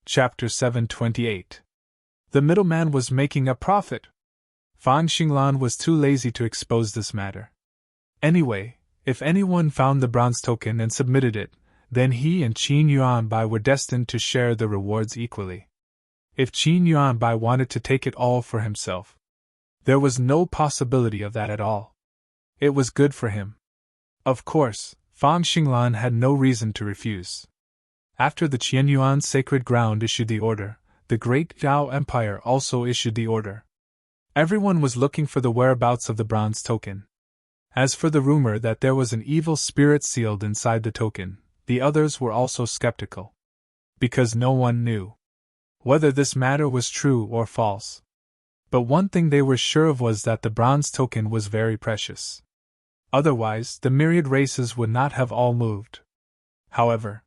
Chapter 728. The middleman was making a profit. Fan Xinglan was too lazy to expose this matter. Anyway, if anyone found the bronze token and submitted it, then he and Qin Yuanbai were destined to share the rewards equally. If Qin Yuanbai wanted to take it all for himself, there was no possibility of that at all. It was good for him. Of course, Fan Xinglan had no reason to refuse. After the Qianyuan Sacred Ground issued the order, the Great Zhao Empire also issued the order. Everyone was looking for the whereabouts of the bronze token. As for the rumor that there was an evil spirit sealed inside the token, the others were also skeptical. Because no one knew whether this matter was true or false. But one thing they were sure of was that the bronze token was very precious. Otherwise, the myriad races would not have all moved. However,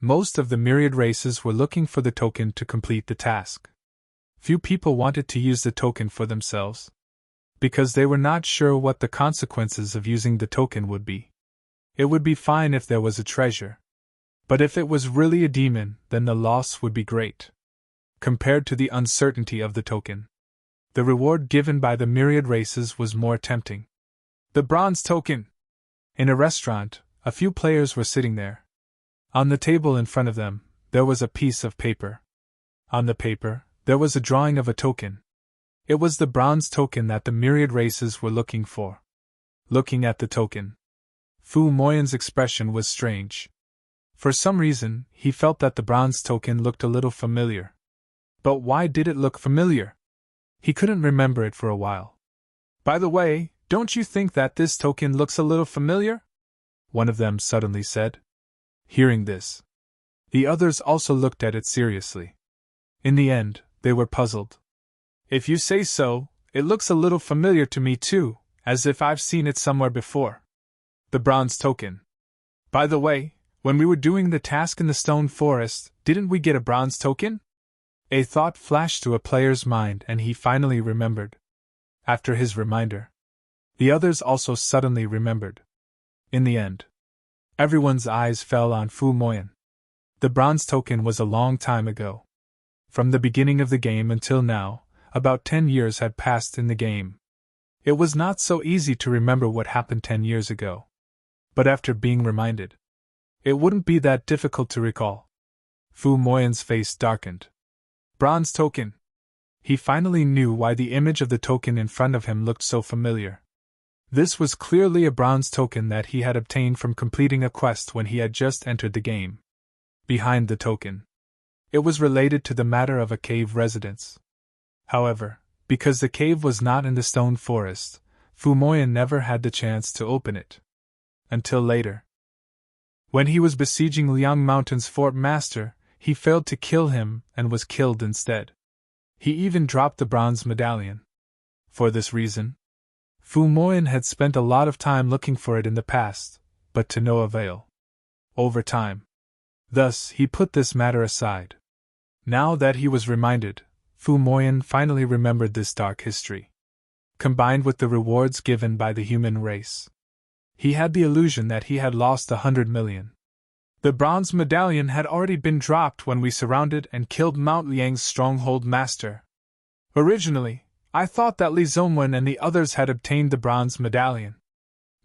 most of the myriad races were looking for the token to complete the task. Few people wanted to use the token for themselves, because they were not sure what the consequences of using the token would be. It would be fine if there was a treasure. But if it was really a demon, then the loss would be great. Compared to the uncertainty of the token, the reward given by the myriad races was more tempting. The bronze token! In a restaurant, a few players were sitting there. On the table in front of them, there was a piece of paper. On the paper, there was a drawing of a token. It was the bronze token that the myriad races were looking for. Looking at the token, Fu Moyan's expression was strange. For some reason, he felt that the bronze token looked a little familiar. But why did it look familiar? He couldn't remember it for a while. By the way, don't you think that this token looks a little familiar? One of them suddenly said. Hearing this, the others also looked at it seriously. In the end, they were puzzled. If you say so, it looks a little familiar to me too, as if I've seen it somewhere before. The bronze token. By the way, when we were doing the task in the stone forest, didn't we get a bronze token? A thought flashed through a player's mind and he finally remembered. After his reminder, the others also suddenly remembered. In the end, everyone's eyes fell on Fu Moyan. The bronze token was a long time ago. From the beginning of the game until now, about 10 years had passed in the game. It was not so easy to remember what happened 10 years ago. But after being reminded, it wouldn't be that difficult to recall. Fu Moyan's face darkened. Bronze token. He finally knew why the image of the token in front of him looked so familiar. This was clearly a bronze token that he had obtained from completing a quest when he had just entered the game. Behind the token, it was related to the matter of a cave residence. However, because the cave was not in the stone forest, Fu Moyan never had the chance to open it. Until later. When he was besieging Liang Mountain's fort master, he failed to kill him and was killed instead. He even dropped the bronze medallion. For this reason, Fu Moyan had spent a lot of time looking for it in the past, but to no avail. Over time. Thus, he put this matter aside. Now that he was reminded, Fu Moyan finally remembered this dark history. Combined with the rewards given by the human race, he had the illusion that he had lost 100 million. The bronze medallion had already been dropped when we surrounded and killed Mount Liang's stronghold master. Originally, I thought that Li Zongwen and the others had obtained the bronze medallion.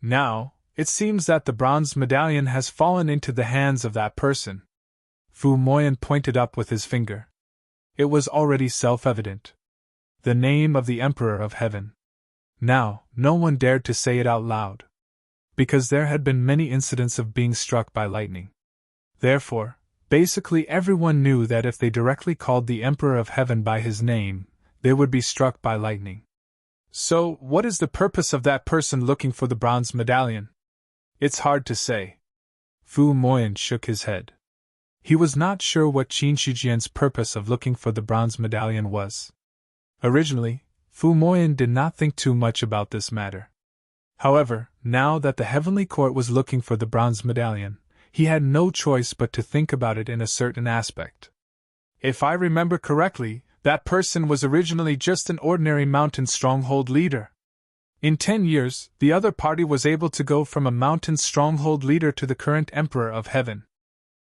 Now, it seems that the bronze medallion has fallen into the hands of that person. Fu Moyan pointed up with his finger. It was already self-evident. The name of the Emperor of Heaven. Now, no one dared to say it out loud, because there had been many incidents of being struck by lightning. Therefore, basically everyone knew that if they directly called the Emperor of Heaven by his name, they would be struck by lightning. So, what is the purpose of that person looking for the bronze medallion? It's hard to say. Fu Moyan shook his head. He was not sure what Qin Shijian's purpose of looking for the bronze medallion was. Originally, Fu Moyan did not think too much about this matter. However, now that the Heavenly Court was looking for the bronze medallion, he had no choice but to think about it in a certain aspect. If I remember correctly, that person was originally just an ordinary mountain stronghold leader. In 10 years, the other party was able to go from a mountain stronghold leader to the current Emperor of Heaven.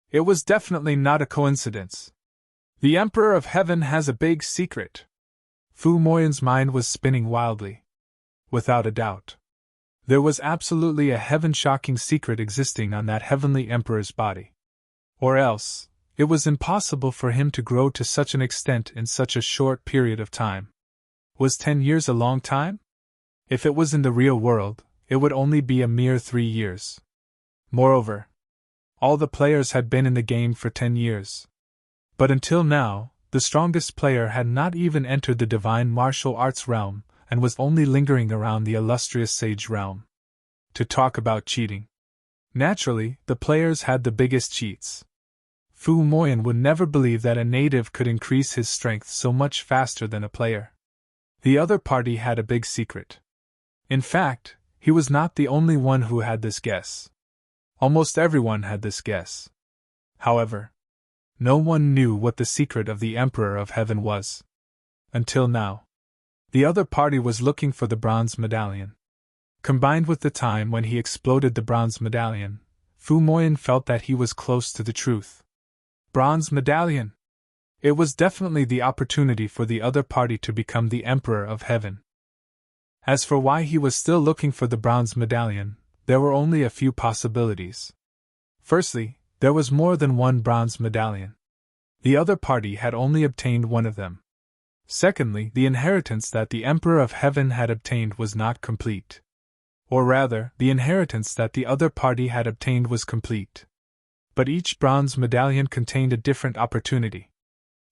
It was definitely not a coincidence. The Emperor of Heaven has a big secret. Fu Moyan's mind was spinning wildly. Without a doubt. There was absolutely a heaven-shocking secret existing on that heavenly emperor's body. Or else, it was impossible for him to grow to such an extent in such a short period of time. Was 10 years a long time? If it was in the real world, it would only be a mere 3 years. Moreover, all the players had been in the game for 10 years. But until now, the strongest player had not even entered the divine martial arts realm, and was only lingering around the illustrious sage realm. To talk about cheating. Naturally, the players had the biggest cheats. Fu Moyan would never believe that a native could increase his strength so much faster than a player. The other party had a big secret. In fact, he was not the only one who had this guess. Almost everyone had this guess. However, no one knew what the secret of the Emperor of Heaven was. Until now. The other party was looking for the bronze medallion. Combined with the time when he exploded the bronze medallion, Fu Moyan felt that he was close to the truth. Bronze medallion! It was definitely the opportunity for the other party to become the Emperor of Heaven. As for why he was still looking for the bronze medallion, there were only a few possibilities. Firstly, there was more than one bronze medallion. The other party had only obtained one of them. Secondly, the inheritance that the Emperor of Heaven had obtained was not complete. Or rather, the inheritance that the other party had obtained was complete. But each bronze medallion contained a different opportunity.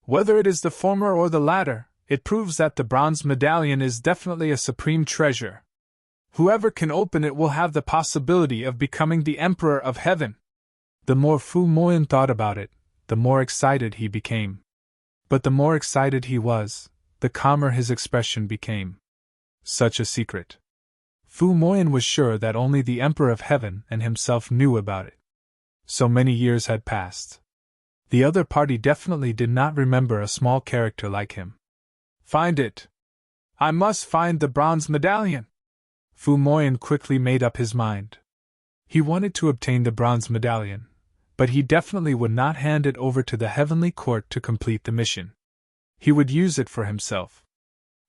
Whether it is the former or the latter, it proves that the bronze medallion is definitely a supreme treasure. Whoever can open it will have the possibility of becoming the Emperor of Heaven. The more Fu Moyan thought about it, the more excited he became. But the more excited he was, the calmer his expression became. Such a secret. Fu Moyan was sure that only the Emperor of Heaven and himself knew about it. So many years had passed. The other party definitely did not remember a small character like him. Find it! I must find the bronze medallion! Fu Moyan quickly made up his mind. He wanted to obtain the bronze medallion, but he definitely would not hand it over to the heavenly court to complete the mission. He would use it for himself.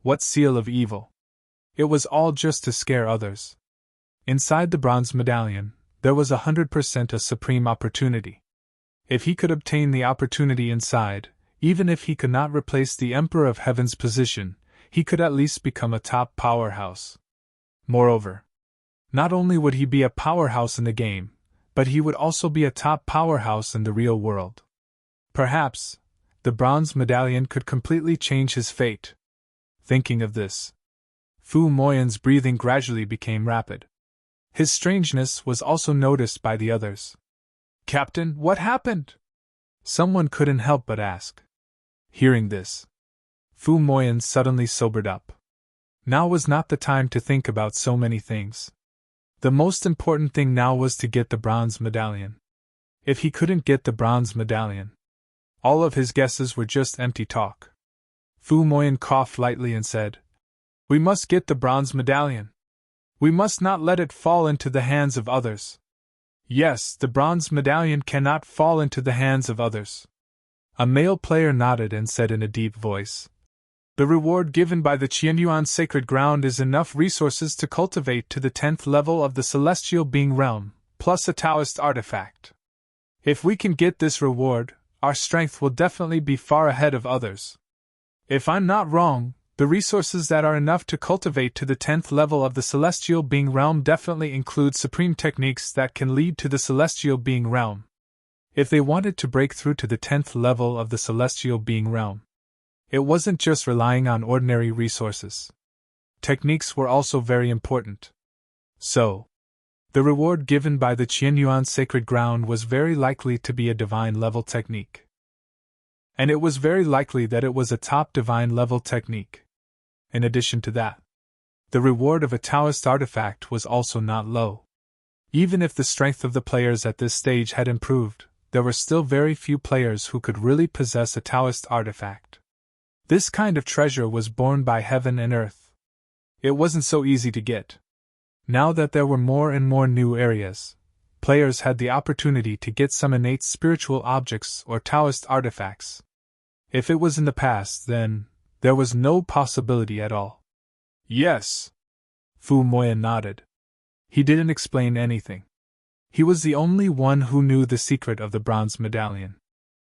What seal of evil! It was all just to scare others. Inside the bronze medallion, there was 100% a supreme opportunity. If he could obtain the opportunity inside, even if he could not replace the Emperor of Heaven's position, he could at least become a top powerhouse. Moreover, not only would he be a powerhouse in the game, but he would also be a top powerhouse in the real world. Perhaps, the bronze medallion could completely change his fate. Thinking of this, Fu Moyan's breathing gradually became rapid. His strangeness was also noticed by the others. Captain, what happened? Someone couldn't help but ask. Hearing this, Fu Moyan suddenly sobered up. Now was not the time to think about so many things. The most important thing now was to get the bronze medallion. If he couldn't get the bronze medallion, all of his guesses were just empty talk. Fu Moyan coughed lightly and said, "We must get the bronze medallion. We must not let it fall into the hands of others." Yes, the bronze medallion cannot fall into the hands of others. A male player nodded and said in a deep voice, "The reward given by the Qianyuan sacred ground is enough resources to cultivate to the 10th level of the celestial being realm, plus a Taoist artifact. If we can get this reward, our strength will definitely be far ahead of others. If I'm not wrong, the resources that are enough to cultivate to the 10th level of the celestial being realm definitely include supreme techniques that can lead to the celestial being realm. If they wanted to break through to the 10th level of the celestial being realm, it wasn't just relying on ordinary resources. Techniques were also very important. So, the reward given by the Qianyuan sacred ground was very likely to be a divine level technique. And it was very likely that it was a top divine level technique. In addition to that, the reward of a Taoist artifact was also not low. Even if the strength of the players at this stage had improved, there were still very few players who could really possess a Taoist artifact. This kind of treasure was born by heaven and earth. It wasn't so easy to get. Now that there were more and more new areas, players had the opportunity to get some innate spiritual objects or Taoist artifacts. If it was in the past, then there was no possibility at all. Yes. Fu Moyan nodded. He didn't explain anything. He was the only one who knew the secret of the bronze medallion.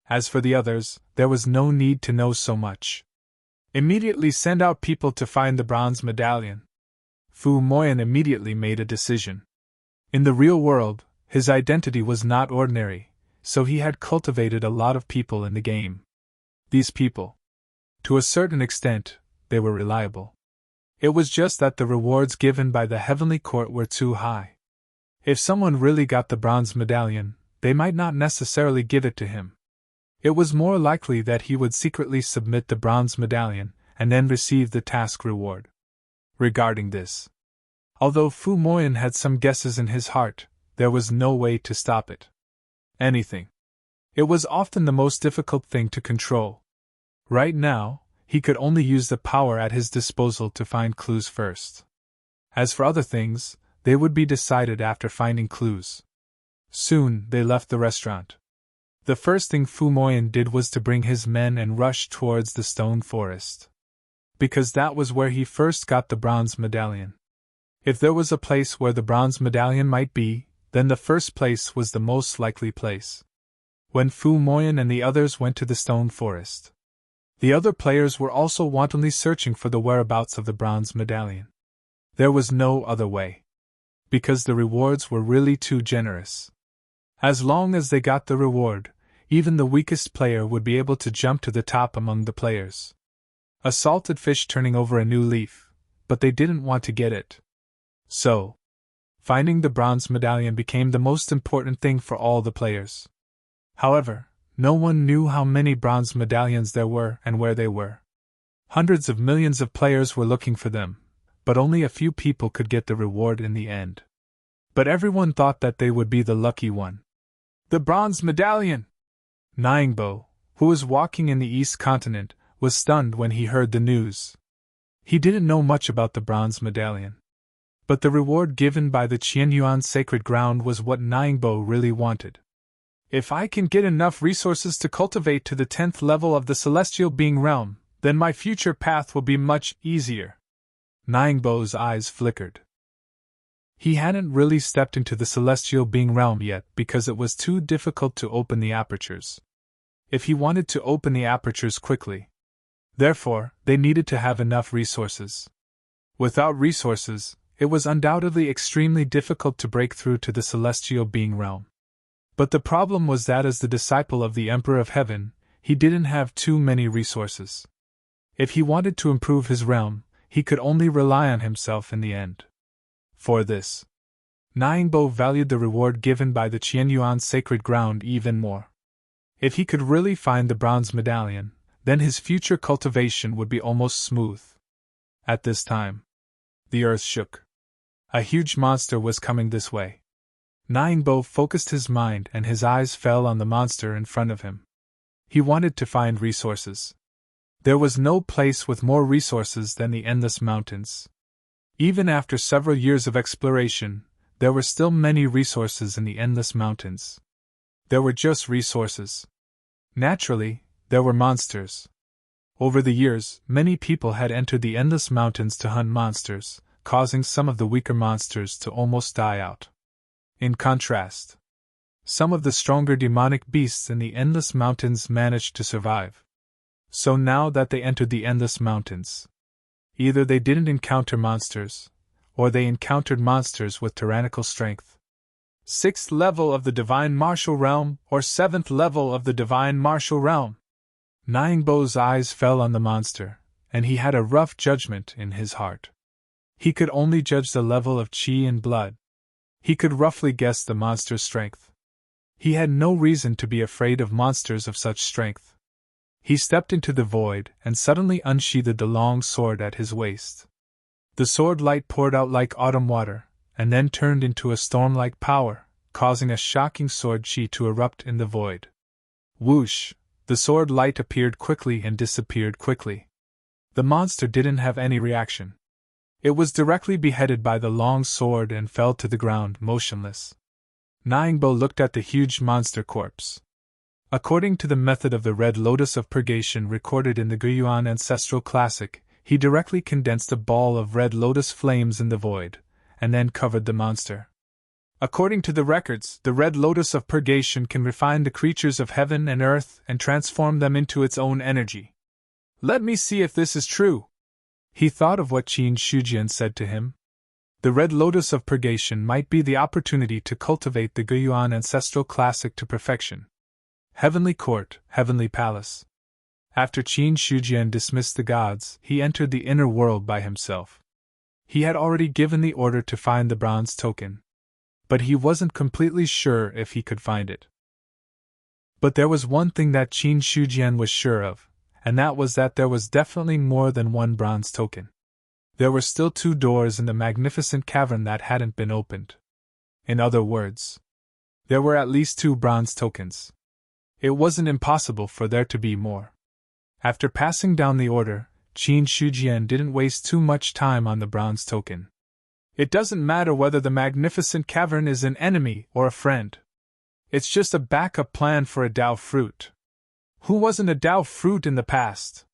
As for the others, there was no need to know so much. Immediately send out people to find the bronze medallion. Fu Moyan immediately made a decision. In the real world, his identity was not ordinary, so he had cultivated a lot of people in the game. These people. To a certain extent, they were reliable. It was just that the rewards given by the Heavenly Court were too high. If someone really got the bronze medallion, they might not necessarily give it to him. It was more likely that he would secretly submit the bronze medallion and then receive the task reward. Regarding this, although Fu Moyan had some guesses in his heart, there was no way to stop it. Anything. It was often the most difficult thing to control. Right now, he could only use the power at his disposal to find clues first. As for other things, they would be decided after finding clues. Soon, they left the restaurant. The first thing Fu Moyan did was to bring his men and rush towards the stone forest. Because that was where he first got the bronze medallion. If there was a place where the bronze medallion might be, then the first place was the most likely place. When Fu Moyan and the others went to the stone forest, the other players were also wantonly searching for the whereabouts of the bronze medallion. There was no other way. Because the rewards were really too generous. As long as they got the reward, even the weakest player would be able to jump to the top among the players. A salted fish turning over a new leaf, but they didn't want to get it. So, finding the bronze medallion became the most important thing for all the players. However, no one knew how many bronze medallions there were and where they were. Hundreds of millions of players were looking for them, but only a few people could get the reward in the end. But everyone thought that they would be the lucky one. The bronze medallion! Nyingbo, who was walking in the East Continent, was stunned when he heard the news. He didn't know much about the bronze medallion. But the reward given by the Qianyuan sacred ground was what Nyingbo really wanted. If I can get enough resources to cultivate to the 10th level of the celestial being realm, then my future path will be much easier. Nyingbo's eyes flickered. He hadn't really stepped into the celestial being realm yet because it was too difficult to open the apertures. If he wanted to open the apertures quickly, therefore, they needed to have enough resources. Without resources, it was undoubtedly extremely difficult to break through to the celestial being realm. But the problem was that as the disciple of the Emperor of Heaven, he didn't have too many resources. If he wanted to improve his realm, he could only rely on himself in the end. For this, Nyingbo valued the reward given by the Qianyuan sacred ground even more. If he could really find the bronze medallion, then his future cultivation would be almost smooth. At this time, the earth shook. A huge monster was coming this way. Nyingbo focused his mind and his eyes fell on the monster in front of him. He wanted to find resources. There was no place with more resources than the endless mountains. Even after several years of exploration, there were still many resources in the endless mountains. There were just resources. Naturally, there were monsters. Over the years, many people had entered the endless mountains to hunt monsters, causing some of the weaker monsters to almost die out. In contrast, some of the stronger demonic beasts in the endless mountains managed to survive. So now that they entered the endless mountains, either they didn't encounter monsters, or they encountered monsters with tyrannical strength. 6th level of the Divine Martial Realm, or 7th level of the Divine Martial Realm. Nyingbo's eyes fell on the monster, and he had a rough judgment in his heart. He could only judge the level of qi and blood. He could roughly guess the monster's strength. He had no reason to be afraid of monsters of such strength. He stepped into the void and suddenly unsheathed the long sword at his waist. The sword light poured out like autumn water, and then turned into a storm-like power, causing a shocking sword chi to erupt in the void. Whoosh! The sword light appeared quickly and disappeared quickly. The monster didn't have any reaction. It was directly beheaded by the long sword and fell to the ground motionless. Nyingbo looked at the huge monster corpse. According to the method of the red lotus of purgation recorded in the Guiyuan ancestral classic, he directly condensed a ball of red lotus flames in the void, and then covered the monster. According to the records, the red lotus of purgation can refine the creatures of heaven and earth and transform them into its own energy. Let me see if this is true. He thought of what Qin Shujian said to him. The red lotus of purgation might be the opportunity to cultivate the Guiyuan ancestral classic to perfection. Heavenly Court, Heavenly Palace. After Qin Shujian dismissed the gods, he entered the inner world by himself. He had already given the order to find the bronze token, but he wasn't completely sure if he could find it. But there was one thing that Qin Shujian was sure of, and that was that there was definitely more than one bronze token. There were still 2 doors in the magnificent cavern that hadn't been opened. In other words, there were at least 2 bronze tokens. It wasn't impossible for there to be more. After passing down the order, Qin Shujian didn't waste too much time on the bronze token. It doesn't matter whether the magnificent cavern is an enemy or a friend. It's just a backup plan for a Dao fruit. Who wasn't a Dao fruit in the past?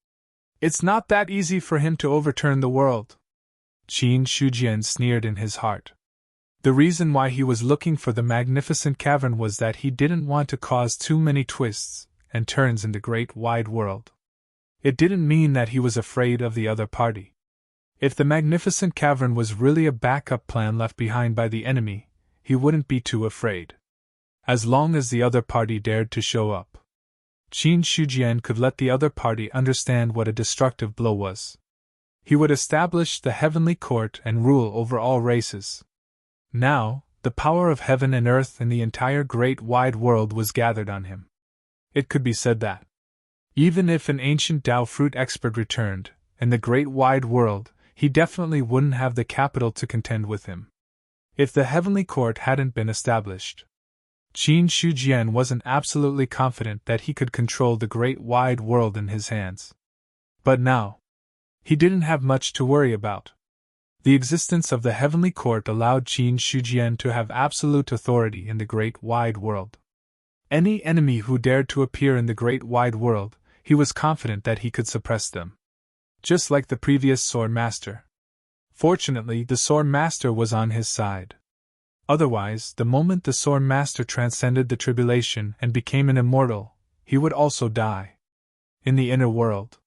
It's not that easy for him to overturn the world. Qin Shujian sneered in his heart. The reason why he was looking for the magnificent cavern was that he didn't want to cause too many twists and turns in the great wide world. It didn't mean that he was afraid of the other party. If the magnificent cavern was really a backup plan left behind by the enemy, he wouldn't be too afraid. As long as the other party dared to show up, Qin Shujian could let the other party understand what a destructive blow was. He would establish the heavenly court and rule over all races. Now, the power of heaven and earth and the entire great wide world was gathered on him. It could be said that, even if an ancient Dao fruit expert returned, in the great wide world, he definitely wouldn't have the capital to contend with him. If the heavenly court hadn't been established, Qin Shujian wasn't absolutely confident that he could control the great wide world in his hands. But now, he didn't have much to worry about. The existence of the heavenly court allowed Qin Shujian to have absolute authority in the great wide world. Any enemy who dared to appear in the great wide world, he was confident that he could suppress them. Just like the previous Sword Master. Fortunately, the Sword Master was on his side. Otherwise, the moment the Sword Master transcended the tribulation and became an immortal, he would also die. In the inner world,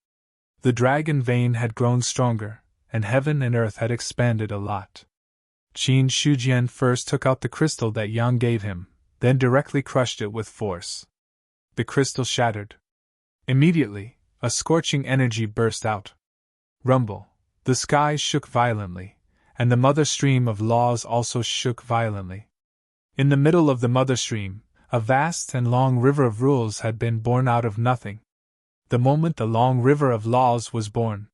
the dragon vein had grown stronger, and heaven and earth had expanded a lot. Qin Shujian first took out the crystal that Yang gave him, then directly crushed it with force. The crystal shattered. Immediately, a scorching energy burst out. Rumble, the sky shook violently, and the mother stream of laws also shook violently. In the middle of the mother stream, a vast and long river of rules had been born out of nothing. The moment the long river of laws was born,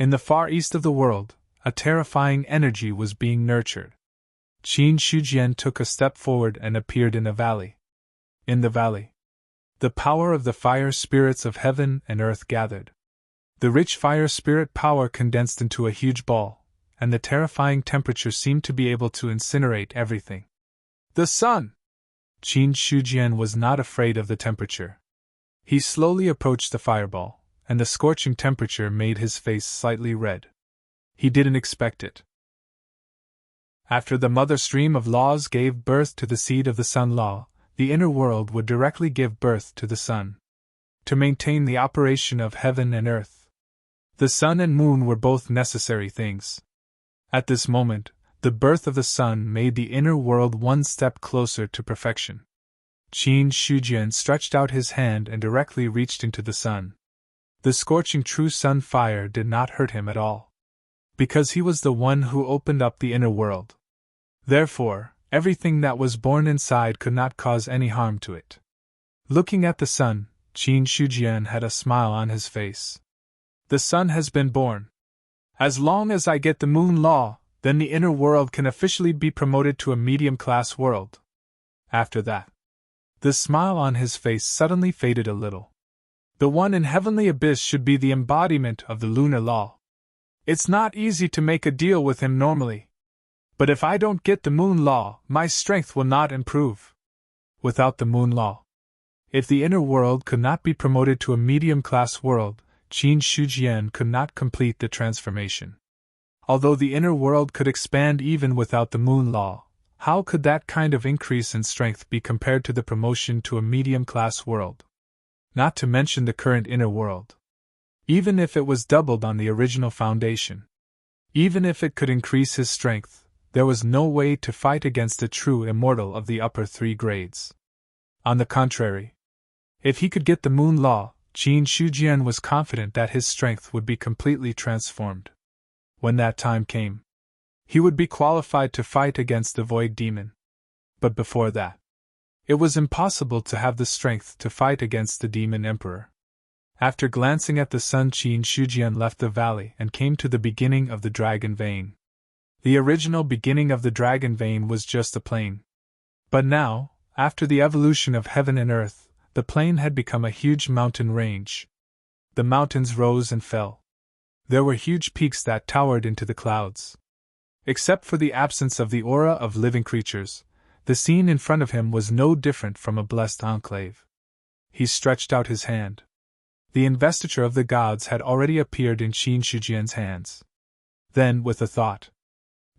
in the far east of the world, a terrifying energy was being nurtured. Qin Shujian took a step forward and appeared in a valley. In the valley, the power of the fire spirits of heaven and earth gathered. The rich fire spirit power condensed into a huge ball, and the terrifying temperature seemed to be able to incinerate everything. The sun! Qin Shujian was not afraid of the temperature. He slowly approached the fireball, and the scorching temperature made his face slightly red. He didn't expect it. After the mother stream of laws gave birth to the seed of the sun law, the inner world would directly give birth to the sun, to maintain the operation of heaven and earth. The sun and moon were both necessary things. At this moment, the birth of the sun made the inner world one step closer to perfection. Qin Shujian stretched out his hand and directly reached into the sun. The scorching true sun fire did not hurt him at all, because he was the one who opened up the inner world. Therefore, everything that was born inside could not cause any harm to it. Looking at the sun, Qin Shujian had a smile on his face. The sun has been born. As long as I get the moon law, then the inner world can officially be promoted to a medium-class world. After that, the smile on his face suddenly faded a little. The one in heavenly abyss should be the embodiment of the lunar law. It's not easy to make a deal with him normally. But if I don't get the moon law, my strength will not improve. Without the moon law, If the inner world could not be promoted to a medium-class world, Qin Shujian could not complete the transformation. Although the inner world could expand even without the moon law, how could that kind of increase in strength be compared to the promotion to a medium-class world? Not to mention the current inner world. Even if it was doubled on the original foundation, even if it could increase his strength, there was no way to fight against a true immortal of the upper 3 grades. On the contrary, if he could get the moon law, Qin Shujian was confident that his strength would be completely transformed. When that time came, he would be qualified to fight against the void demon. But before that, it was impossible to have the strength to fight against the demon emperor. After glancing at the sun, Qin Shujian left the valley and came to the beginning of the dragon vein. The original beginning of the dragon vein was just a plain. But now, after the evolution of heaven and earth, the plain had become a huge mountain range. The mountains rose and fell. There were huge peaks that towered into the clouds. Except for the absence of the aura of living creatures, the scene in front of him was no different from a blessed enclave. He stretched out his hand. The investiture of the gods had already appeared in Qin Shujian's hands. Then, with a thought,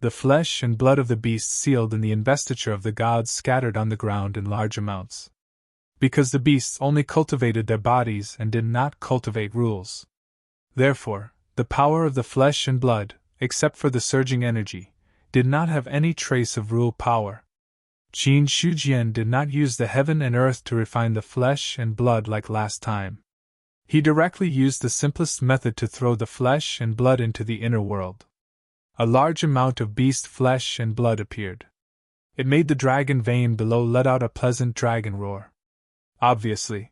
the flesh and blood of the beasts sealed in the investiture of the gods scattered on the ground in large amounts. Because the beasts only cultivated their bodies and did not cultivate rules. Therefore, the power of the flesh and blood, except for the surging energy, did not have any trace of rule power. Qin Shujian did not use the heaven and earth to refine the flesh and blood like last time. He directly used the simplest method to throw the flesh and blood into the inner world. A large amount of beast flesh and blood appeared. It made the dragon vein below let out a pleasant dragon roar. Obviously,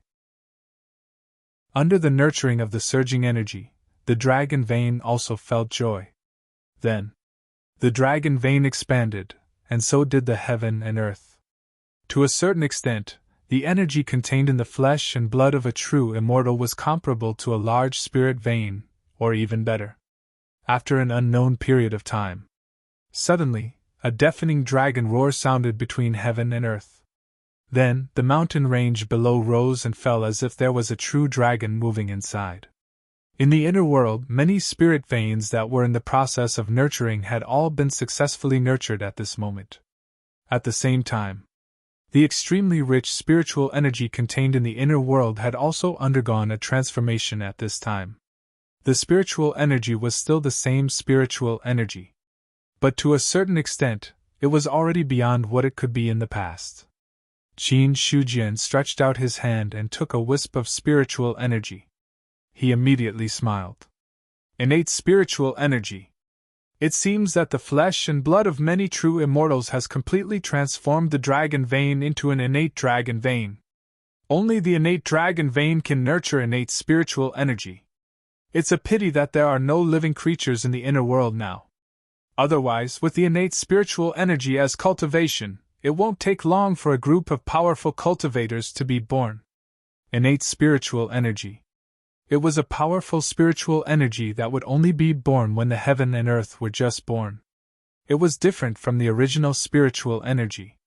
under the nurturing of the surging energy, the dragon vein also felt joy. Then, the dragon vein expanded, and so did the heaven and earth. To a certain extent, the energy contained in the flesh and blood of a true immortal was comparable to a large spirit vein, or even better. After an unknown period of time, suddenly, a deafening dragon roar sounded between heaven and earth. Then, the mountain range below rose and fell as if there was a true dragon moving inside. In the inner world, many spirit veins that were in the process of nurturing had all been successfully nurtured at this moment. At the same time, the extremely rich spiritual energy contained in the inner world had also undergone a transformation at this time. The spiritual energy was still the same spiritual energy. But to a certain extent, it was already beyond what it could be in the past. Qin Shujian stretched out his hand and took a wisp of spiritual energy. He immediately smiled. Innate spiritual energy. It seems that the flesh and blood of many true immortals has completely transformed the dragon vein into an innate dragon vein. Only the innate dragon vein can nurture innate spiritual energy. It's a pity that there are no living creatures in the inner world now. Otherwise, with the innate spiritual energy as cultivation, it won't take long for a group of powerful cultivators to be born. Innate spiritual energy. It was a powerful spiritual energy that would only be born when the heaven and earth were just born. It was different from the original spiritual energy.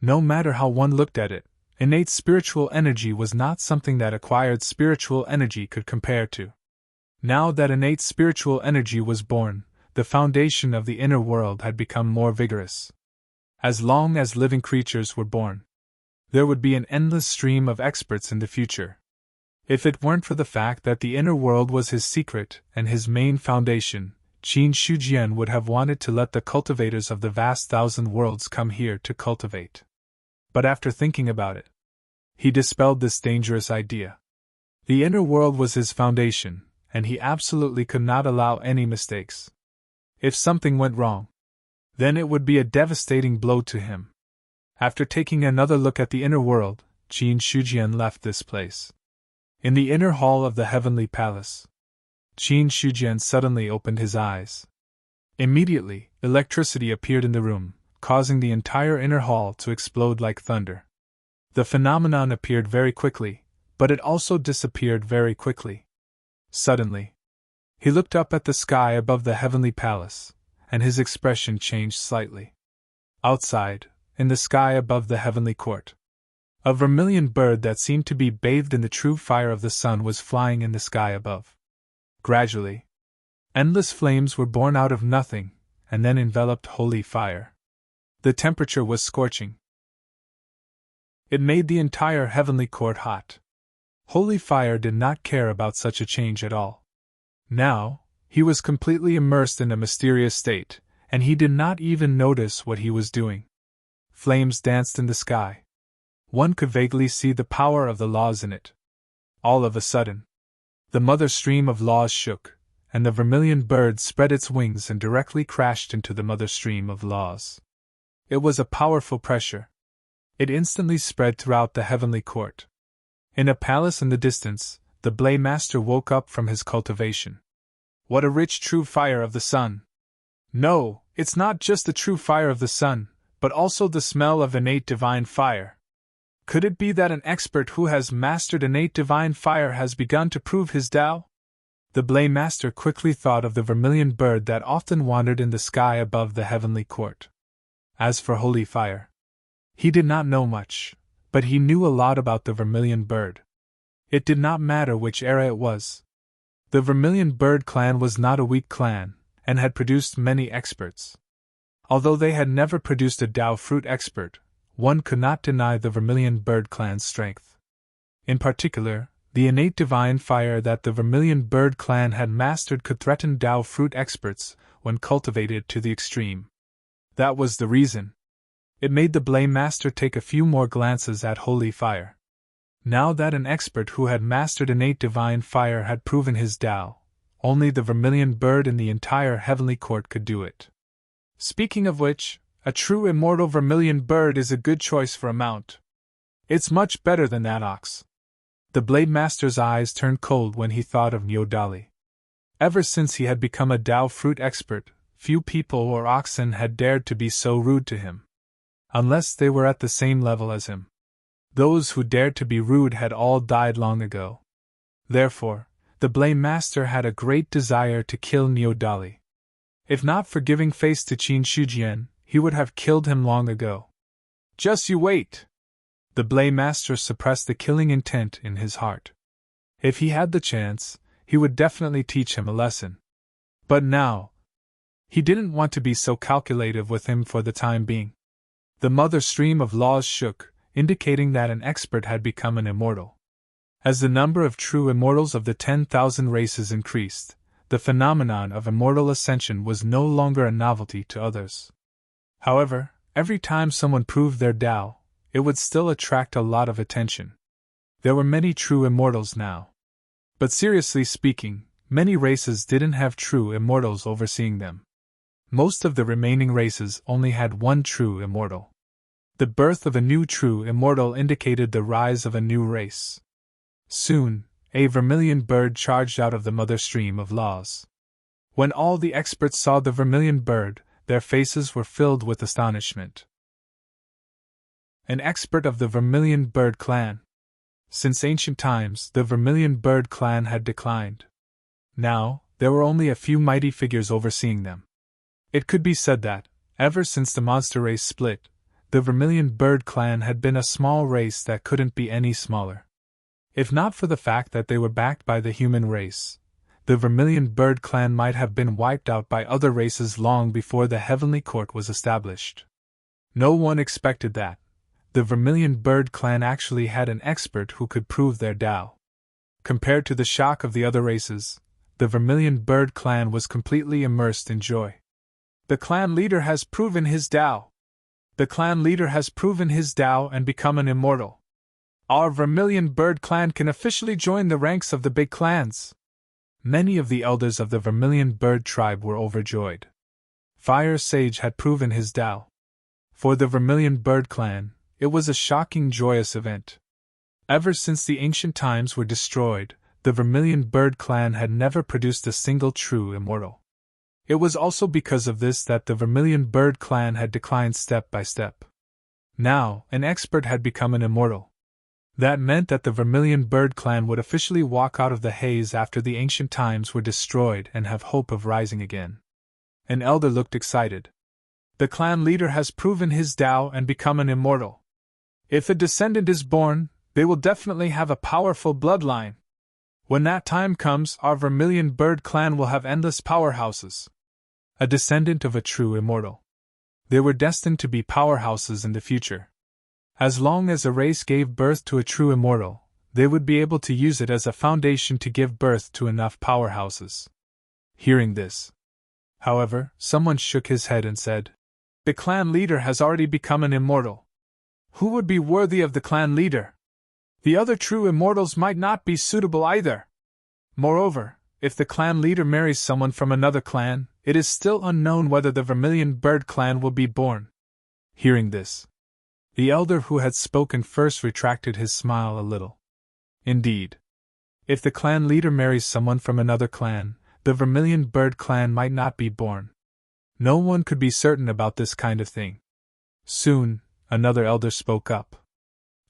No matter how one looked at it, innate spiritual energy was not something that acquired spiritual energy could compare to. Now that innate spiritual energy was born, the foundation of the inner world had become more vigorous. As long as living creatures were born, there would be an endless stream of experts in the future. If it weren't for the fact that the inner world was his secret and his main foundation, Qin Shujian would have wanted to let the cultivators of the vast thousand worlds come here to cultivate. But after thinking about it, he dispelled this dangerous idea. The inner world was his foundation, and he absolutely could not allow any mistakes. If something went wrong, then it would be a devastating blow to him. After taking another look at the inner world, Qin Shujian left this place. In the inner hall of the heavenly palace, Qin Shujian suddenly opened his eyes. Immediately, electricity appeared in the room, causing the entire inner hall to explode like thunder. The phenomenon appeared very quickly, but it also disappeared very quickly. Suddenly, he looked up at the sky above the heavenly palace, and his expression changed slightly. Outside, in the sky above the heavenly court, A vermilion bird that seemed to be bathed in the true fire of the sun was flying in the sky above. Gradually, endless flames were born out of nothing, and then enveloped holy fire. The temperature was scorching. It made the entire heavenly court hot. Holy fire did not care about such a change at all. Now, he was completely immersed in a mysterious state, and he did not even notice what he was doing. Flames danced in the sky. One could vaguely see the power of the laws in it. All of a sudden, the mother stream of laws shook, and the vermilion bird spread its wings and directly crashed into the mother stream of laws. It was a powerful pressure. It instantly spread throughout the heavenly court. In a palace in the distance, the Blade Master woke up from his cultivation. What a rich true fire of the sun! No, it's not just the true fire of the sun, but also the smell of innate divine fire. Could it be that an expert who has mastered innate divine fire has begun to prove his Tao? The Blade Master quickly thought of the vermilion bird that often wandered in the sky above the heavenly court. As for holy fire, he did not know much, but he knew a lot about the vermilion bird. It did not matter which era it was. The vermilion bird clan was not a weak clan, and had produced many experts. Although they had never produced a Tao fruit expert, one could not deny the vermilion bird clan's strength. In particular, the innate divine fire that the vermilion bird clan had mastered could threaten Tao fruit experts when cultivated to the extreme. That was the reason. It made the Blade Master take a few more glances at holy fire. Now that an expert who had mastered innate divine fire had proven his Tao, only the vermilion bird in the entire heavenly court could do it. Speaking of which, a true immortal vermilion bird is a good choice for a mount. It's much better than that ox. The Blade Master's eyes turned cold when he thought of Nyodali. Ever since he had become a Tao fruit expert, few people or oxen had dared to be so rude to him. Unless they were at the same level as him. Those who dared to be rude had all died long ago. Therefore, the Blade Master had a great desire to kill Nyodali. If not for giving face to Qin Shujian, he would have killed him long ago. Just you wait! The Blade Master suppressed the killing intent in his heart. If he had the chance, he would definitely teach him a lesson. But now, he didn't want to be so calculative with him for the time being. The mother stream of laws shook, indicating that an expert had become an immortal. As the number of true immortals of the 10,000 races increased, the phenomenon of immortal ascension was no longer a novelty to others. However, every time someone proved their Tao, it would still attract a lot of attention. There were many true immortals now. But seriously speaking, many races didn't have true immortals overseeing them. Most of the remaining races only had one true immortal. The birth of a new true immortal indicated the rise of a new race. Soon, a vermilion bird charged out of the mother stream of laws. When all the experts saw the vermilion bird, their faces were filled with astonishment. An expert of the vermilion bird clan. Since ancient times, the vermilion bird clan had declined. Now, there were only a few mighty figures overseeing them. It could be said that, ever since the monster race split, the vermilion bird clan had been a small race that couldn't be any smaller. If not for the fact that they were backed by the human race, the vermilion bird clan might have been wiped out by other races long before the heavenly court was established. No one expected that. The vermilion bird clan actually had an expert who could prove their Tao. Compared to the shock of the other races, the vermilion bird clan was completely immersed in joy. The clan leader has proven his Tao. The clan leader has proven his Tao and become an immortal. Our vermilion bird clan can officially join the ranks of the big clans. Many of the elders of the vermilion bird tribe were overjoyed. Fire Sage had proven his Tao. For the vermilion bird clan, it was a shocking, joyous event. Ever since the ancient times were destroyed, the vermilion bird clan had never produced a single true immortal. It was also because of this that the vermilion bird clan had declined step by step. Now, an expert had become an immortal. That meant that the vermilion bird clan would officially walk out of the haze after the ancient times were destroyed and have hope of rising again. An elder looked excited. The clan leader has proven his Tao and become an immortal. If a descendant is born, they will definitely have a powerful bloodline. When that time comes, our Vermilion Bird clan will have endless powerhouses. A descendant of a true immortal. They were destined to be powerhouses in the future. As long as a race gave birth to a true immortal, they would be able to use it as a foundation to give birth to enough powerhouses. Hearing this, however, someone shook his head and said, "The clan leader has already become an immortal. Who would be worthy of the clan leader? The other true immortals might not be suitable either. Moreover, if the clan leader marries someone from another clan, it is still unknown whether the Vermilion Bird clan will be born." Hearing this, the elder who had spoken first retracted his smile a little. Indeed, if the clan leader marries someone from another clan, the Vermilion Bird clan might not be born. No one could be certain about this kind of thing. Soon, another elder spoke up.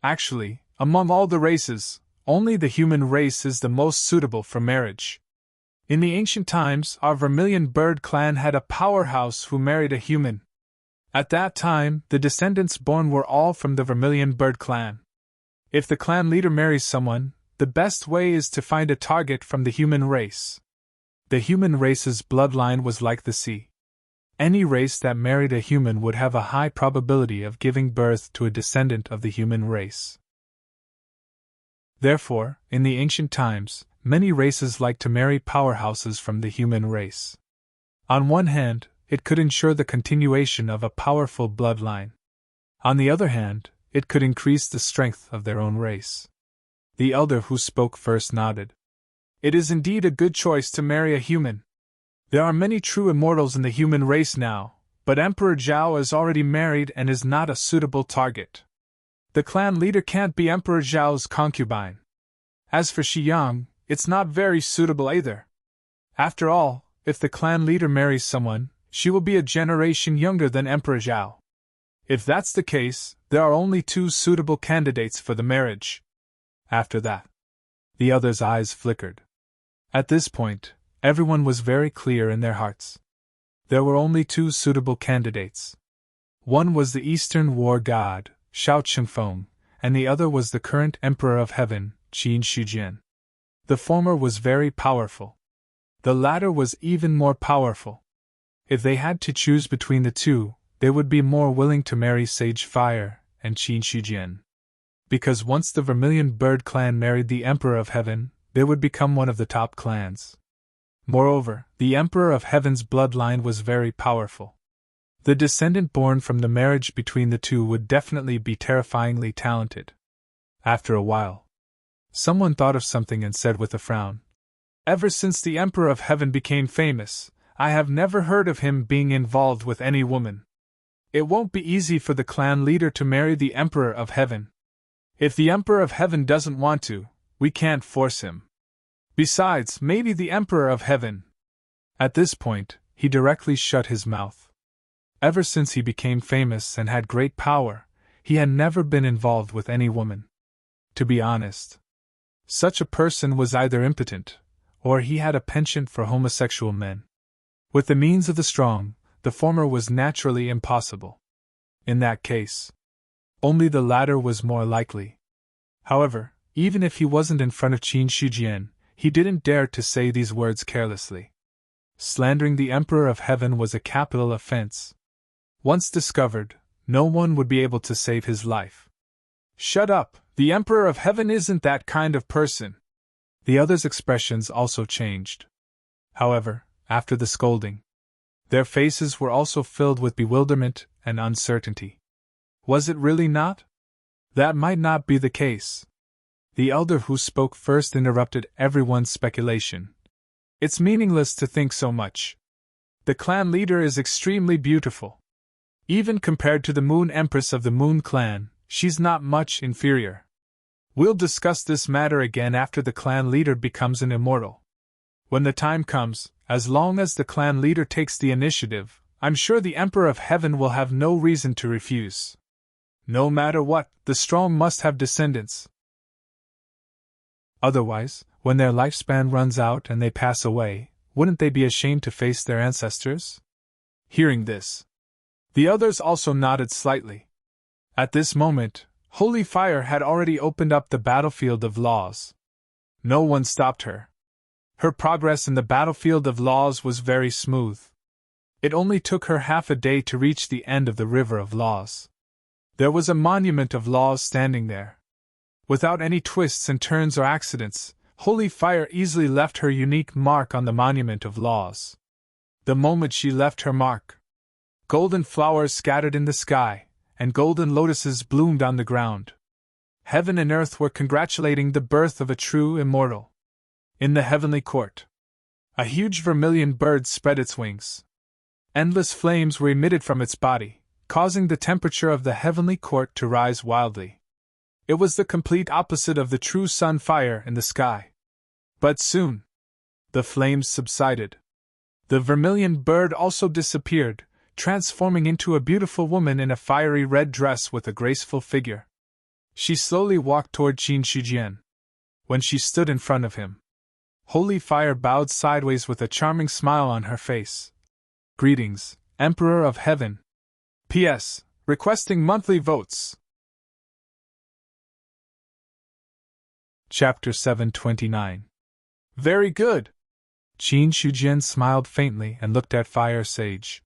"Actually, among all the races, only the human race is the most suitable for marriage. In the ancient times, our Vermilion Bird clan had a powerhouse who married a human. At that time, the descendants born were all from the Vermilion Bird clan. If the clan leader marries someone, the best way is to find a target from the human race. The human race's bloodline was like the sea. Any race that married a human would have a high probability of giving birth to a descendant of the human race. Therefore, in the ancient times, many races liked to marry powerhouses from the human race. On one hand, it could ensure the continuation of a powerful bloodline. On the other hand, it could increase the strength of their own race. The elder who spoke first nodded. "It is indeed a good choice to marry a human. There are many true immortals in the human race now, but Emperor Zhao is already married and is not a suitable target. The clan leader can't be Emperor Zhao's concubine. As for Xiyang, it's not very suitable either. After all, if the clan leader marries someone, she will be a generation younger than Emperor Zhao. If that's the case, there are only 2 suitable candidates for the marriage." After that, the others' eyes flickered. At this point, everyone was very clear in their hearts. There were only 2 suitable candidates. One was the Eastern war god, Shao Chengfeng, and the other was the current Emperor of Heaven, Qin Shijian. The former was very powerful. The latter was even more powerful. If they had to choose between the two, they would be more willing to marry Sage Fire and Qin Shijian. Because once the Vermilion Bird clan married the Emperor of Heaven, they would become one of the top clans. Moreover, the Emperor of Heaven's bloodline was very powerful. The descendant born from the marriage between the two would definitely be terrifyingly talented. After a while, someone thought of something and said with a frown, "Ever since the Emperor of Heaven became famous, I have never heard of him being involved with any woman. It won't be easy for the clan leader to marry the Emperor of Heaven. If the Emperor of Heaven doesn't want to, we can't force him. Besides, maybe the Emperor of Heaven..." At this point, he directly shut his mouth. Ever since he became famous and had great power, he had never been involved with any woman. To be honest, such a person was either impotent, or he had a penchant for homosexual men. With the means of the strong, the former was naturally impossible. In that case, only the latter was more likely. However, even if he wasn't in front of Qin Shijian, he didn't dare to say these words carelessly. Slandering the Emperor of Heaven was a capital offense. Once discovered, no one would be able to save his life. "Shut up, the Emperor of Heaven isn't that kind of person." The others' expressions also changed. However, after the scolding, their faces were also filled with bewilderment and uncertainty. Was it really not? That might not be the case. The elder who spoke first interrupted everyone's speculation. "It's meaningless to think so much. The clan leader is extremely beautiful. Even compared to the Moon Empress of the Moon Clan, she's not much inferior. We'll discuss this matter again after the clan leader becomes an immortal. When the time comes, as long as the clan leader takes the initiative, I'm sure the Emperor of Heaven will have no reason to refuse. No matter what, the strong must have descendants. Otherwise, when their lifespan runs out and they pass away, wouldn't they be ashamed to face their ancestors?" Hearing this, the others also nodded slightly. At this moment, Holy fire had already opened up the battlefield of laws. No one stopped her. Her progress in the battlefield of laws was very smooth. It only took her half a day to reach the end of the river of laws. There was a monument of laws standing there. Without any twists and turns or accidents, Holy Fire easily left her unique mark on the monument of laws. The moment she left her mark, golden flowers scattered in the sky, and golden lotuses bloomed on the ground. Heaven and earth were congratulating the birth of a true immortal. In the heavenly court, a huge vermilion bird spread its wings. Endless flames were emitted from its body, causing the temperature of the heavenly court to rise wildly. It was the complete opposite of the true sun fire in the sky. But soon, the flames subsided. The vermilion bird also disappeared, transforming into a beautiful woman in a fiery red dress with a graceful figure. She slowly walked toward Qin Shijian. When she stood in front of him, Holy Fire bowed sideways with a charming smile on her face. Greetings, Emperor of Heaven. P.S. Requesting monthly votes. Chapter 729. Very good. Qin Shijian smiled faintly and looked at Fire Sage.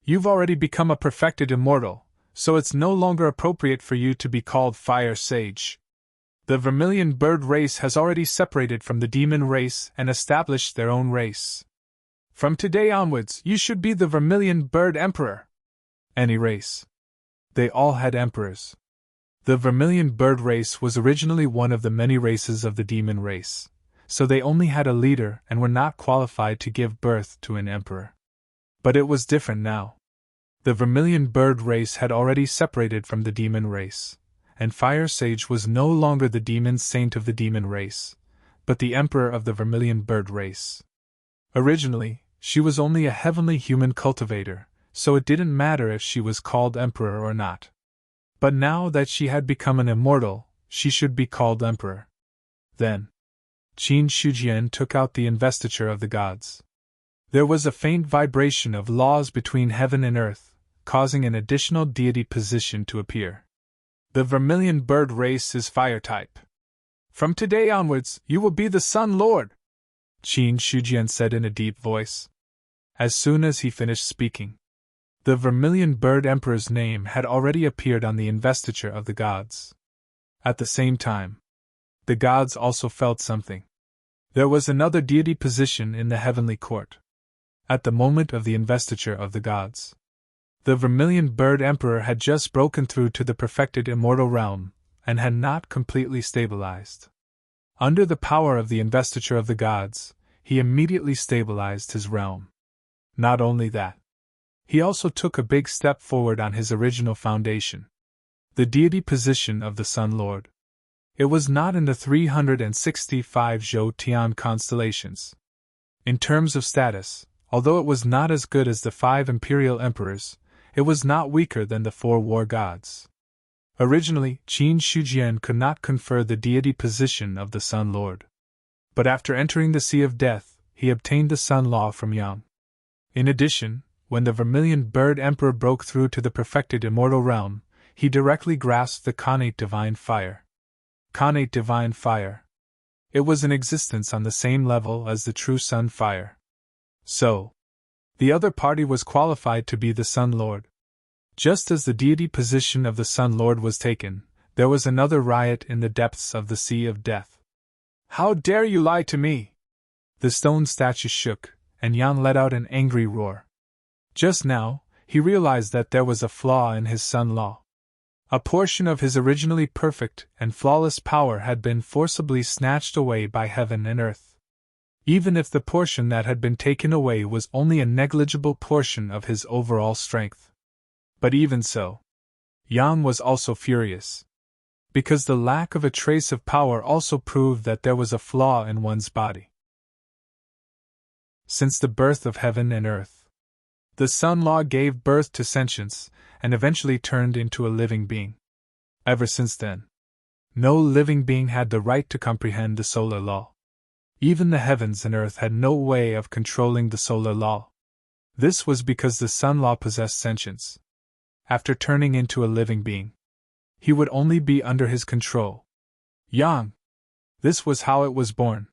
You've already become a perfected immortal, so it's no longer appropriate for you to be called Fire Sage. The vermilion bird race has already separated from the demon race and established their own race. From today onwards, you should be the vermilion bird emperor. Any race. They all had emperors. The vermilion bird race was originally one of the many races of the demon race, so they only had a leader and were not qualified to give birth to an emperor. But it was different now. The vermilion bird race had already separated from the demon race, and Fire Sage was no longer the demon saint of the demon race, but the emperor of the vermilion bird race. Originally, she was only a heavenly human cultivator, so it didn't matter if she was called emperor or not. But now that she had become an immortal, she should be called emperor. Then, Qin Shijian took out the investiture of the gods. There was a faint vibration of laws between heaven and earth, causing an additional deity position to appear. The vermilion bird race is fire type. From today onwards, you will be the Sun Lord, Qin Shijian said in a deep voice. As soon as he finished speaking, the vermilion bird emperor's name had already appeared on the investiture of the gods. At the same time, the gods also felt something. There was another deity position in the heavenly court. At the moment of the investiture of the gods, the vermilion bird emperor had just broken through to the perfected immortal realm, and had not completely stabilized. Under the power of the investiture of the gods, he immediately stabilized his realm. Not only that, he also took a big step forward on his original foundation. The deity position of the Sun Lord. It was not in the 365 Zhou Tian constellations. In terms of status, although it was not as good as the 5 imperial emperors, it was not weaker than the 4 war gods. Originally, Qin Shijian could not confer the deity position of the Sun Lord. But after entering the Sea of Death, he obtained the Sun Law from Yang. In addition, when the vermilion bird emperor broke through to the perfected immortal realm, he directly grasped the Khanate divine fire. Khanate divine fire. It was in existence on the same level as the true sun fire. So, the other party was qualified to be the Sun Lord. Just as the deity position of the Sun Lord was taken, there was another riot in the depths of the Sea of Death. How dare you lie to me? The stone statue shook, and Yan let out an angry roar. Just now, he realized that there was a flaw in his Sun Law. A portion of his originally perfect and flawless power had been forcibly snatched away by heaven and earth. Even if the portion that had been taken away was only a negligible portion of his overall strength. But even so, Yang was also furious. Because the lack of a trace of power also proved that there was a flaw in one's body. Since the birth of heaven and earth, the Sun Law gave birth to sentience, and eventually turned into a living being. Ever since then, no living being had the right to comprehend the solar law. Even the heavens and earth had no way of controlling the solar law. This was because the Sun Law possessed sentience. After turning into a living being, he would only be under his control. Yang. This was how it was born.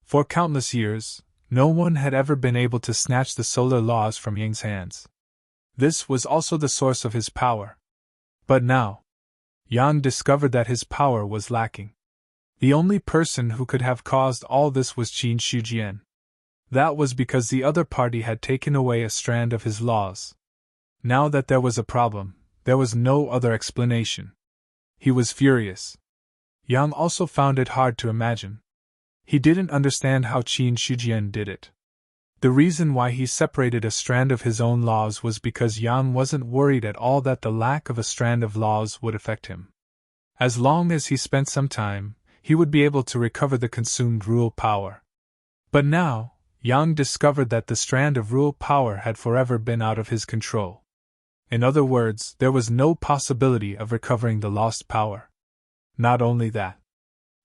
For countless years, no one had ever been able to snatch the solar laws from Yang's hands. This was also the source of his power. But now, Yang discovered that his power was lacking. The only person who could have caused all this was Qin Shijian. That was because the other party had taken away a strand of his laws. Now that there was a problem, there was no other explanation. He was furious. Yang also found it hard to imagine. He didn't understand how Qin Shijian did it. The reason why he separated a strand of his own laws was because Yang wasn't worried at all that the lack of a strand of laws would affect him. As long as he spent some time, he would be able to recover the consumed rule power. But now, Yang discovered that the strand of rule power had forever been out of his control. In other words, there was no possibility of recovering the lost power. Not only that,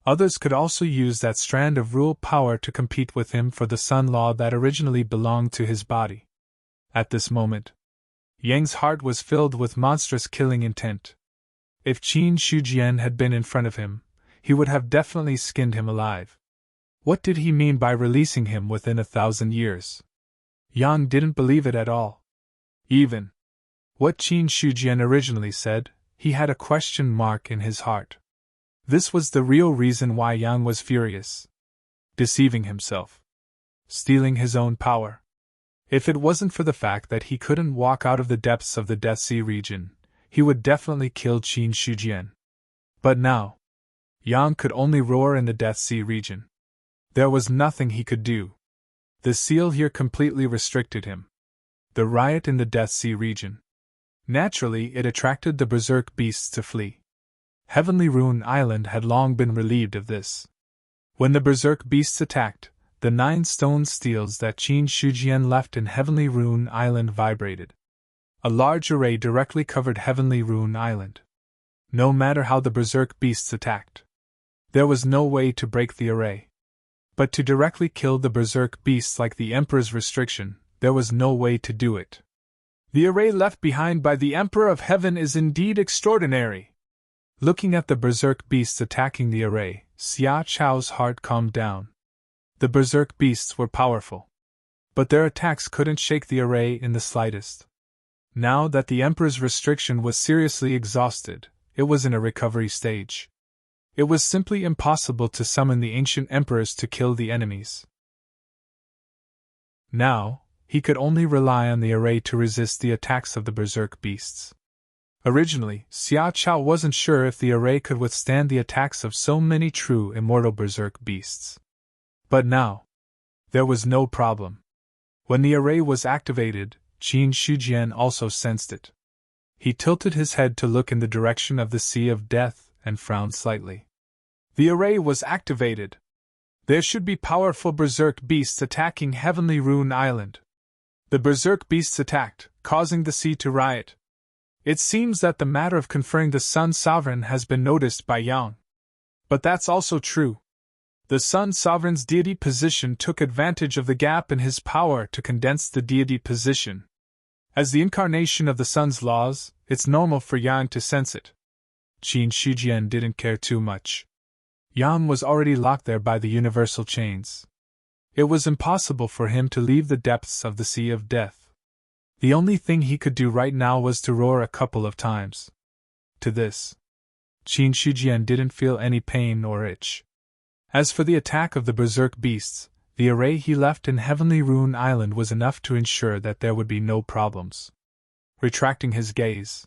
others could also use that strand of rule power to compete with him for the sun law that originally belonged to his body. At this moment, Yang's heart was filled with monstrous killing intent. If Qin Shijian had been in front of him, he would have definitely skinned him alive. What did he mean by releasing him within 1,000 years? Yang didn't believe it at all. Even what Qin Shijian originally said, he had a question mark in his heart. This was the real reason why Yang was furious. Deceiving himself. Stealing his own power. If it wasn't for the fact that he couldn't walk out of the depths of the Death Sea region, he would definitely kill Qin Shijian. But now, Yang could only roar in the Death Sea region. There was nothing he could do. The seal here completely restricted him. The riot in the Death Sea region. Naturally, it attracted the berserk beasts to flee. Heavenly Rune Island had long been relieved of this. When the berserk beasts attacked, the 9 stone steels that Qin Shijian left in Heavenly Rune Island vibrated. A large array directly covered Heavenly Rune Island. No matter how the berserk beasts attacked, there was no way to break the array. But to directly kill the berserk beasts like the Emperor's restriction, there was no way to do it. The array left behind by the Emperor of Heaven is indeed extraordinary. Looking at the berserk beasts attacking the array, Xia Chao's heart calmed down. The berserk beasts were powerful, but their attacks couldn't shake the array in the slightest. Now that the Emperor's restriction was seriously exhausted, it was in a recovery stage. It was simply impossible to summon the ancient emperors to kill the enemies. Now, he could only rely on the array to resist the attacks of the berserk beasts. Originally, Xia Chao wasn't sure if the array could withstand the attacks of so many true immortal berserk beasts. But now, there was no problem. When the array was activated, Qin Shijian also sensed it. He tilted his head to look in the direction of the Sea of Death and frowned slightly. The array was activated. There should be powerful berserk beasts attacking Heavenly Rune Island. The berserk beasts attacked, causing the sea to riot. It seems that the matter of conferring the Sun Sovereign has been noticed by Yang. But that's also true. The Sun Sovereign's deity position took advantage of the gap in his power to condense the deity position. As the incarnation of the Sun's laws, it's normal for Yang to sense it. Qin Shijian didn't care too much. Yang was already locked there by the universal chains. It was impossible for him to leave the depths of the Sea of Death. The only thing he could do right now was to roar a couple of times. To this, Qin Shijian didn't feel any pain or itch. As for the attack of the berserk beasts, the array he left in Heavenly Rune Island was enough to ensure that there would be no problems. Retracting his gaze,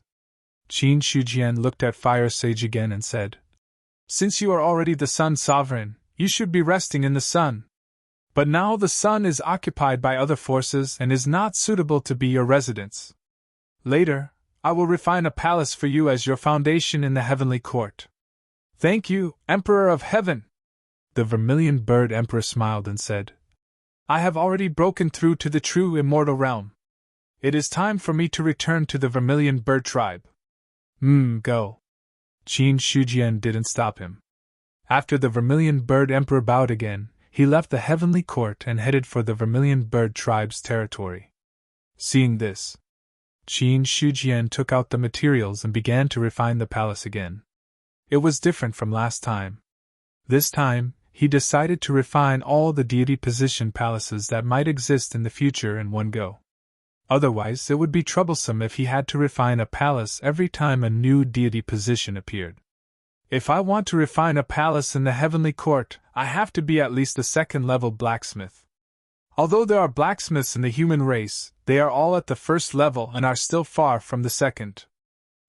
Qin Shijian looked at Fire Sage again and said, "Since you are already the Sun Sovereign, you should be resting in the sun. But now the sun is occupied by other forces and is not suitable to be your residence. Later, I will refine a palace for you as your foundation in the heavenly court." "Thank you, Emperor of Heaven!" The Vermilion Bird Emperor smiled and said, "I have already broken through to the true immortal realm. It is time for me to return to the Vermilion Bird tribe." Go." Qin Shijian didn't stop him. After the Vermilion Bird Emperor bowed again, he left the heavenly court and headed for the Vermilion Bird tribe's territory. Seeing this, Qin Shujian took out the materials and began to refine the palace again. It was different from last time. This time, he decided to refine all the deity position palaces that might exist in the future in one go. Otherwise, it would be troublesome if he had to refine a palace every time a new deity position appeared. If I want to refine a palace in the heavenly court, I have to be at least a second-level blacksmith. Although there are blacksmiths in the human race, they are all at the first level and are still far from the second.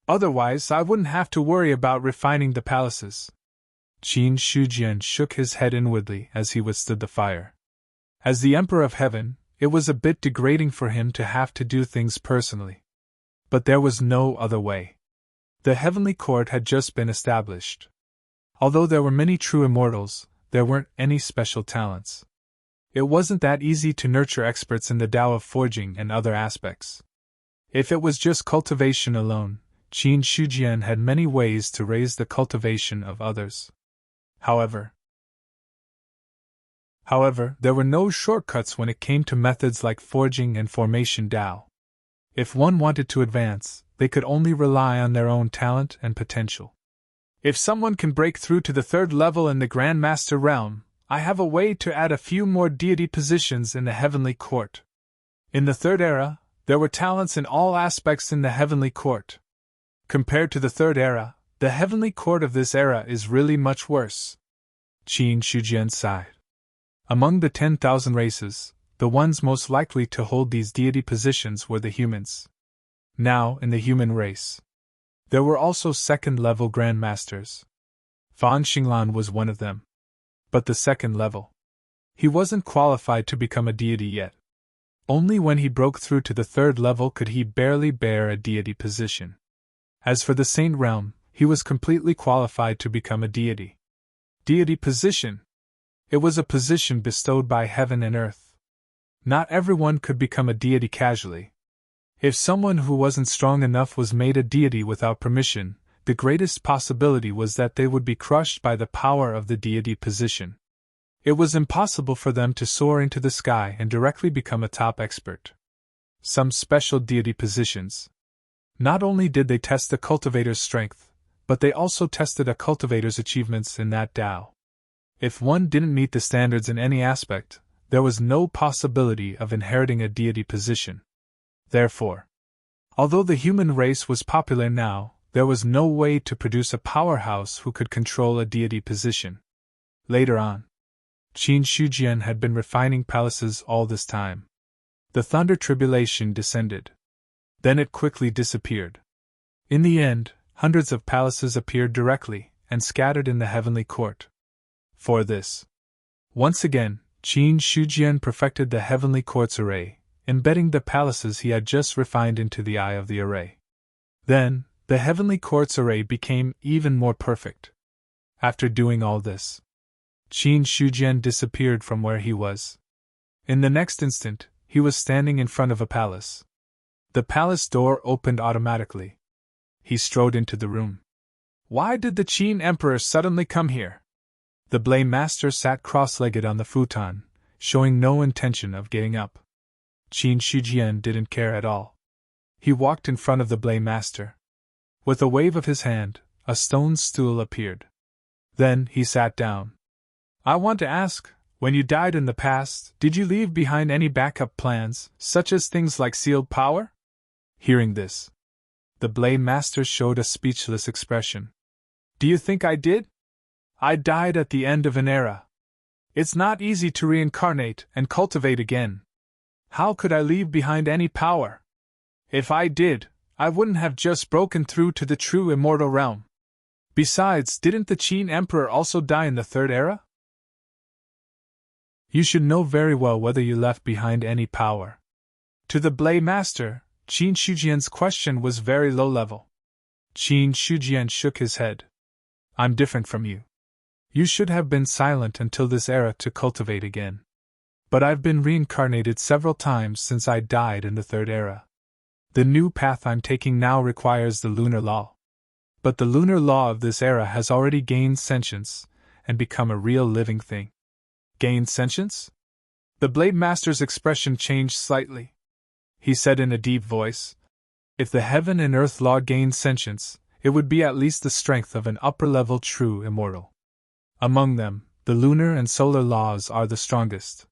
Otherwise, I wouldn't have to worry about refining the palaces. Qin Shujian shook his head inwardly as he withstood the fire. As the Emperor of Heaven, it was a bit degrading for him to have to do things personally. But there was no other way. The heavenly court had just been established. Although there were many true immortals, there weren't any special talents. It wasn't that easy to nurture experts in the Tao of forging and other aspects. If it was just cultivation alone, Qin Shujian had many ways to raise the cultivation of others. However, there were no shortcuts when it came to methods like forging and formation Tao. If one wanted to advance, they could only rely on their own talent and potential. If someone can break through to the third level in the Grand Master realm, I have a way to add a few more deity positions in the heavenly court. In the third era, there were talents in all aspects in the heavenly court. Compared to the third era, the heavenly court of this era is really much worse. Qin Shujian sighed. Among the 10,000 races, the ones most likely to hold these deity positions were the humans. Now, in the human race, there were also second-level grandmasters. Fan Xinglan was one of them. But the second level. He wasn't qualified to become a deity yet. Only when he broke through to the third level could he barely bear a deity position. As for the Saint realm, he was completely qualified to become a deity. Deity position. It was a position bestowed by heaven and earth. Not everyone could become a deity casually. If someone who wasn't strong enough was made a deity without permission, the greatest possibility was that they would be crushed by the power of the deity position. It was impossible for them to soar into the sky and directly become a top expert. Some special deity positions. Not only did they test the cultivator's strength, but they also tested a cultivator's achievements in that Tao. If one didn't meet the standards in any aspect, there was no possibility of inheriting a deity position. Therefore, although the human race was popular now, there was no way to produce a powerhouse who could control a deity position. Later on, Qin Shujian had been refining palaces all this time. The thunder tribulation descended. Then it quickly disappeared. In the end, hundreds of palaces appeared directly and scattered in the heavenly court. For this, once again, Qin Shujian perfected the heavenly court's array, embedding the palaces he had just refined into the eye of the array. Then, the heavenly court's array became even more perfect. After doing all this, Qin Shujian disappeared from where he was. In the next instant, he was standing in front of a palace. The palace door opened automatically. He strode into the room. Why did the Qin Emperor suddenly come here? The Blade Master sat cross-legged on the futon, showing no intention of getting up. Qin Shujian didn't care at all. He walked in front of the Blade Master. With a wave of his hand, a stone stool appeared. Then he sat down. I want to ask, when you died in the past, did you leave behind any backup plans, such as things like sealed power? Hearing this, the Blade Master showed a speechless expression. Do you think I did? I died at the end of an era. It's not easy to reincarnate and cultivate again. How could I leave behind any power? If I did, I wouldn't have just broken through to the true immortal realm. Besides, didn't the Qin Emperor also die in the third era? You should know very well whether you left behind any power. To the Blade Master, Qin Shujian's question was very low level. Qin Shujian shook his head. I'm different from you. You should have been silent until this era to cultivate again. But I've been reincarnated several times since I died in the third era. The new path I'm taking now requires the lunar law. But the lunar law of this era has already gained sentience and become a real living thing. Gained sentience? The Blade Master's expression changed slightly. He said in a deep voice, If the heaven and earth law gained sentience, it would be at least the strength of an upper-level true immortal. Among them, the lunar and solar laws are the strongest.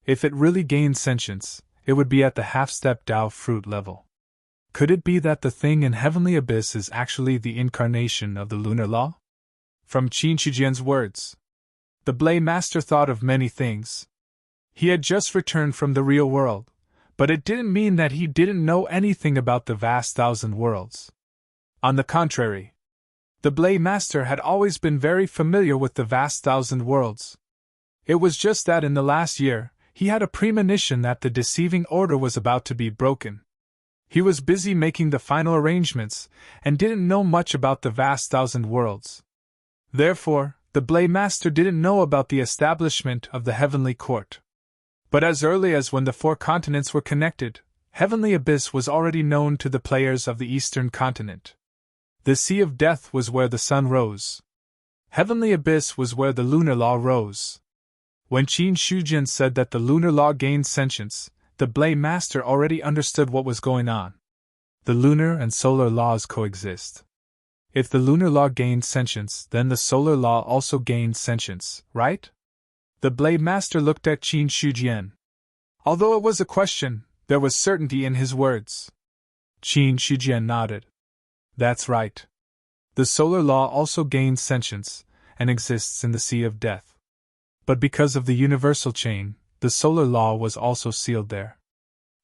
If it really gained sentience, it would be at the half-step Tao fruit level. Could it be that the thing in heavenly abyss is actually the incarnation of the lunar law? From Qin Shijian's words, the Blade Master thought of many things. He had just returned from the real world, but it didn't mean that he didn't know anything about the vast thousand worlds. On the contrary, the Blade Master had always been very familiar with the vast thousand worlds. It was just that in the last year, he had a premonition that the deceiving order was about to be broken. He was busy making the final arrangements, and didn't know much about the vast thousand worlds. Therefore, the Blade Master didn't know about the establishment of the Heavenly Court. But as early as when the 4 continents were connected, Heavenly Abyss was already known to the players of the Eastern continent. The Sea of Death was where the sun rose. Heavenly Abyss was where the lunar law rose. When Qin Shijian said that the lunar law gained sentience, the Blade Master already understood what was going on. The lunar and solar laws coexist. If the lunar law gained sentience, then the solar law also gained sentience, right? The Blade Master looked at Qin Shijian. Although it was a question, there was certainty in his words. Qin Shijian nodded. That's right. The solar law also gains sentience, and exists in the Sea of Death. But because of the universal chain, the solar law was also sealed there.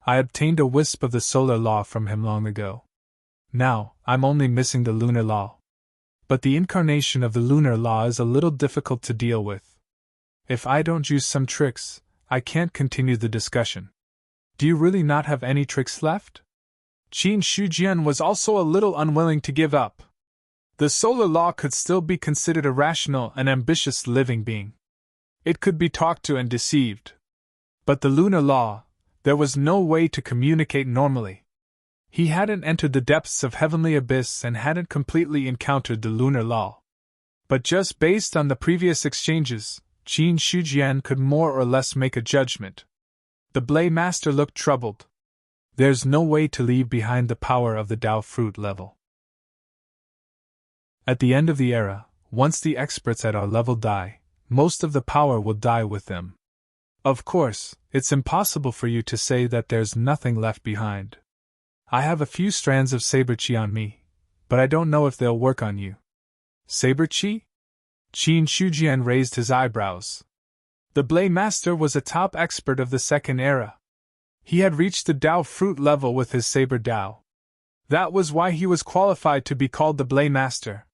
I obtained a wisp of the solar law from him long ago. Now, I'm only missing the lunar law. But the incarnation of the lunar law is a little difficult to deal with. If I don't use some tricks, I can't continue the discussion. Do you really not have any tricks left? Qin Shijian was also a little unwilling to give up. The solar law could still be considered a rational and ambitious living being. It could be talked to and deceived. But the lunar law, there was no way to communicate normally. He hadn't entered the depths of Heavenly Abyss and hadn't completely encountered the lunar law. But just based on the previous exchanges, Qin Shijian could more or less make a judgment. The Blade Master looked troubled. There's no way to leave behind the power of the Tao fruit level. At the end of the era, once the experts at our level die, most of the power will die with them. Of course, it's impossible for you to say that there's nothing left behind. I have a few strands of saber chi on me, but I don't know if they'll work on you. Saber chi? Qin Shijian raised his eyebrows. The Blade Master was a top expert of the second era. He had reached the Tao fruit level with his saber Tao. That was why he was qualified to be called the Blade Master.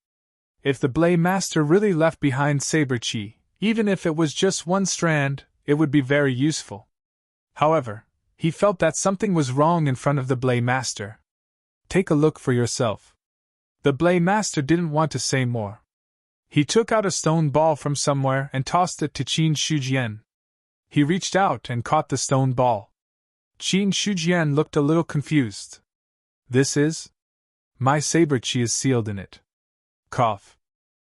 If the Blade Master really left behind saber chi, even if it was just one strand, it would be very useful. However, he felt that something was wrong in front of the Blade Master. Take a look for yourself. The Blade Master didn't want to say more. He took out a stone ball from somewhere and tossed it to Qin Shijian. He reached out and caught the stone ball. Qin Shijian looked a little confused. This is? My saber chi is sealed in it. Cough.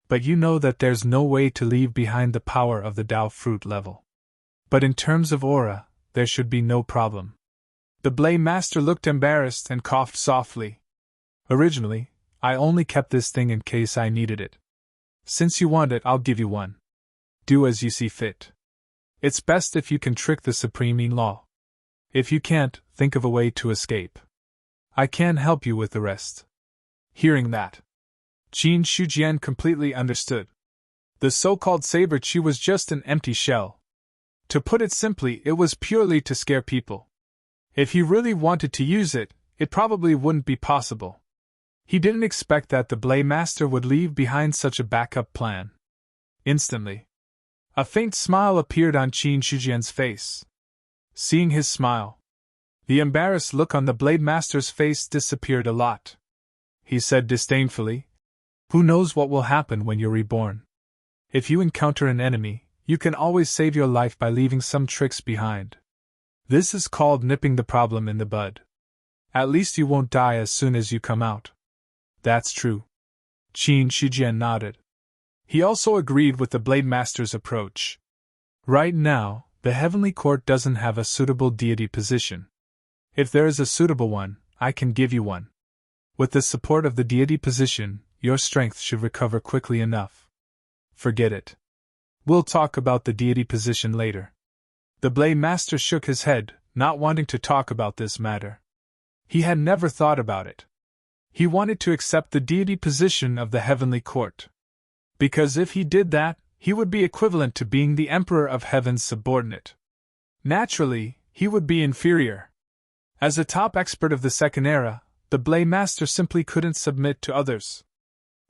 But you know that there's no way to leave behind the power of the Tao fruit level. But in terms of aura, there should be no problem. The Blade Master looked embarrassed and coughed softly. Originally, I only kept this thing in case I needed it. Since you want it, I'll give you one. Do as you see fit. It's best if you can trick the Supreme Law. If you can't, think of a way to escape. I can help you with the rest. Hearing that, Qin Shijian completely understood. The so-called saber chi was just an empty shell. To put it simply, it was purely to scare people. If he really wanted to use it, it probably wouldn't be possible. He didn't expect that the Blade Master would leave behind such a backup plan. Instantly, a faint smile appeared on Qin Shijian's face. Seeing his smile, the embarrassed look on the Blade Master's face disappeared a lot. He said disdainfully, "Who knows what will happen when you're reborn? If you encounter an enemy, you can always save your life by leaving some tricks behind. This is called nipping the problem in the bud. At least you won't die as soon as you come out." That's true. Qin Shijian nodded. He also agreed with the Blade Master's approach. Right now, the Heavenly Court doesn't have a suitable deity position. If there is a suitable one, I can give you one. With the support of the deity position, your strength should recover quickly enough. Forget it. We'll talk about the deity position later. The Blade Master shook his head, not wanting to talk about this matter. He had never thought about it. He wanted to accept the deity position of the heavenly court. Because if he did that, he would be equivalent to being the Emperor of Heaven's subordinate. Naturally, he would be inferior. As a top expert of the Second Era, the Blade Master simply couldn't submit to others.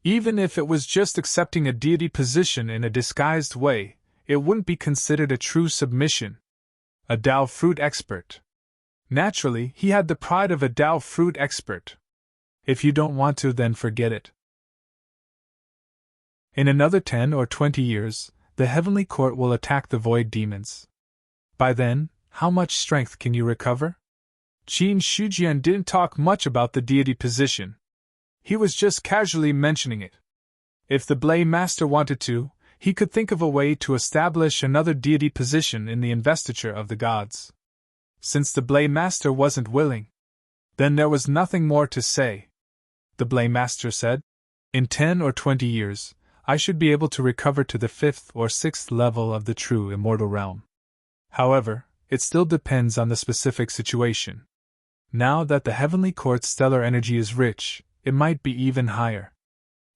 Even if it was just accepting a deity position in a disguised way, it wouldn't be considered a true submission. A Dao fruit expert. Naturally, he had the pride of a Dao fruit expert. If you don't want to, then forget it. In another 10 or 20 years, the Heavenly Court will attack the Void Demons. By then, how much strength can you recover? Qin Shujian didn't talk much about the deity position. He was just casually mentioning it. If the Blade Master wanted to, he could think of a way to establish another deity position in the investiture of the gods. Since the Blade Master wasn't willing, then there was nothing more to say. The Blade Master said, "In 10 or 20 years, I should be able to recover to the 5th or 6th level of the true immortal realm. However, it still depends on the specific situation. Now that the Heavenly Court's stellar energy is rich, it might be even higher.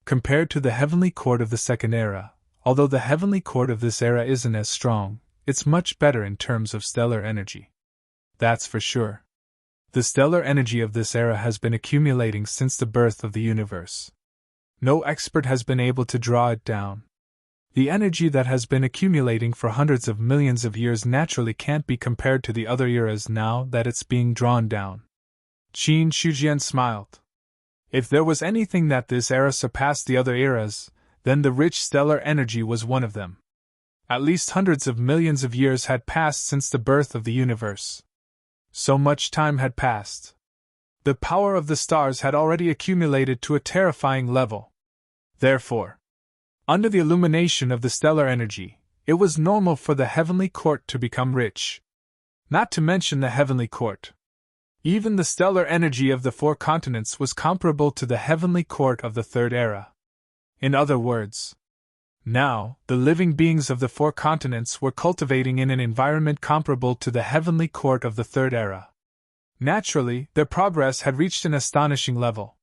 Compared to the Heavenly Court of the Second Era, although the Heavenly Court of this era isn't as strong, it's much better in terms of stellar energy. That's for sure. The stellar energy of this era has been accumulating since the birth of the universe. No expert has been able to draw it down. The energy that has been accumulating for hundreds of millions of years naturally can't be compared to the other eras now that it's being drawn down." Qin Shujian smiled. If there was anything that this era surpassed the other eras, then the rich stellar energy was one of them. At least hundreds of millions of years had passed since the birth of the universe. So much time had passed. The power of the stars had already accumulated to a terrifying level. Therefore, under the illumination of the stellar energy, it was normal for the Heavenly Court to become rich. Not to mention the Heavenly Court. Even the stellar energy of the 4 continents was comparable to the Heavenly Court of the Third Era. In other words, now, the living beings of the 4 continents were cultivating in an environment comparable to the Heavenly Court of the Third Era. Naturally, their progress had reached an astonishing level.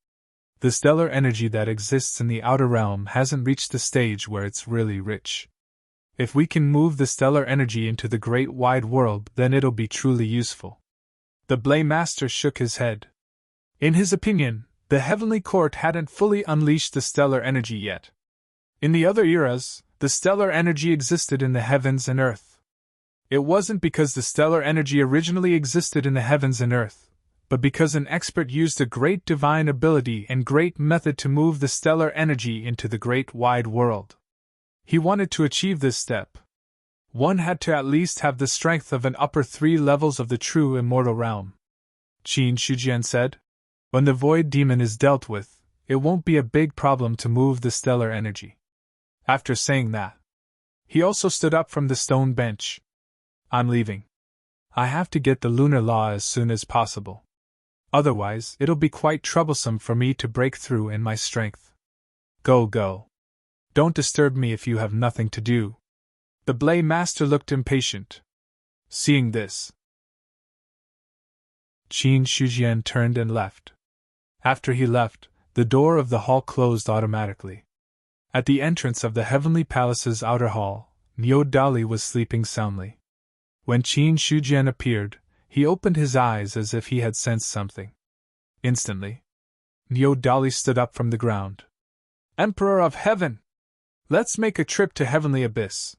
The stellar energy that exists in the outer realm hasn't reached the stage where it's really rich. If we can move the stellar energy into the great wide world, then it'll be truly useful. The Blade Master shook his head. In his opinion, the Heavenly Court hadn't fully unleashed the stellar energy yet. In the other eras, the stellar energy existed in the heavens and earth. It wasn't because the stellar energy originally existed in the heavens and earth, but because an expert used a great divine ability and great method to move the stellar energy into the great wide world. He wanted to achieve this step. One had to at least have the strength of an upper 3 levels of the true immortal realm. Qin Shujian said, "When the void demon is dealt with, it won't be a big problem to move the stellar energy." After saying that, he also stood up from the stone bench. "I'm leaving. I have to get the lunar law as soon as possible. Otherwise, it'll be quite troublesome for me to break through in my strength. Go. Don't disturb me if you have nothing to do." The Blade Master looked impatient. Seeing this, Qin Shujian turned and left. After he left, the door of the hall closed automatically. At the entrance of the Heavenly Palace's outer hall, Niu Dali was sleeping soundly. When Qin Shujian appeared, he opened his eyes as if he had sensed something. Instantly, Niu Dali stood up from the ground. "Emperor of Heaven! Let's make a trip to Heavenly Abyss."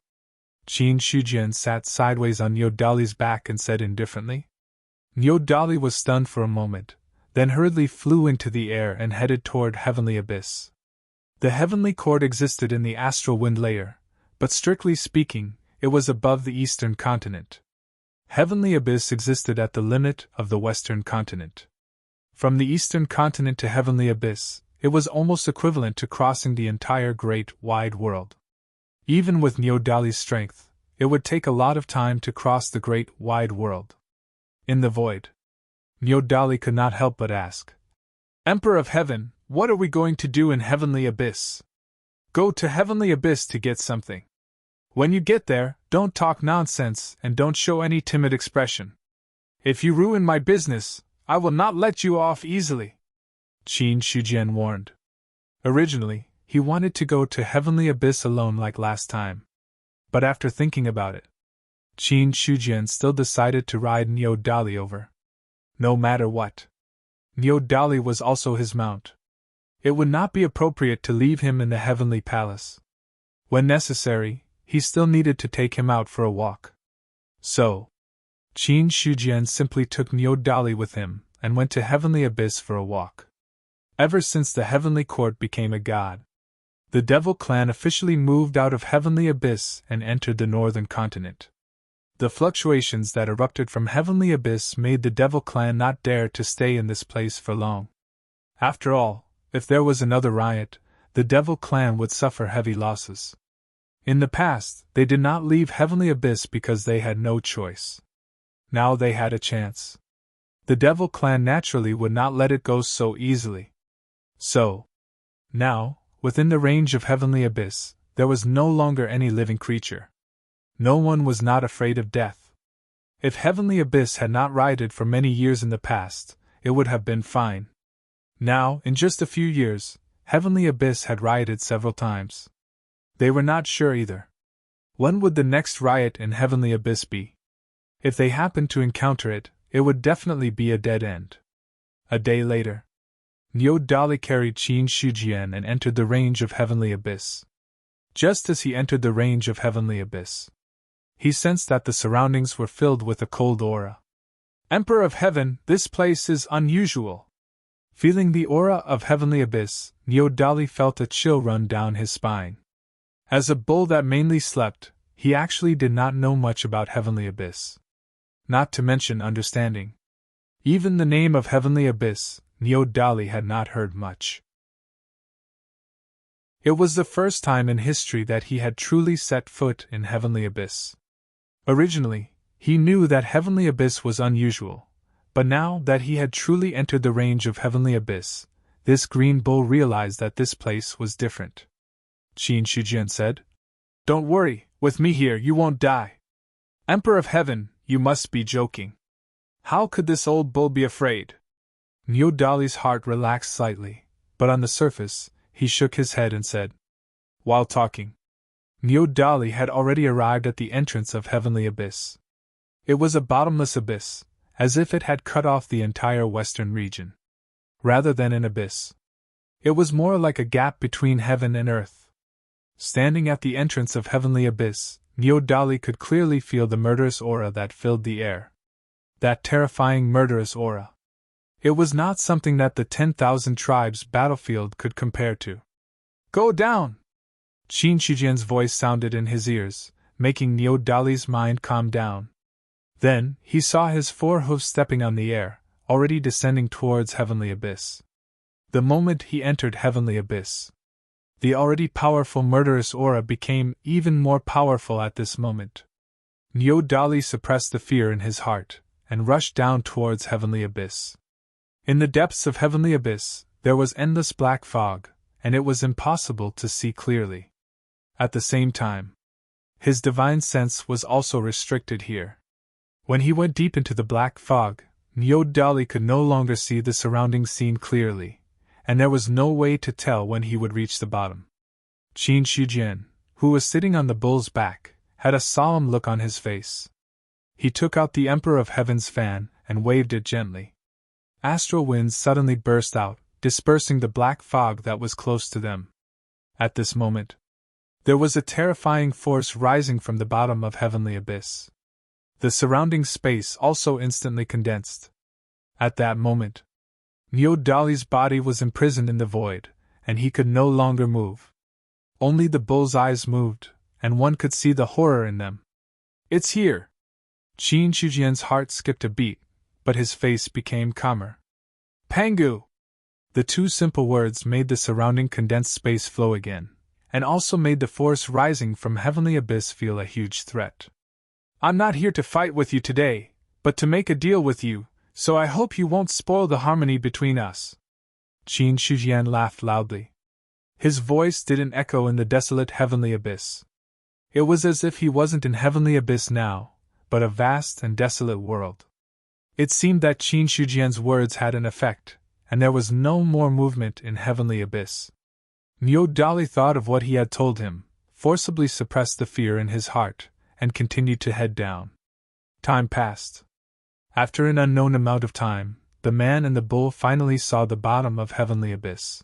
Qin Shujian sat sideways on Niu Dali's back and said indifferently. Niu Dali was stunned for a moment, then hurriedly flew into the air and headed toward Heavenly Abyss. The Heavenly Court existed in the astral wind layer, but strictly speaking, it was above the eastern continent. Heavenly Abyss existed at the limit of the western continent. From the eastern continent to Heavenly Abyss, it was almost equivalent to crossing the entire great wide world. Even with Niu Dali's strength, it would take a lot of time to cross the great wide world. In the void, Nyodali could not help but ask. Emperor of Heaven, what are we going to do in Heavenly Abyss? Go to Heavenly Abyss to get something. When you get there, don't talk nonsense and don't show any timid expression. If you ruin my business, I will not let you off easily, Qin Shujian warned. Originally, he wanted to go to Heavenly Abyss alone like last time. But after thinking about it, Qin Shujian still decided to ride Nyodali over. No matter what. Nyodali was also his mount. It would not be appropriate to leave him in the Heavenly Palace. When necessary, he still needed to take him out for a walk. So, Qin Shujian simply took Nyodali with him and went to Heavenly Abyss for a walk. Ever since the Heavenly Court became a god, the Devil Clan officially moved out of Heavenly Abyss and entered the northern continent. The fluctuations that erupted from Heavenly Abyss made the Devil Clan not dare to stay in this place for long. After all, if there was another riot, the Devil Clan would suffer heavy losses. In the past, they did not leave Heavenly Abyss because they had no choice. Now they had a chance. The Devil Clan naturally would not let it go so easily. So, now, within the range of Heavenly Abyss, there was no longer any living creature. No one was not afraid of death. If Heavenly Abyss had not rioted for many years in the past, it would have been fine. Now, in just a few years, Heavenly Abyss had rioted several times. They were not sure either. When would the next riot in Heavenly Abyss be? If they happened to encounter it, it would definitely be a dead end. A day later, Nyodali carried Qin Shujian and entered the range of Heavenly Abyss. Just as he entered the range of Heavenly Abyss, he sensed that the surroundings were filled with a cold aura. Emperor of Heaven, this place is unusual. Feeling the aura of Heavenly Abyss, Nyodali felt a chill run down his spine. As a bull that mainly slept, he actually did not know much about Heavenly Abyss. Not to mention understanding. Even the name of Heavenly Abyss, Nyodali had not heard much. It was the first time in history that he had truly set foot in Heavenly Abyss. Originally, he knew that Heavenly Abyss was unusual, but now that he had truly entered the range of Heavenly Abyss, this green bull realized that this place was different. Qin Shujian said, "Don't worry, with me here you won't die. Emperor of Heaven, you must be joking. How could this old bull be afraid?" Nyodali's heart relaxed slightly, but on the surface, he shook his head and said, while talking. Nyodali had already arrived at the entrance of Heavenly Abyss. It was a bottomless abyss, as if it had cut off the entire western region. Rather than an abyss, it was more like a gap between heaven and earth. Standing at the entrance of Heavenly Abyss, Nyodali could clearly feel the murderous aura that filled the air. That terrifying murderous aura. It was not something that the 10,000 tribes battlefield could compare to. "Go down!" Qin Shujian's voice sounded in his ears, making Nyodali's mind calm down. Then, he saw his 4 hooves stepping on the air, already descending towards Heavenly Abyss. The moment he entered Heavenly Abyss, the already powerful murderous aura became even more powerful at this moment. Nyodali suppressed the fear in his heart, and rushed down towards Heavenly Abyss. In the depths of Heavenly Abyss, there was endless black fog, and it was impossible to see clearly. At the same time, his divine sense was also restricted here. When he went deep into the black fog, Nyodali could no longer see the surrounding scene clearly, and there was no way to tell when he would reach the bottom. Qin Shujian, who was sitting on the bull's back, had a solemn look on his face. He took out the Emperor of Heaven's fan and waved it gently. Astral winds suddenly burst out, dispersing the black fog that was close to them. At this moment, there was a terrifying force rising from the bottom of Heavenly Abyss. The surrounding space also instantly condensed. At that moment, Nyodali's body was imprisoned in the void, and he could no longer move. Only the bull's eyes moved, and one could see the horror in them. "It's here!" Qin Shujian's heart skipped a beat, but his face became calmer. "Pangu!" The 2 simple words made the surrounding condensed space flow again, and also made the force rising from Heavenly Abyss feel a huge threat. "I'm not here to fight with you today, but to make a deal with you, So I hope you won't spoil the harmony between us. Qin Shujian laughed loudly. His voice didn't echo in the desolate heavenly abyss. It was as if he wasn't in heavenly abyss now, but a vast and desolate world. It seemed that Qin Shujian's words had an effect, and there was no more movement in heavenly abyss. Niu Dali thought of what he had told him, forcibly suppressed the fear in his heart, and continued to head down. Time passed. After an unknown amount of time, the man and the bull finally saw the bottom of heavenly abyss.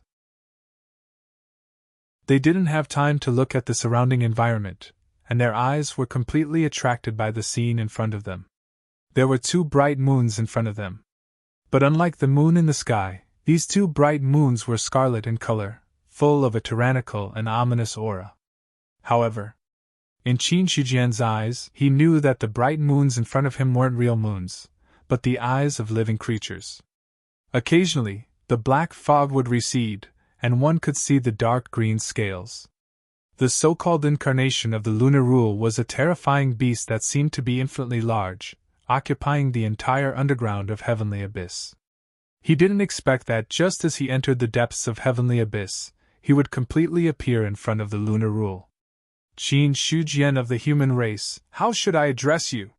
They didn't have time to look at the surrounding environment, and their eyes were completely attracted by the scene in front of them. There were 2 bright moons in front of them. But unlike the moon in the sky, these 2 bright moons were scarlet in color, full of a tyrannical and ominous aura. However, in Qin Shujian's eyes, he knew that the bright moons in front of him weren't real moons, but the eyes of living creatures. Occasionally, the black fog would recede, and one could see the dark green scales. The so-called incarnation of the lunar rule was a terrifying beast that seemed to be infinitely large, occupying the entire underground of heavenly abyss. He didn't expect that just as he entered the depths of heavenly abyss, he would completely appear in front of the lunar rule. Qin Shujian of the human race, how should I address you?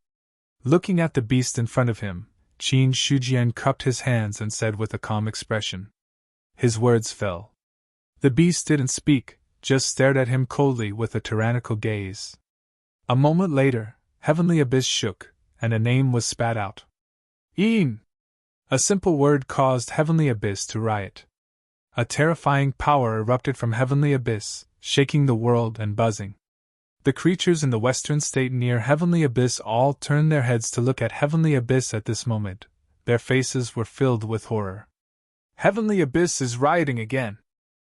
Looking at the beast in front of him, Qin Shujian cupped his hands and said with a calm expression. His words fell. The beast didn't speak, just stared at him coldly with a tyrannical gaze. A moment later, heavenly abyss shook, and a name was spat out. Yin! A simple word caused heavenly abyss to riot. A terrifying power erupted from heavenly abyss, shaking the world and buzzing. The creatures in the western state near heavenly abyss all turned their heads to look at heavenly abyss at this moment. Their faces were filled with horror. Heavenly abyss is rioting again.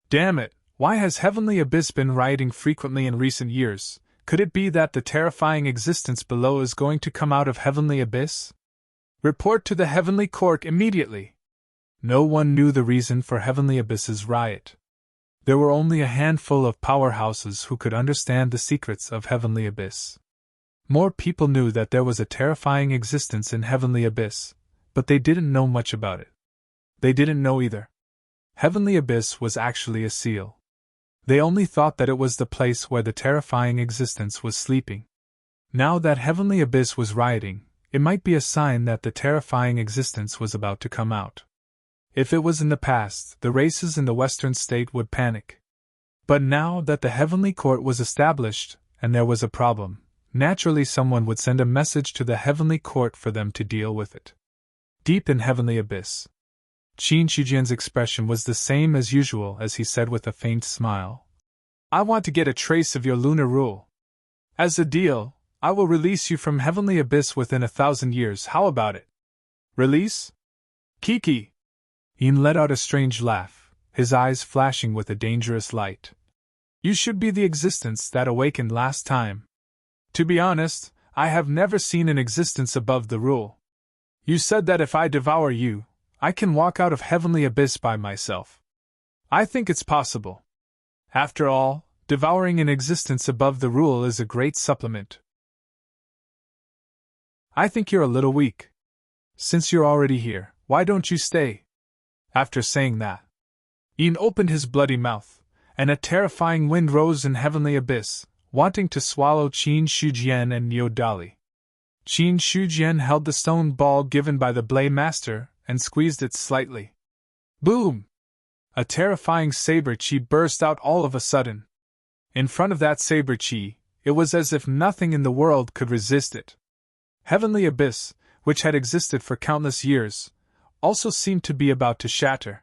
Damn it, why has heavenly abyss been rioting frequently in recent years? Could it be that the terrifying existence below is going to come out of heavenly abyss? Report to the heavenly court immediately. No one knew the reason for heavenly abyss's riot. There were only a handful of powerhouses who could understand the secrets of heavenly abyss. More people knew that there was a terrifying existence in heavenly abyss, but they didn't know much about it. They didn't know either. Heavenly abyss was actually a seal. They only thought that it was the place where the terrifying existence was sleeping. Now that heavenly abyss was rioting, it might be a sign that the terrifying existence was about to come out. If it was in the past, the races in the western state would panic. But now that the heavenly court was established, and there was a problem, naturally someone would send a message to the heavenly court for them to deal with it. Deep in heavenly abyss, Qin Shujian's expression was the same as usual as he said with a faint smile. I want to get a trace of your lunar rule. As a deal, I will release you from heavenly abyss within 1,000 years, how about it? Release? Kiki! Yin let out a strange laugh, his eyes flashing with a dangerous light. You should be the existence that awakened last time. To be honest, I have never seen an existence above the rule. You said that if I devour you, I can walk out of heavenly abyss by myself. I think it's possible. After all, devouring an existence above the rule is a great supplement. I think you're a little weak. Since you're already here, why don't you stay? After saying that, Yin opened his bloody mouth, and a terrifying wind rose in heavenly abyss, wanting to swallow Qin Shujian and Niu Dali. Qin Shujian held the stone ball given by the Blade Master and squeezed it slightly. Boom! A terrifying saber chi burst out all of a sudden. In front of that saber chi, it was as if nothing in the world could resist it. Heavenly abyss, which had existed for countless years, also seemed to be about to shatter.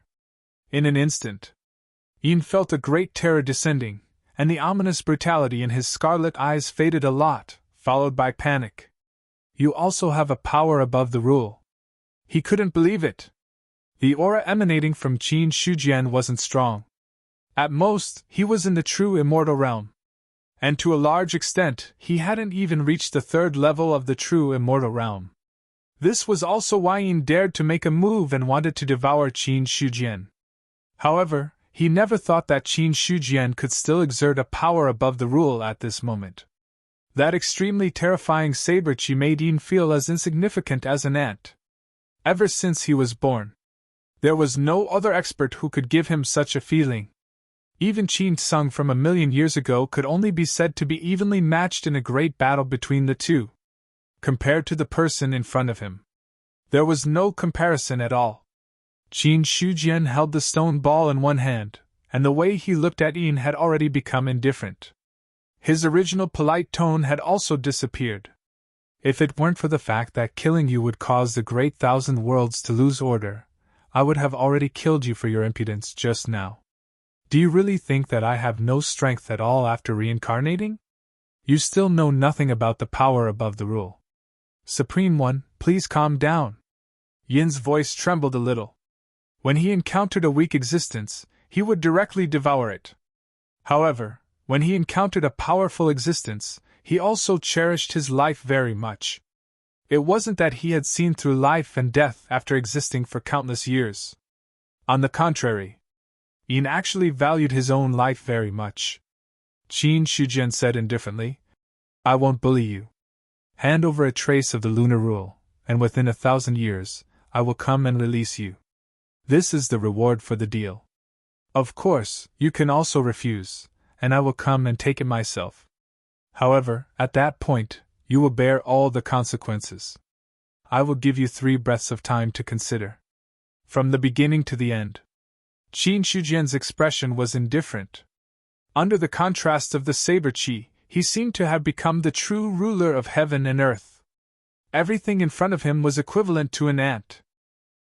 In an instant, Yin felt a great terror descending, and the ominous brutality in his scarlet eyes faded a lot, followed by panic. You also have a power above the rule. He couldn't believe it. The aura emanating from Qin Shujian wasn't strong. At most, he was in the true immortal realm. And to a large extent, he hadn't even reached the 3rd level of the true immortal realm. This was also why Yin dared to make a move and wanted to devour Qin Shujian. However, he never thought that Qin Shujian could still exert a power above the rule at this moment. That extremely terrifying saber chi made Yin feel as insignificant as an ant. ever since he was born. There was no other expert who could give him such a feeling. Even Qin Tsung from 1,000,000 years ago could only be said to be evenly matched in a great battle between the two. Compared to the person in front of him, there was no comparison at all. Qin Shujian held the stone ball in one hand, and the way he looked at Yin had already become indifferent. His original polite tone had also disappeared. If it weren't for the fact that killing you would cause the great 1,000 worlds to lose order, I would have already killed you for your impudence just now. Do you really think that I have no strength at all after reincarnating? You still know nothing about the power above the rule. Supreme One, please calm down. Yin's voice trembled a little. When he encountered a weak existence, he would directly devour it. However, when he encountered a powerful existence, he also cherished his life very much. It wasn't that he had seen through life and death after existing for countless years. On the contrary, Yin actually valued his own life very much. Qin Shujian said indifferently, I won't bully you. Hand over a trace of the lunar rule, and within 1,000 years, I will come and release you. This is the reward for the deal. Of course, you can also refuse, and I will come and take it myself. However, at that point, you will bear all the consequences. I will give you 3 breaths of time to consider. From the beginning to the end. Qin Shujian's expression was indifferent. Under the contrast of the saber qi, he seemed to have become the true ruler of heaven and earth. Everything in front of him was equivalent to an ant.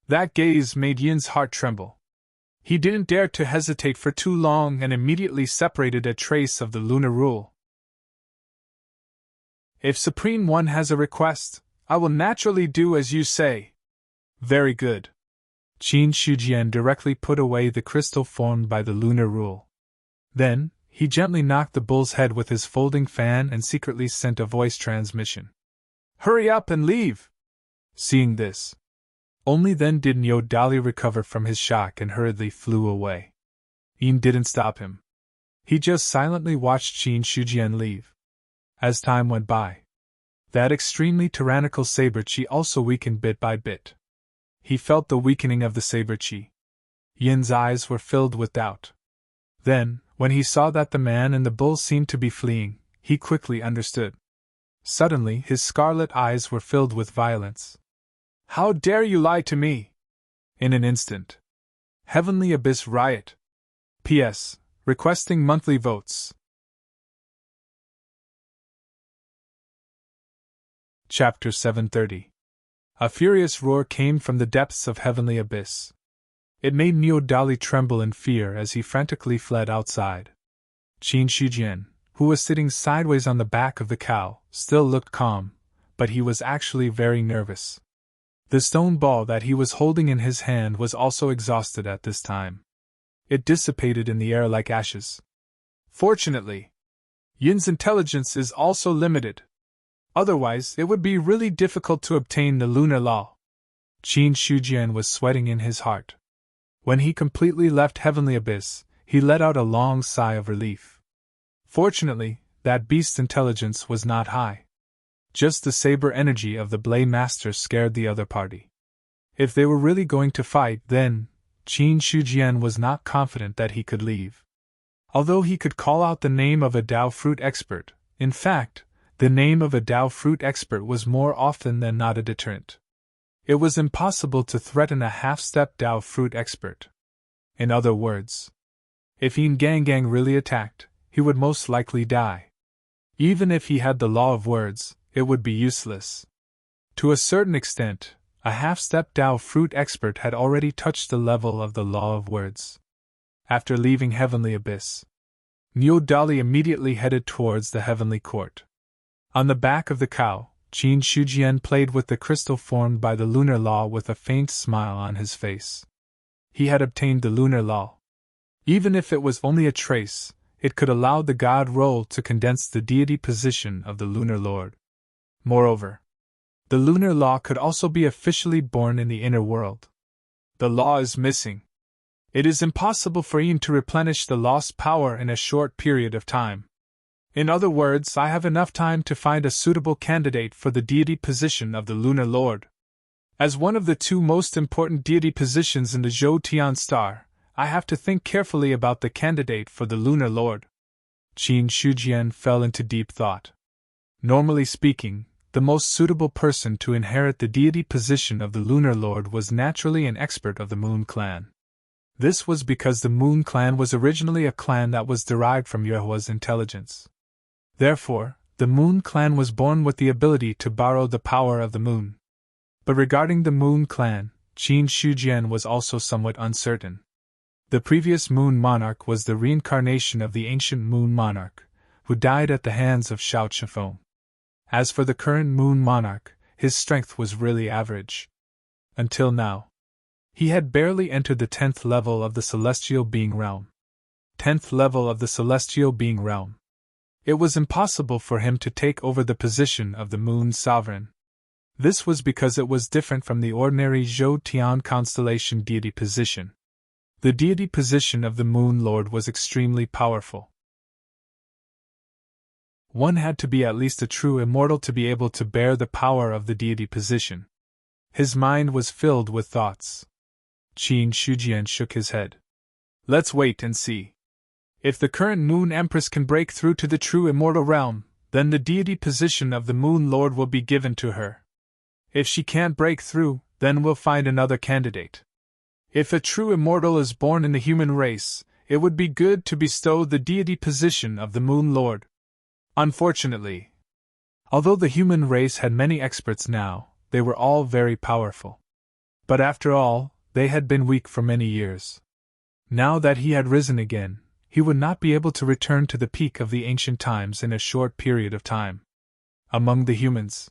That gaze made Yin's heart tremble. He didn't dare to hesitate for too long and immediately separated a trace of the lunar rule. If Supreme One has a request, I will naturally do as you say. Very good. Qin Shujian directly put away the crystal formed by the lunar rule. Then, he gently knocked the bull's head with his folding fan and secretly sent a voice transmission. Hurry up and leave! Seeing this, only then did Nyo Dali recover from his shock and hurriedly flew away. Yin didn't stop him. He just silently watched Qin Shujian leave. As time went by, that extremely tyrannical saber qi also weakened bit by bit. He felt the weakening of the saber qi. Yin's eyes were filled with doubt. Then, when he saw that the man and the bull seemed to be fleeing, he quickly understood. Suddenly his scarlet eyes were filled with violence. How dare you lie to me? In an instant. Heavenly Abyss riot. P.S. Requesting monthly votes. Chapter 730. A furious roar came from the depths of Heavenly Abyss. It made Nyo Dali tremble in fear as he frantically fled outside. Qin Shujian, who was sitting sideways on the back of the cow, still looked calm, but he was actually very nervous. The stone ball that he was holding in his hand was also exhausted at this time. It dissipated in the air like ashes. Fortunately, Yin's intelligence is also limited. Otherwise, it would be really difficult to obtain the lunar law. Qin Shujian was sweating in his heart. When he completely left Heavenly Abyss, he let out a long sigh of relief. Fortunately, that beast's intelligence was not high. Just the saber energy of the Blade Master scared the other party. If they were really going to fight, then Qin Shujian was not confident that he could leave. Although he could call out the name of a Dao fruit expert, in fact, the name of a Dao fruit expert was more often than not a deterrent. It was impossible to threaten a half-step Dao fruit expert. In other words, if Yin Gang really attacked, he would most likely die. Even if he had the law of words, it would be useless. To a certain extent, a half-step Dao fruit expert had already touched the level of the law of words. After leaving Heavenly Abyss, Nyo Dali immediately headed towards the Heavenly Court. On the back of the cow, Qin Shujian played with the crystal formed by the lunar law with a faint smile on his face. He had obtained the lunar law. Even if it was only a trace, it could allow the god role to condense the deity position of the lunar lord. Moreover, the lunar law could also be officially born in the inner world. The law is missing. It is impossible for Yin to replenish the lost power in a short period of time. In other words, I have enough time to find a suitable candidate for the deity position of the lunar lord. As one of the two most important deity positions in the Zhou Tian star, I have to think carefully about the candidate for the Lunar Lord. Qin Shujian fell into deep thought. Normally speaking, the most suitable person to inherit the deity position of the Lunar Lord was naturally an expert of the Moon Clan. This was because the Moon Clan was originally a clan that was derived from Yuehua's intelligence. Therefore, the Moon Clan was born with the ability to borrow the power of the moon. But regarding the Moon Clan, Qin Shujian was also somewhat uncertain. The previous Moon Monarch was the reincarnation of the ancient Moon Monarch, who died at the hands of Xiao Chifeng. As for the current Moon Monarch, his strength was really average. Until now, he had barely entered the 10th level of the Celestial Being Realm. 10th level of the Celestial Being Realm. It was impossible for him to take over the position of the Moon Sovereign. This was because it was different from the ordinary Zhou Tian constellation deity position. The deity position of the Moon Lord was extremely powerful. One had to be at least a true immortal to be able to bear the power of the deity position. His mind was filled with thoughts. Qin Shujian shook his head. Let's wait and see. If the current Moon Empress can break through to the true immortal realm, then the deity position of the Moon Lord will be given to her. If she can't break through, then we'll find another candidate. If a true immortal is born in the human race, it would be good to bestow the deity position of the Moon Lord. Unfortunately, although the human race had many experts now, they were all very powerful. But after all, they had been weak for many years. Now that he had risen again, he would not be able to return to the peak of the ancient times in a short period of time. Among the humans,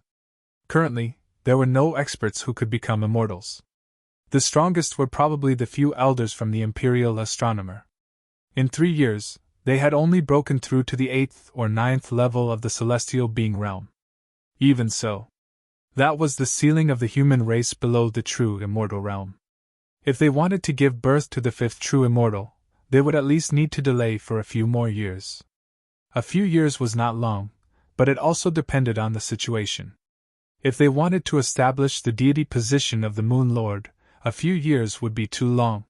currently, there were no experts who could become immortals. The strongest were probably the few elders from the Imperial Astronomer. In 3 years, they had only broken through to the 8th or 9th level of the Celestial Being Realm. Even so, that was the ceiling of the human race below the true immortal realm. If they wanted to give birth to the 5th true immortal, they would at least need to delay for a few more years. A few years was not long, but it also depended on the situation. If they wanted to establish the deity position of the Moon Lord, a few years would be too long.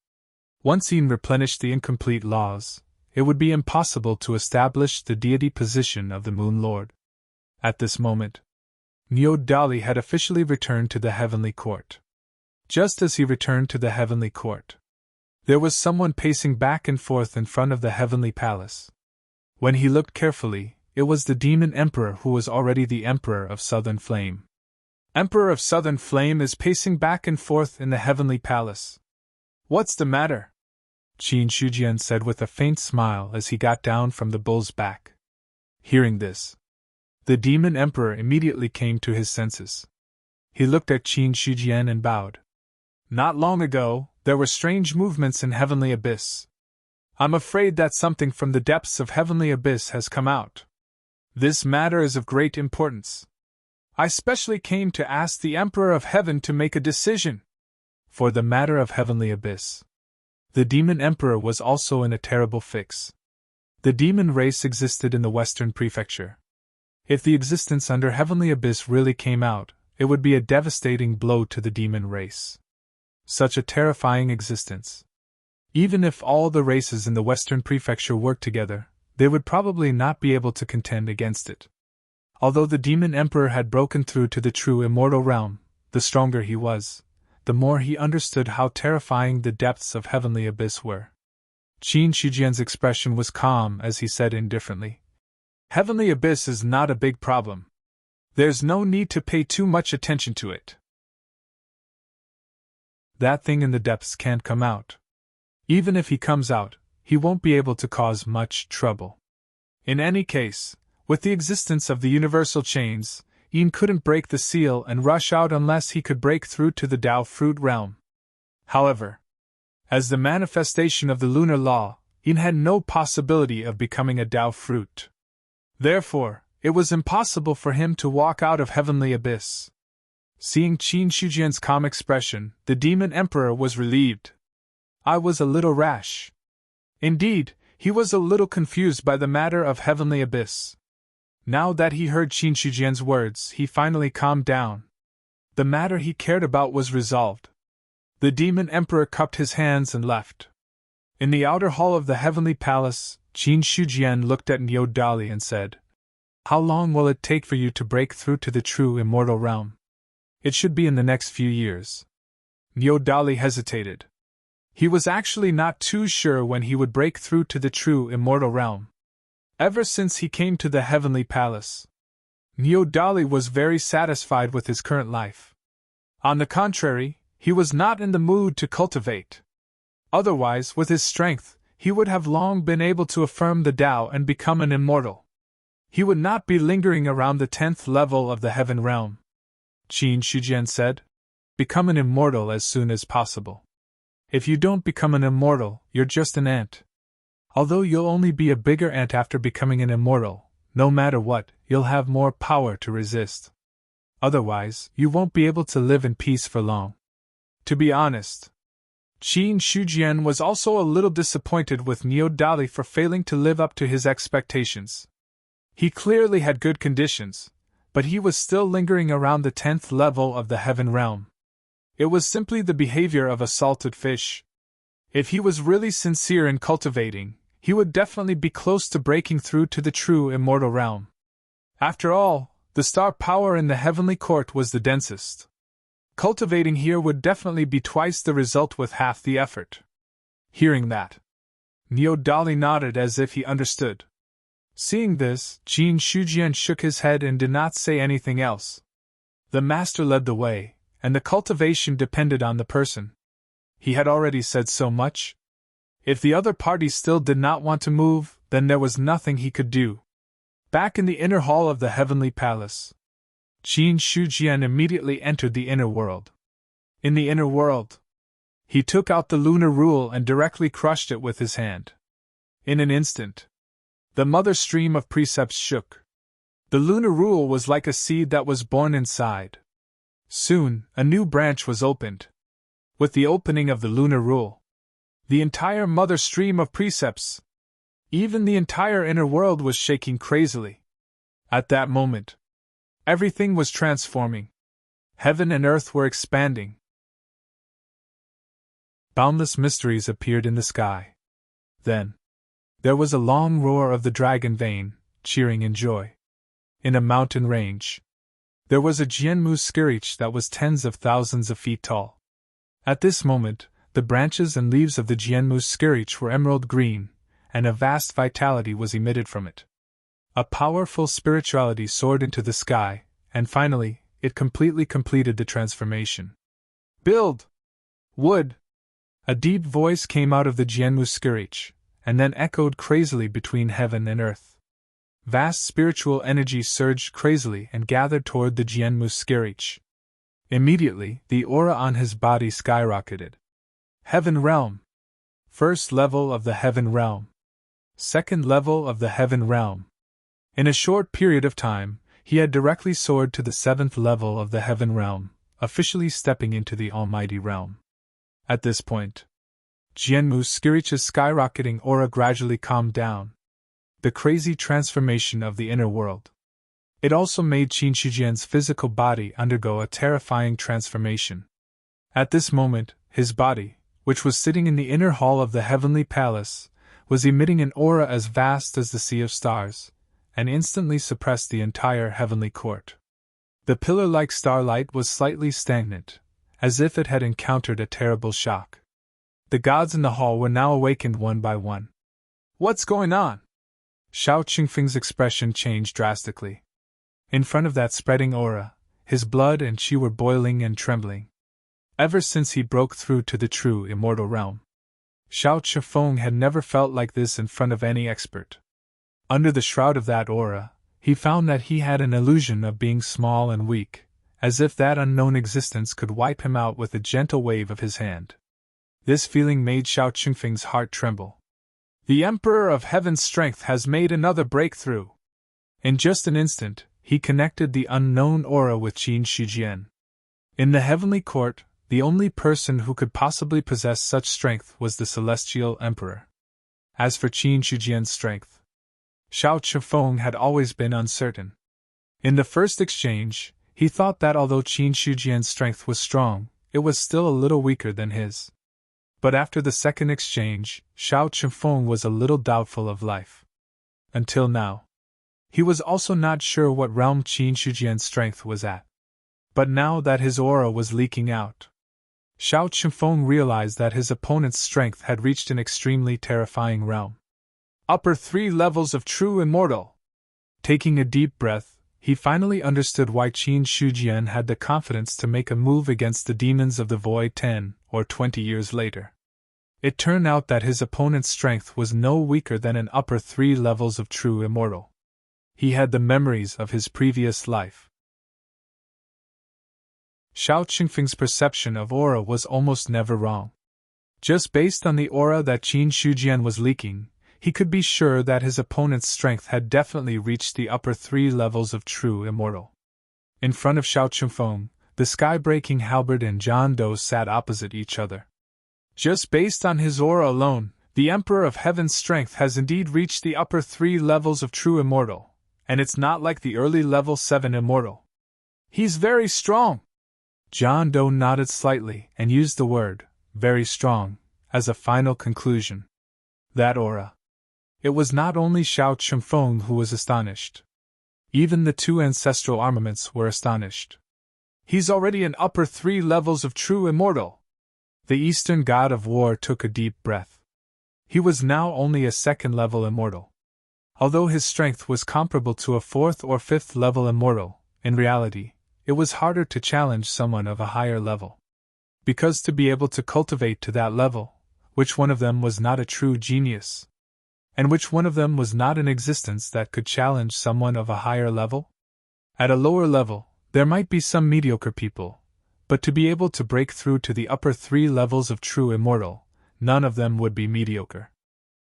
Once he replenished the incomplete laws, it would be impossible to establish the deity position of the Moon Lord. At this moment, Neo Dali had officially returned to the Heavenly Court. Just as he returned to the Heavenly Court, there was someone pacing back and forth in front of the Heavenly Palace. When he looked carefully, it was the Demon Emperor who was already the Emperor of Southern Flame. Emperor of Southern Flame is pacing back and forth in the Heavenly Palace. What's the matter? Qin Shujian said with a faint smile as he got down from the bull's back. Hearing this, the Demon Emperor immediately came to his senses. He looked at Qin Shujian and bowed. Not long ago, there were strange movements in Heavenly Abyss. I'm afraid that something from the depths of Heavenly Abyss has come out. This matter is of great importance. I specially came to ask the Emperor of Heaven to make a decision. For the matter of Heavenly Abyss, the Demon Emperor was also in a terrible fix. The demon race existed in the Western Prefecture. If the existence under Heavenly Abyss really came out, it would be a devastating blow to the demon race. Such a terrifying existence. Even if all the races in the Western Prefecture worked together, they would probably not be able to contend against it. Although the Demon Emperor had broken through to the true immortal realm, the stronger he was, the more he understood how terrifying the depths of Heavenly Abyss were. Qin Shujian's expression was calm as he said indifferently, Heavenly Abyss is not a big problem. There's no need to pay too much attention to it. That thing in the depths can't come out. Even if he comes out, he won't be able to cause much trouble. In any case, with the existence of the universal chains, Yin couldn't break the seal and rush out unless he could break through to the Dao Fruit realm. However, as the manifestation of the lunar law, Yin had no possibility of becoming a Dao Fruit. Therefore, it was impossible for him to walk out of Heavenly Abyss. Seeing Qin Shujian's calm expression, the Demon Emperor was relieved. I was a little rash. Indeed, he was a little confused by the matter of Heavenly Abyss. Now that he heard Qin Shujian's words, he finally calmed down. The matter he cared about was resolved. The demon emperor cupped his hands and left. In the outer hall of the heavenly palace, Qin Shujian looked at Niu Dali and said, "How long will it take for you to break through to the true immortal realm?" "It should be in the next few years." Niu Dali hesitated. He was actually not too sure when he would break through to the true immortal realm. Ever since he came to the heavenly palace, Niu Dali was very satisfied with his current life. On the contrary, he was not in the mood to cultivate. Otherwise, with his strength, he would have long been able to affirm the Tao and become an immortal. He would not be lingering around the 10th level of the heaven realm. Qin Shujian said, "Become an immortal as soon as possible. If you don't become an immortal, you're just an ant. Although you'll only be a bigger ant after becoming an immortal, no matter what, you'll have more power to resist. Otherwise, you won't be able to live in peace for long." To be honest, Qin Shujian was also a little disappointed with Niu Dali for failing to live up to his expectations. He clearly had good conditions, but he was still lingering around the 10th level of the heaven realm. It was simply the behavior of a salted fish. If he was really sincere in cultivating, he would definitely be close to breaking through to the true immortal realm. After all, the star power in the heavenly court was the densest. Cultivating here would definitely be twice the result with half the effort. Hearing that, Niu Dali nodded as if he understood. Seeing this, Qin Shujian shook his head and did not say anything else. The master led the way, and the cultivation depended on the person. He had already said so much. If the other party still did not want to move, then there was nothing he could do. Back in the inner hall of the heavenly palace, Qin Shujian immediately entered the inner world. In the inner world, he took out the lunar rule and directly crushed it with his hand. In an instant, the mother stream of precepts shook. The lunar rule was like a seed that was born inside. Soon, a new branch was opened. With the opening of the lunar rule, the entire mother stream of precepts, even the entire inner world was shaking crazily. At that moment, everything was transforming. Heaven and earth were expanding. Boundless mysteries appeared in the sky. Then, there was a long roar of the dragon vein, cheering in joy. In a mountain range, there was a Jianmu screech that was tens of thousands of feet tall. At this moment, the branches and leaves of the Jianmu screech were emerald green, and a vast vitality was emitted from it. A powerful spirituality soared into the sky, and finally, it completely completed the transformation. "Build! Wood!" A deep voice came out of the Jianmu screech, and then echoed crazily between heaven and earth. Vast spiritual energy surged crazily and gathered toward the Jianmu screech. Immediately, the aura on his body skyrocketed. Heaven realm. First level of the heaven realm. Second level of the heaven realm. In a short period of time, he had directly soared to the 7th level of the heaven realm, officially stepping into the almighty realm. At this point, Jianmu Skirich's skyrocketing aura gradually calmed down. The crazy transformation of the inner world. It also made Qin Shujian's physical body undergo a terrifying transformation. At this moment, his body, which was sitting in the inner hall of the heavenly palace, was emitting an aura as vast as the sea of stars, and instantly suppressed the entire heavenly court. The pillar-like starlight was slightly stagnant, as if it had encountered a terrible shock. The gods in the hall were now awakened one by one. "What's going on?" Xiao Qingfeng's expression changed drastically. In front of that spreading aura, his blood and qi were boiling and trembling. Ever since he broke through to the true immortal realm, Xiao Qingfeng had never felt like this in front of any expert. Under the shroud of that aura, he found that he had an illusion of being small and weak, as if that unknown existence could wipe him out with a gentle wave of his hand. This feeling made Xiao Qingfeng's heart tremble. The Emperor of Heaven's strength has made another breakthrough. In just an instant, he connected the unknown aura with Qin Shujian. In the heavenly court, the only person who could possibly possess such strength was the Celestial Emperor. As for Qin Shujian's strength, Xiao Qingfeng had always been uncertain. In the first exchange, He thought that although Qin Shujian's strength was strong, it was still a little weaker than his. But after the second exchange, Xiao Chunfeng was a little doubtful of life. Until now. He was also not sure what realm Qin Shujian's strength was at. But now that his aura was leaking out, Xiao Chunfeng realized that his opponent's strength had reached an extremely terrifying realm. Upper 3 levels of true immortal. Taking a deep breath, he finally understood why Qin Shujian had the confidence to make a move against the demons of the void 10 or 20 years later. It turned out that his opponent's strength was no weaker than an upper 3 levels of true immortal. He had the memories of his previous life. Xiao Qingfeng's perception of aura was almost never wrong. Just based on the aura that Qin Shujian was leaking, he could be sure that his opponent's strength had definitely reached the upper 3 levels of true immortal. In front of Xiao Chunfeng, the sky-breaking halberd and John Doe sat opposite each other. Just based on his aura alone, the Emperor of Heaven's strength has indeed reached the upper 3 levels of true immortal, and it's not like the early level 7 immortal. He's very strong. John Doe nodded slightly and used the word, very strong, as a final conclusion. That aura. It was not only Xiao Chunfeng who was astonished. Even the 2 ancestral armaments were astonished. He's already in upper 3 levels of true immortal. The Eastern god of war took a deep breath. He was now only a 2nd level immortal. Although his strength was comparable to a 4th or 5th level immortal, in reality, it was harder to challenge someone of a higher level. Because to be able to cultivate to that level, which one of them was not a true genius? And which one of them was not in existence that could challenge someone of a higher level? At a lower level, there might be some mediocre people, but to be able to break through to the upper 3 levels of true immortal, none of them would be mediocre.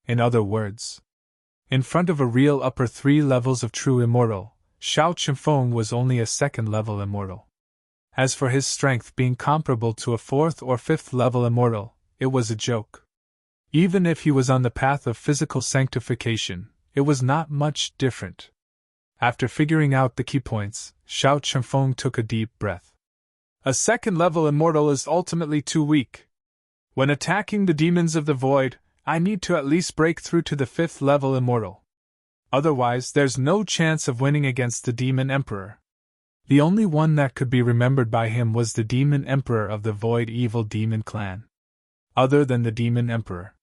In other words, in front of a real upper 3 levels of true immortal, Xiao Chunfeng was only a 2nd level immortal. As for his strength being comparable to a 4th or 5th level immortal, it was a joke. Even if he was on the path of physical sanctification, it was not much different. After figuring out the key points, Xiao Chunfeng took a deep breath. A 2nd level immortal is ultimately too weak. When attacking the demons of the void, I need to at least break through to the 5th level immortal. Otherwise, there's no chance of winning against the Demon Emperor. The only one that could be remembered by him was the Demon Emperor of the Void Evil Demon Clan. Other than the Demon Emperor,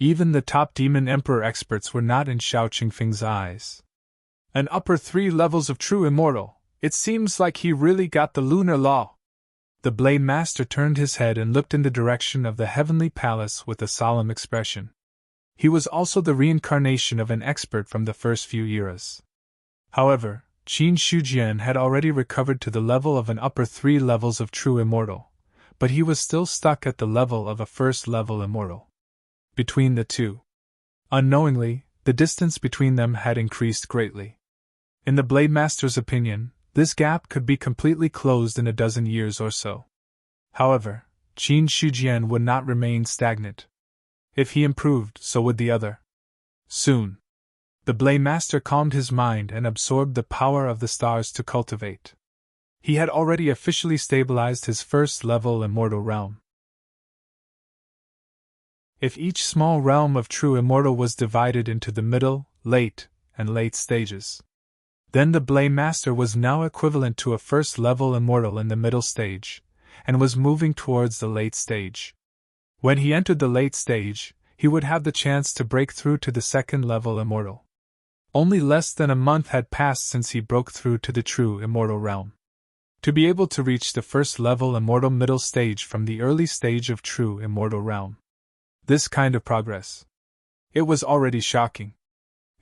even the top Demon Emperor experts were not in Xiao Qingfeng's eyes. An upper 3 levels of true immortal, it seems like he really got the lunar law. The Blade Master turned his head and looked in the direction of the heavenly palace with a solemn expression. He was also the reincarnation of an expert from the first few eras. However, Qin Shujian had already recovered to the level of an upper 3 levels of true immortal, but he was still stuck at the level of a 1st level immortal. Between the two, unknowingly, the distance between them had increased greatly. In the Blade Master's opinion, this gap could be completely closed in a dozen years or so. However, Qin Shujian would not remain stagnant. If he improved, so would the other. Soon. The Blade Master calmed his mind and absorbed the power of the stars to cultivate. He had already officially stabilized his 1st level immortal realm. If each small realm of true immortal was divided into the middle, late, and late stages, then the Blade Master was now equivalent to a 1st level immortal in the middle stage, and was moving towards the late stage. When he entered the late stage, he would have the chance to break through to the 2nd level immortal. Only less than a month had passed since he broke through to the true immortal realm. To be able to reach the 1st level immortal middle stage from the early stage of true immortal realm. This kind of progress. It was already shocking.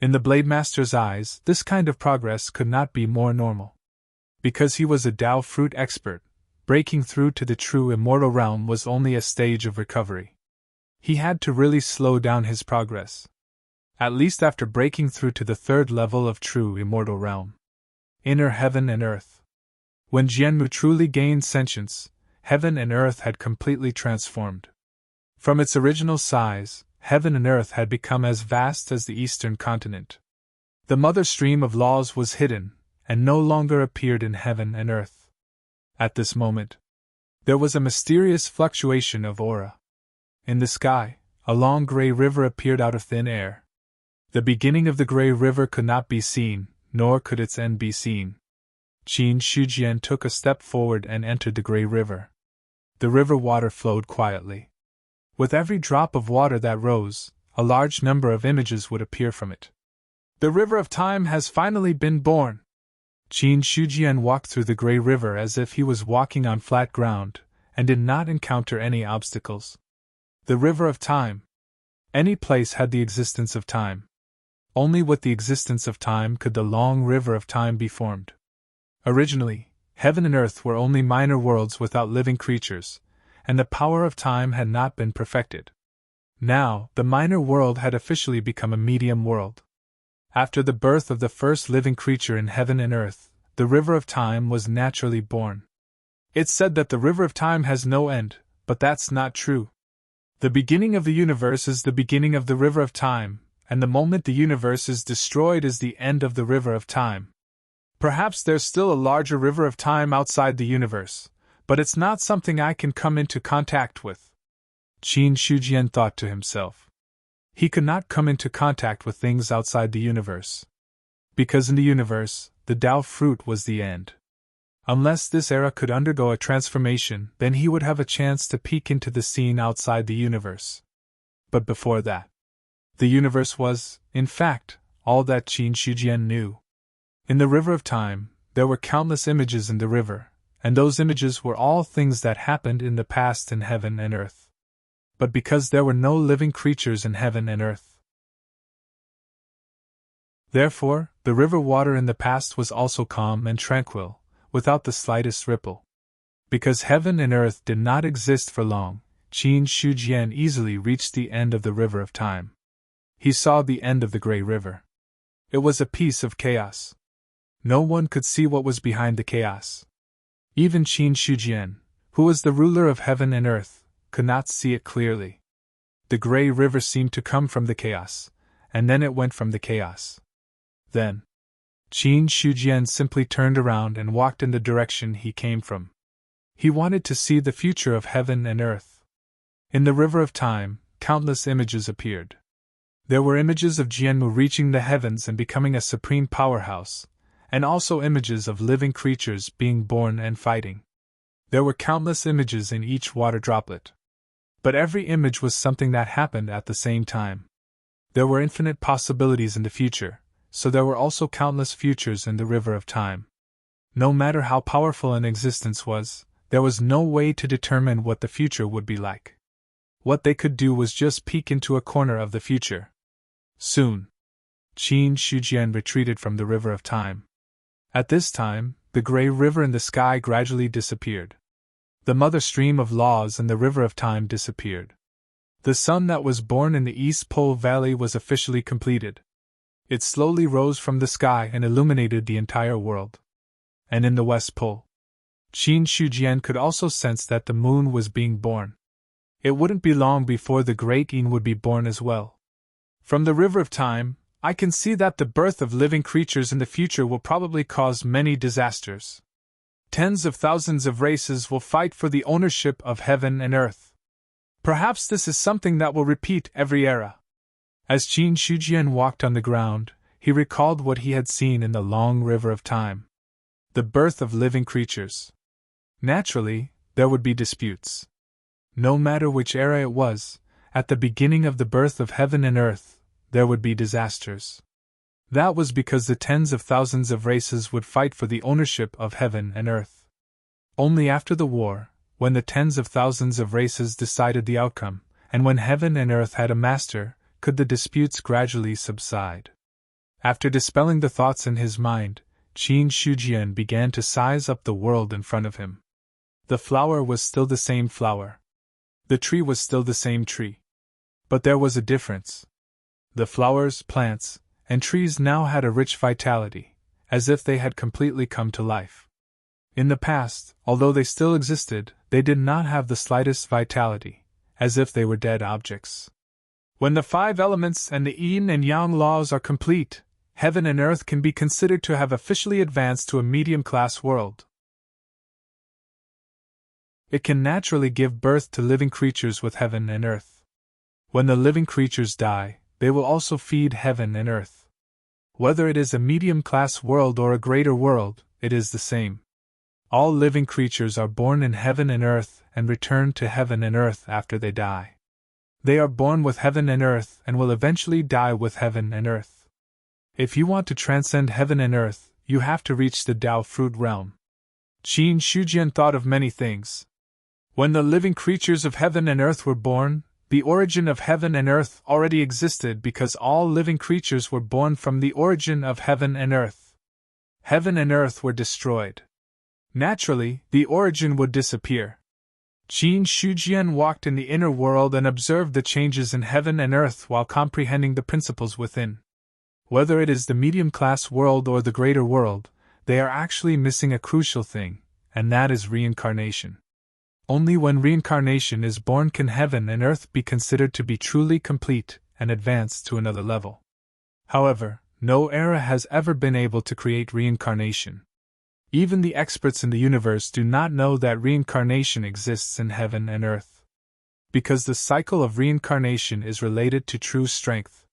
In the Blade Master's eyes, this kind of progress could not be more normal. Because he was a Dao fruit expert, breaking through to the true immortal realm was only a stage of recovery. He had to really slow down his progress. At least after breaking through to the 3rd level of true immortal realm. Inner heaven and earth. When Jianmu truly gained sentience, heaven and earth had completely transformed. From its original size, heaven and earth had become as vast as the eastern continent. The mother stream of laws was hidden, and no longer appeared in heaven and earth. At this moment, there was a mysterious fluctuation of aura. In the sky, a long gray river appeared out of thin air. The beginning of the gray river could not be seen, nor could its end be seen. Qin Shujian took a step forward and entered the gray river. The river water flowed quietly. With every drop of water that rose, a large number of images would appear from it. The river of time has finally been born. Qin Shujian walked through the gray river as if he was walking on flat ground, and did not encounter any obstacles. The river of time. Any place had the existence of time. Only with the existence of time could the long river of time be formed. Originally, heaven and earth were only minor worlds without living creatures, and the power of time had not been perfected. Now, the minor world had officially become a medium world. After the birth of the first living creature in heaven and earth, the river of time was naturally born. It's said that the river of time has no end, but that's not true. The beginning of the universe is the beginning of the river of time, and the moment the universe is destroyed is the end of the river of time. Perhaps there's still a larger river of time outside the universe, but it's not something I can come into contact with. Qin Shujian thought to himself. He could not come into contact with things outside the universe. Because in the universe, the Tao fruit was the end. Unless this era could undergo a transformation, then he would have a chance to peek into the scene outside the universe. But before that, the universe was, in fact, all that Qin Shujian knew. In the river of time, there were countless images in the river, and those images were all things that happened in the past in heaven and earth. But because there were no living creatures in heaven and earth, therefore, the river water in the past was also calm and tranquil, without the slightest ripple. Because heaven and earth did not exist for long, Qin Shujian easily reached the end of the river of time. He saw the end of the gray river. It was a piece of chaos. No one could see what was behind the chaos. Even Qin Shujian, who was the ruler of heaven and earth, could not see it clearly. The gray river seemed to come from the chaos, and then it went from the chaos. Then, Qin Shujian simply turned around and walked in the direction he came from. He wanted to see the future of heaven and earth. In the river of time, countless images appeared. There were images of Jianmu reaching the heavens and becoming a supreme powerhouse, and also images of living creatures being born and fighting. There were countless images in each water droplet. But every image was something that happened at the same time. There were infinite possibilities in the future, so there were also countless futures in the river of time. No matter how powerful an existence was, there was no way to determine what the future would be like. What they could do was just peek into a corner of the future. Soon, Qin Shujian retreated from the river of time. At this time, the gray river in the sky gradually disappeared. The mother stream of laws and the river of time disappeared. The sun that was born in the East Pole Valley was officially completed. It slowly rose from the sky and illuminated the entire world. And in the West Pole, Qin Shujian could also sense that the moon was being born. It wouldn't be long before the great Yin would be born as well. From the river of time, I can see that the birth of living creatures in the future will probably cause many disasters. Tens of thousands of races will fight for the ownership of heaven and earth. Perhaps this is something that will repeat every era. As Qin Shujian walked on the ground, he recalled what he had seen in the long river of time. The birth of living creatures. Naturally, there would be disputes. No matter which era it was, at the beginning of the birth of heaven and earth, there would be disasters. That was because the tens of thousands of races would fight for the ownership of heaven and earth. Only after the war, when the tens of thousands of races decided the outcome, and when heaven and earth had a master, could the disputes gradually subside. After dispelling the thoughts in his mind, Qin Shujian began to size up the world in front of him. The flower was still the same flower. The tree was still the same tree. But there was a difference. The flowers, plants, and trees now had a rich vitality, as if they had completely come to life. In the past, although they still existed, they did not have the slightest vitality, as if they were dead objects. When the 5 elements and the yin and yang laws are complete, heaven and earth can be considered to have officially advanced to a medium-class world. It can naturally give birth to living creatures with heaven and earth. When the living creatures die, they will also feed heaven and earth. Whether it is a medium-class world or a greater world, it is the same. All living creatures are born in heaven and earth and return to heaven and earth after they die. They are born with heaven and earth and will eventually die with heaven and earth. If you want to transcend heaven and earth, you have to reach the Tao fruit realm. Qin Shujian thought of many things. When the living creatures of heaven and earth were born, the origin of heaven and earth already existed because all living creatures were born from the origin of heaven and earth. Heaven and earth were destroyed. Naturally, the origin would disappear. Qin Shujian walked in the inner world and observed the changes in heaven and earth while comprehending the principles within. Whether it is the medium-class world or the greater world, they are actually missing a crucial thing, and that is reincarnation. Only when reincarnation is born can heaven and earth be considered to be truly complete and advance to another level. However, no era has ever been able to create reincarnation. Even the experts in the universe do not know that reincarnation exists in heaven and earth. Because the cycle of reincarnation is related to true strength.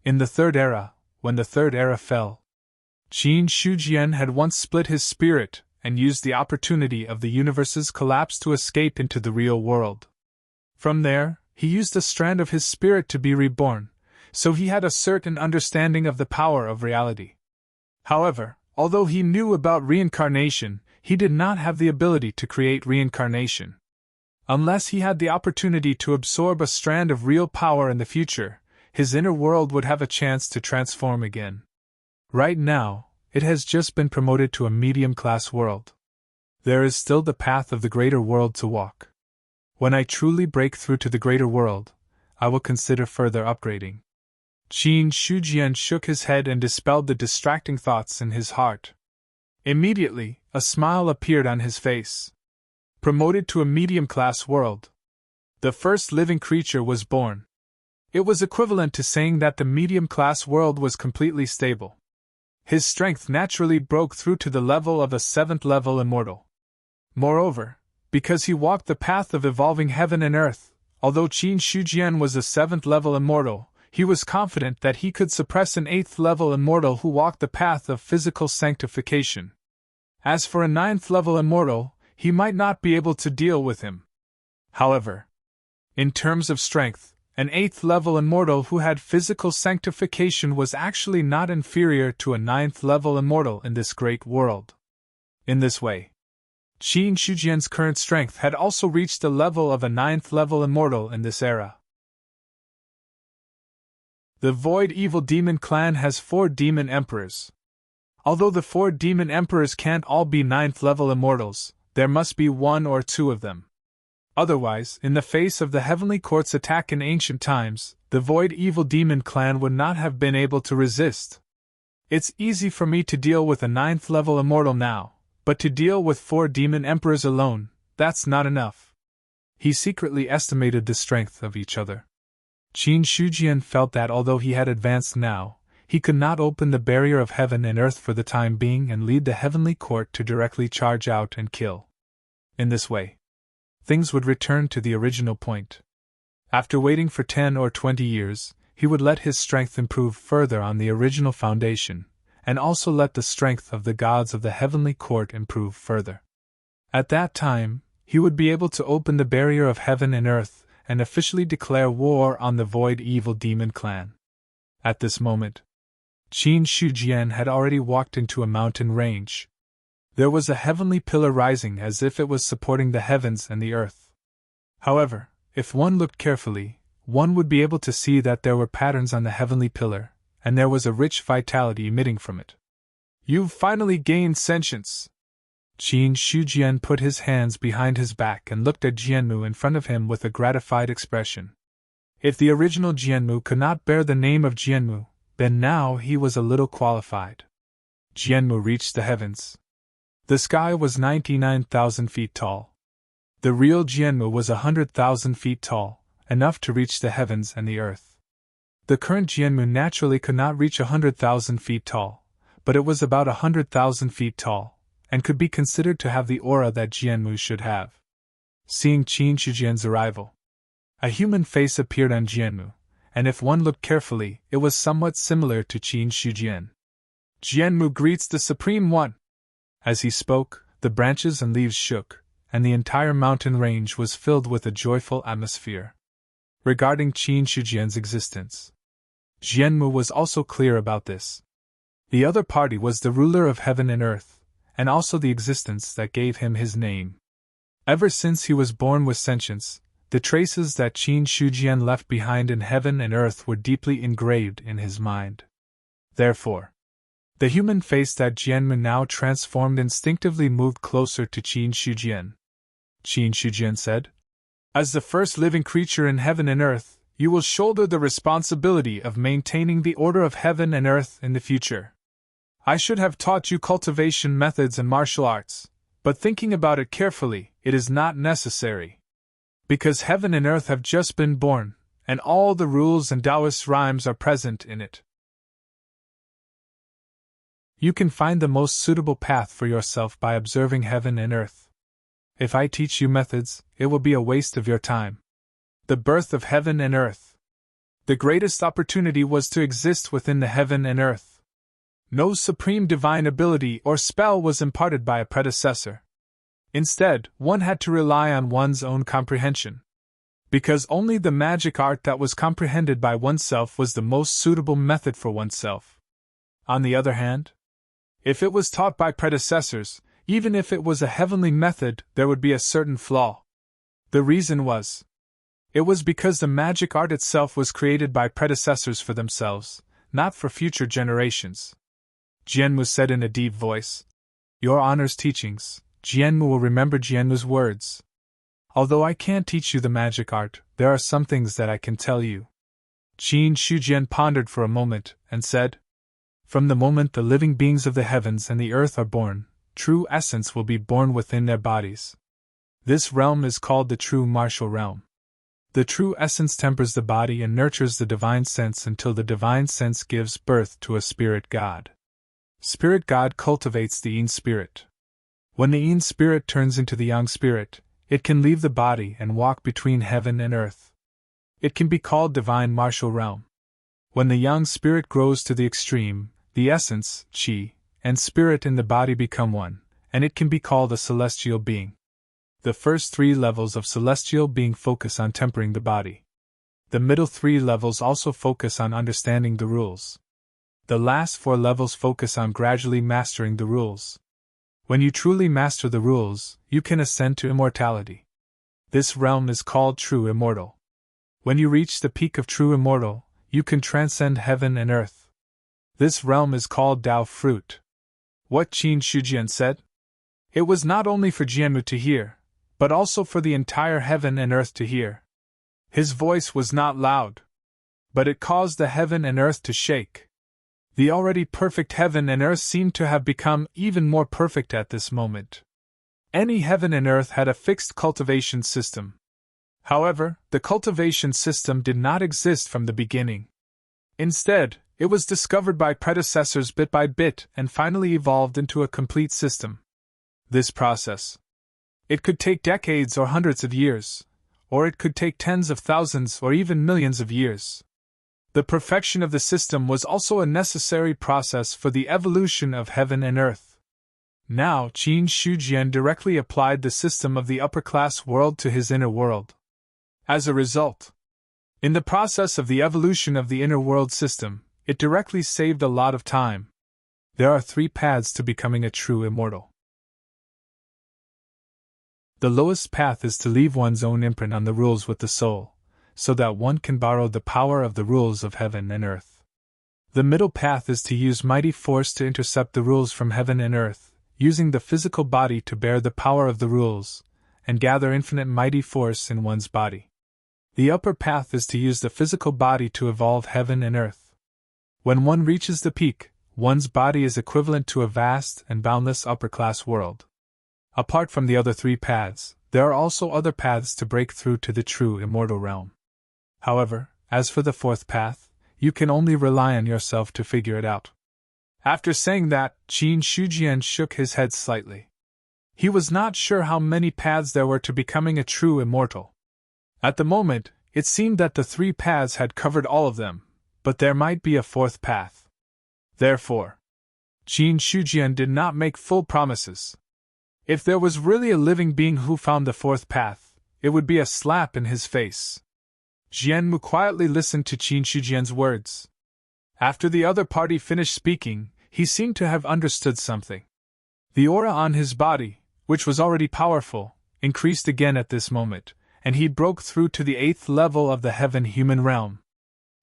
In the Third Era, when the Third Era fell, Qin Shujian had once split his spirit and used the opportunity of the universe's collapse to escape into the real world. From there, he used a strand of his spirit to be reborn, so he had a certain understanding of the power of reality. However, although he knew about reincarnation, he did not have the ability to create reincarnation. Unless he had the opportunity to absorb a strand of real power in the future, his inner world would have a chance to transform again. Right now, it has just been promoted to a medium-class world. There is still the path of the greater world to walk. When I truly break through to the greater world, I will consider further upgrading. Qin Shujian shook his head and dispelled the distracting thoughts in his heart. Immediately, a smile appeared on his face. Promoted to a medium-class world. The first living creature was born. It was equivalent to saying that the medium-class world was completely stable. His strength naturally broke through to the level of a 7th-level immortal. Moreover, because he walked the path of evolving heaven and earth, although Qin Shujian was a 7th-level immortal, he was confident that he could suppress an 8th-level immortal who walked the path of physical sanctification. As for a 9th-level immortal, he might not be able to deal with him. However, in terms of strength, an 8th-level immortal who had physical sanctification was actually not inferior to a 9th-level immortal in this great world. In this way, Qin Shujian's current strength had also reached the level of a 9th-level immortal in this era. The Void Evil Demon clan has 4 demon emperors. Although the 4 demon emperors can't all be 9th-level immortals, there must be 1 or 2 of them. Otherwise, in the face of the Heavenly Court's attack in ancient times, the Void Evil Demon clan would not have been able to resist. It's easy for me to deal with a 9th-level immortal now, but to deal with 4 demon emperors alone, that's not enough. He secretly estimated the strength of each other. Qin Shujian felt that although he had advanced now, he could not open the barrier of heaven and earth for the time being and lead the Heavenly Court to directly charge out and kill. In this way, things would return to the original point. After waiting for 10 or 20 years, he would let his strength improve further on the original foundation, and also let the strength of the gods of the Heavenly Court improve further. At that time, he would be able to open the barrier of heaven and earth and officially declare war on the Void Evil Demon clan. At this moment, Qin Shujian had already walked into a mountain range. There was a heavenly pillar rising as if it was supporting the heavens and the earth. However, if one looked carefully, one would be able to see that there were patterns on the heavenly pillar, and there was a rich vitality emitting from it. You've finally gained sentience. Qin Shujian put his hands behind his back and looked at Jianmu in front of him with a gratified expression. If the original Jianmu could not bear the name of Jianmu, then now he was a little qualified. Jianmu reached the heavens. The sky was 99,000 feet tall. The real Jianmu was 100,000 feet tall, enough to reach the heavens and the earth. The current Jianmu naturally could not reach 100,000 feet tall, but it was about 100,000 feet tall, and could be considered to have the aura that Jianmu should have. Seeing Qin Shujian's arrival, a human face appeared on Jianmu, and if one looked carefully, it was somewhat similar to Qin Shujian. Jianmu greets the Supreme One! As he spoke, the branches and leaves shook, and the entire mountain range was filled with a joyful atmosphere. Regarding Qin Shujian's existence, Jianmu was also clear about this. The other party was the ruler of heaven and earth, and also the existence that gave him his name. Ever since he was born with sentience, the traces that Qin Shujian left behind in heaven and earth were deeply engraved in his mind. Therefore, the human face that Jianmu now transformed instinctively moved closer to Qin Shujian. Qin Shujian said, "As the first living creature in heaven and earth, you will shoulder the responsibility of maintaining the order of heaven and earth in the future. I should have taught you cultivation methods and martial arts, but thinking about it carefully, it is not necessary. Because heaven and earth have just been born, and all the rules and Taoist rhymes are present in it. You can find the most suitable path for yourself by observing heaven and earth. If I teach you methods, it will be a waste of your time. The birth of heaven and earth. The greatest opportunity was to exist within the heaven and earth. No supreme divine ability or spell was imparted by a predecessor. Instead, one had to rely on one's own comprehension. Because only the magic art that was comprehended by oneself was the most suitable method for oneself. On the other hand, if it was taught by predecessors, even if it was a heavenly method, there would be a certain flaw. The reason was, it was because the magic art itself was created by predecessors for themselves, not for future generations. Jianmu said in a deep voice, "Your Honor's teachings." Jianmu will remember Jianmu's words. "Although I can't teach you the magic art, there are some things that I can tell you." Qin Shujian pondered for a moment, and said, "From the moment the living beings of the heavens and the earth are born, true essence will be born within their bodies. This realm is called the true martial realm. The true essence tempers the body and nurtures the divine sense until the divine sense gives birth to a spirit god. Spirit god cultivates the Yin spirit. When the Yin spirit turns into the Yang spirit, it can leave the body and walk between heaven and earth. It can be called divine martial realm. When the Yang spirit grows to the extreme, the essence, qi, and spirit in the body become one, and it can be called a celestial being. The first 3 levels of celestial being focus on tempering the body. The middle 3 levels also focus on understanding the rules. The last 4 levels focus on gradually mastering the rules. When you truly master the rules, you can ascend to immortality. This realm is called true immortal. When you reach the peak of true immortal, you can transcend heaven and earth. This realm is called Tao fruit. What Qin Shujian said? It was not only for Jianmu to hear, but also for the entire heaven and earth to hear. His voice was not loud, but it caused the heaven and earth to shake. The already perfect heaven and earth seemed to have become even more perfect at this moment. Any heaven and earth had a fixed cultivation system. However, the cultivation system did not exist from the beginning. Instead, it was discovered by predecessors bit by bit and finally evolved into a complete system. This process, it could take decades or hundreds of years, or it could take tens of thousands or even millions of years. The perfection of the system was also a necessary process for the evolution of heaven and earth. Now, Qin Shujian directly applied the system of the upper-class world to his inner world. As a result, in the process of the evolution of the inner world system, it directly saved a lot of time. There are 3 paths to becoming a true immortal. The lowest path is to leave one's own imprint on the rules with the soul, so that one can borrow the power of the rules of heaven and earth. The middle path is to use mighty force to intercept the rules from heaven and earth, using the physical body to bear the power of the rules, and gather infinite mighty force in one's body. The upper path is to use the physical body to evolve heaven and earth. When one reaches the peak, one's body is equivalent to a vast and boundless upper-class world. Apart from the other 3 paths, there are also other paths to break through to the true immortal realm. However, as for the 4th path, you can only rely on yourself to figure it out. After saying that, Qin Shujian shook his head slightly. He was not sure how many paths there were to becoming a true immortal. At the moment, it seemed that the 3 paths had covered all of them, but there might be a 4th path. Therefore, Qin Shujian did not make full promises. If there was really a living being who found the 4th path, it would be a slap in his face. Jianmu quietly listened to Qin Shujian's words. After the other party finished speaking, he seemed to have understood something. The aura on his body, which was already powerful, increased again at this moment, and he broke through to the 8th level of the heaven-human realm.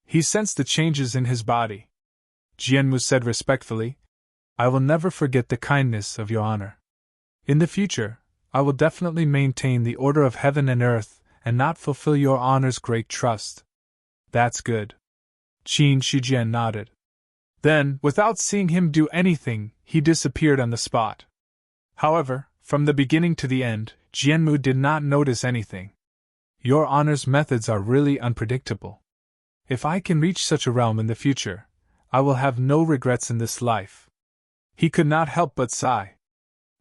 He sensed the changes in his body. Jianmu said respectfully, "I will never forget the kindness of your honor. In the future, I will definitely maintain the order of heaven and earth and not fulfill your honor's great trust." "That's good." Qin Shujian nodded. Then, without seeing him do anything, he disappeared on the spot. However, from the beginning to the end, Jianmu did not notice anything. "Your honor's methods are really unpredictable. If I can reach such a realm in the future, I will have no regrets in this life." He could not help but sigh.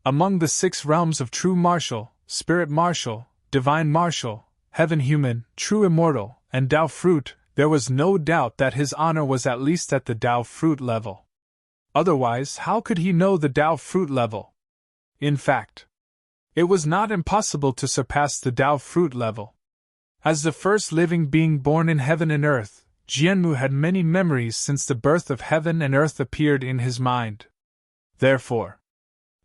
Among the 6 realms of true martial, spirit martial, divine martial, heaven human, true immortal, and Tao fruit, there was no doubt that his honor was at least at the Tao fruit level. Otherwise, how could he know the Tao fruit level? In fact, it was not impossible to surpass the Tao fruit level. As the first living being born in heaven and earth, Jianmu had many memories since the birth of heaven and earth appeared in his mind. Therefore,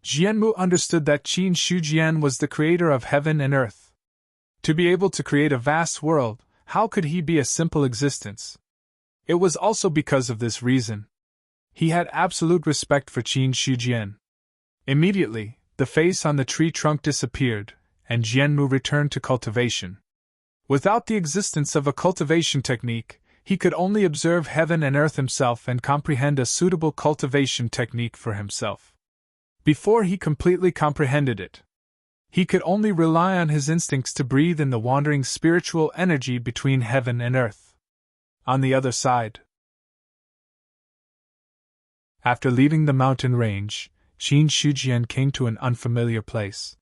Jianmu understood that Qin Shujian was the creator of heaven and earth. To be able to create a vast world, how could he be a simple existence? It was also because of this reason. He had absolute respect for Qin Shujian. Immediately, the face on the tree trunk disappeared, and Jianmu returned to cultivation. Without the existence of a cultivation technique, he could only observe heaven and earth himself and comprehend a suitable cultivation technique for himself. Before he completely comprehended it, he could only rely on his instincts to breathe in the wandering spiritual energy between heaven and earth. On the other side, after leaving the mountain range, Qin Shujian came to an unfamiliar place.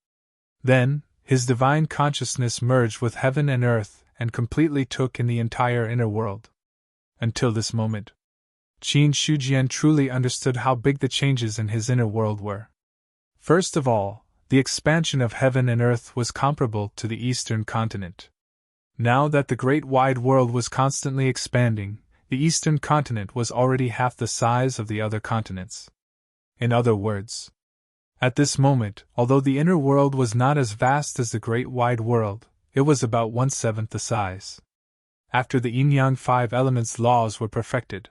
Then, his divine consciousness merged with heaven and earth and completely took in the entire inner world. Until this moment, Qin Shujian truly understood how big the changes in his inner world were. First of all, the expansion of heaven and earth was comparable to the eastern continent. Now that the great wide world was constantly expanding, the eastern continent was already half the size of the other continents. In other words, at this moment, although the inner world was not as vast as the great wide world, it was about 1/7 the size. After the yin-yang 5 elements laws were perfected,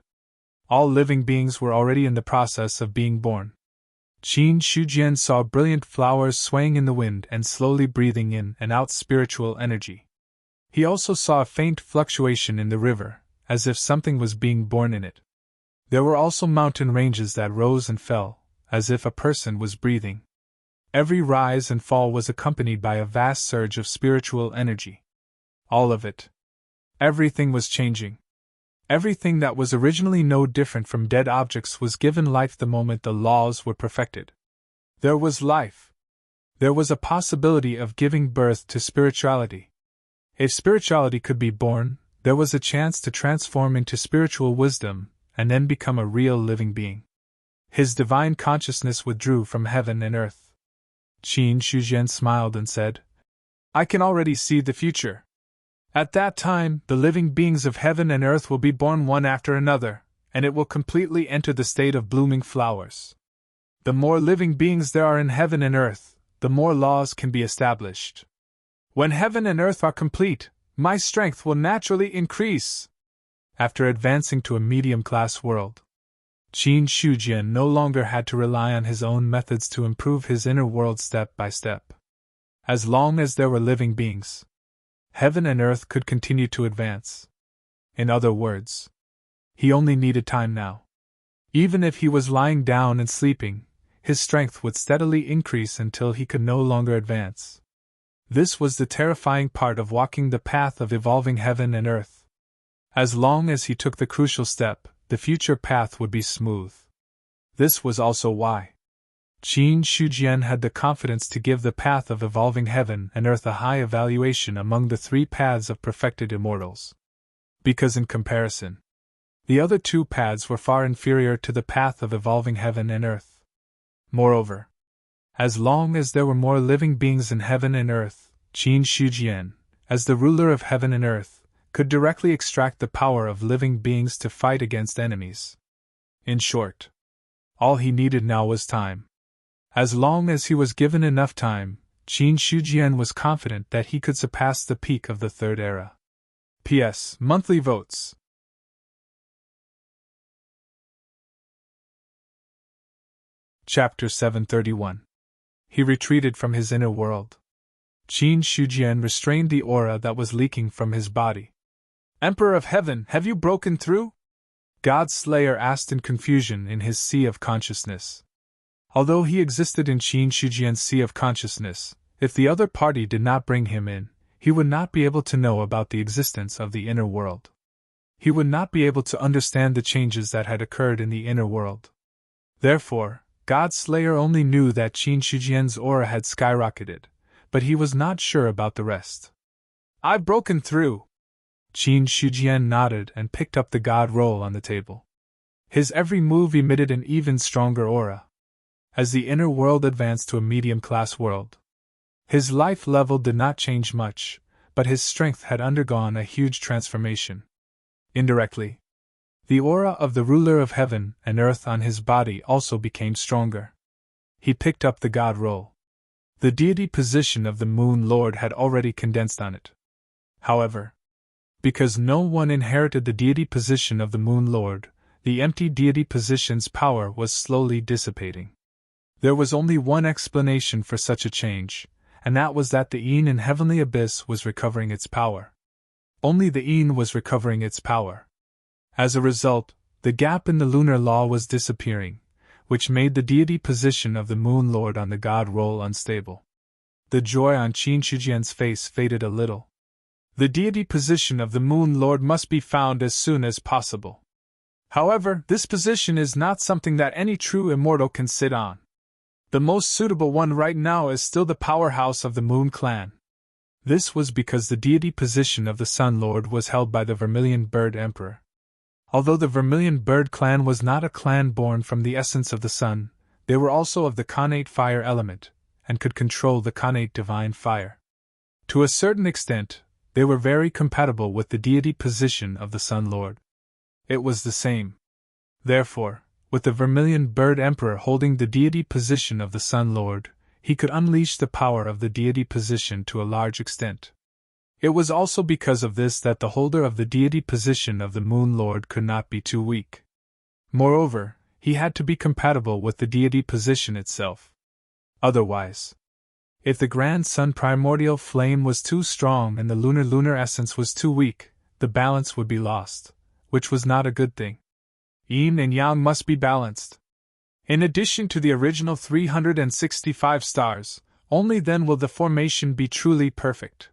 all living beings were already in the process of being born. Qin Shujian saw brilliant flowers swaying in the wind and slowly breathing in and out spiritual energy. He also saw a faint fluctuation in the river, as if something was being born in it. There were also mountain ranges that rose and fell, as if a person was breathing. Every rise and fall was accompanied by a vast surge of spiritual energy. All of it. Everything was changing. Everything that was originally no different from dead objects was given life the moment the laws were perfected. There was life. There was a possibility of giving birth to spirituality. If spirituality could be born, there was a chance to transform into spiritual wisdom and then become a real living being. His divine consciousness withdrew from heaven and earth. Qin Shujian smiled and said, "I can already see the future. At that time, the living beings of heaven and earth will be born one after another, and it will completely enter the state of blooming flowers. The more living beings there are in heaven and earth, the more laws can be established. When heaven and earth are complete, my strength will naturally increase." After advancing to a medium-class world, Qin Shujian no longer had to rely on his own methods to improve his inner world step by step. As long as there were living beings, heaven and earth could continue to advance. In other words, he only needed time now. Even if he was lying down and sleeping, his strength would steadily increase until he could no longer advance. This was the terrifying part of walking the path of evolving heaven and earth. As long as he took the crucial step, the future path would be smooth. This was also why Qin Shujian had the confidence to give the path of evolving heaven and earth a high evaluation among the 3 paths of perfected immortals. Because in comparison, the other 2 paths were far inferior to the path of evolving heaven and earth. Moreover, as long as there were more living beings in heaven and earth, Qin Shujian, as the ruler of heaven and earth, could directly extract the power of living beings to fight against enemies. In short, all he needed now was time. As long as he was given enough time, Qin Shujian was confident that he could surpass the peak of the Third Era. P.S. Monthly votes. Chapter 731. He retreated from his inner world. Qin Shujian restrained the aura that was leaking from his body. Emperor of Heaven, have you broken through? God Slayer asked in confusion in his sea of consciousness. Although he existed in Qin Shujian's sea of consciousness, if the other party did not bring him in, he would not be able to know about the existence of the inner world. He would not be able to understand the changes that had occurred in the inner world. Therefore, God Slayer only knew that Qin Shujian's aura had skyrocketed, but he was not sure about the rest. I've broken through. Qin Shujian nodded and picked up the god roll on the table. His every move emitted an even stronger aura. As the inner world advanced to a medium-class world, his life level did not change much, but his strength had undergone a huge transformation. Indirectly, the aura of the ruler of heaven and earth on his body also became stronger. He picked up the god roll. The deity position of the Moon Lord had already condensed on it. However, because no one inherited the deity position of the Moon Lord, the empty deity position's power was slowly dissipating. There was only one explanation for such a change, and that was that the Een in Heavenly Abyss was recovering its power. Only the Een was recovering its power. As a result, the gap in the lunar law was disappearing, which made the deity position of the Moon Lord on the god roll unstable. The joy on Qin Shujian's face faded a little. The deity position of the Moon Lord must be found as soon as possible. However, this position is not something that any true immortal can sit on. The most suitable one right now is still the powerhouse of the Moon Clan. This was because the deity position of the Sun Lord was held by the Vermilion Bird Emperor. Although the Vermilion Bird clan was not a clan born from the essence of the sun, they were also of the Khanate fire element, and could control the Khanate divine fire. To a certain extent, they were very compatible with the deity position of the Sun Lord. It was the same. Therefore, with the Vermilion Bird Emperor holding the deity position of the Sun Lord, he could unleash the power of the deity position to a large extent. It was also because of this that the holder of the deity position of the Moon Lord could not be too weak. Moreover, he had to be compatible with the deity position itself. Otherwise, if the Grand Sun primordial flame was too strong and the lunar essence was too weak, the balance would be lost, which was not a good thing. Yin and Yang must be balanced. In addition to the original 365 stars, only then will the formation be truly perfect.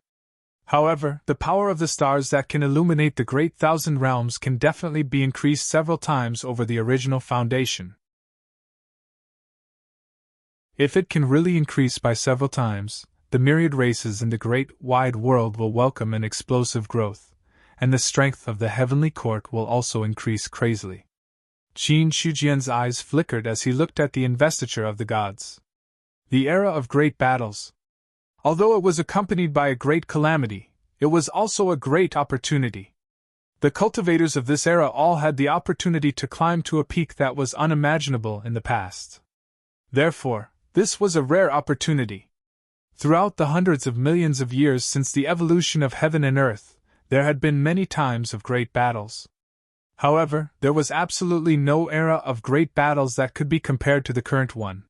However, the power of the stars that can illuminate the great thousand realms can definitely be increased several times over the original foundation. If it can really increase by several times, the myriad races in the great wide world will welcome an explosive growth, and the strength of the heavenly court will also increase crazily. Qin Shujian's eyes flickered as he looked at the investiture of the gods. The era of great battles. Although it was accompanied by a great calamity, it was also a great opportunity. The cultivators of this era all had the opportunity to climb to a peak that was unimaginable in the past. Therefore, this was a rare opportunity. Throughout the hundreds of millions of years since the evolution of heaven and earth, there had been many times of great battles. However, there was absolutely no era of great battles that could be compared to the current one.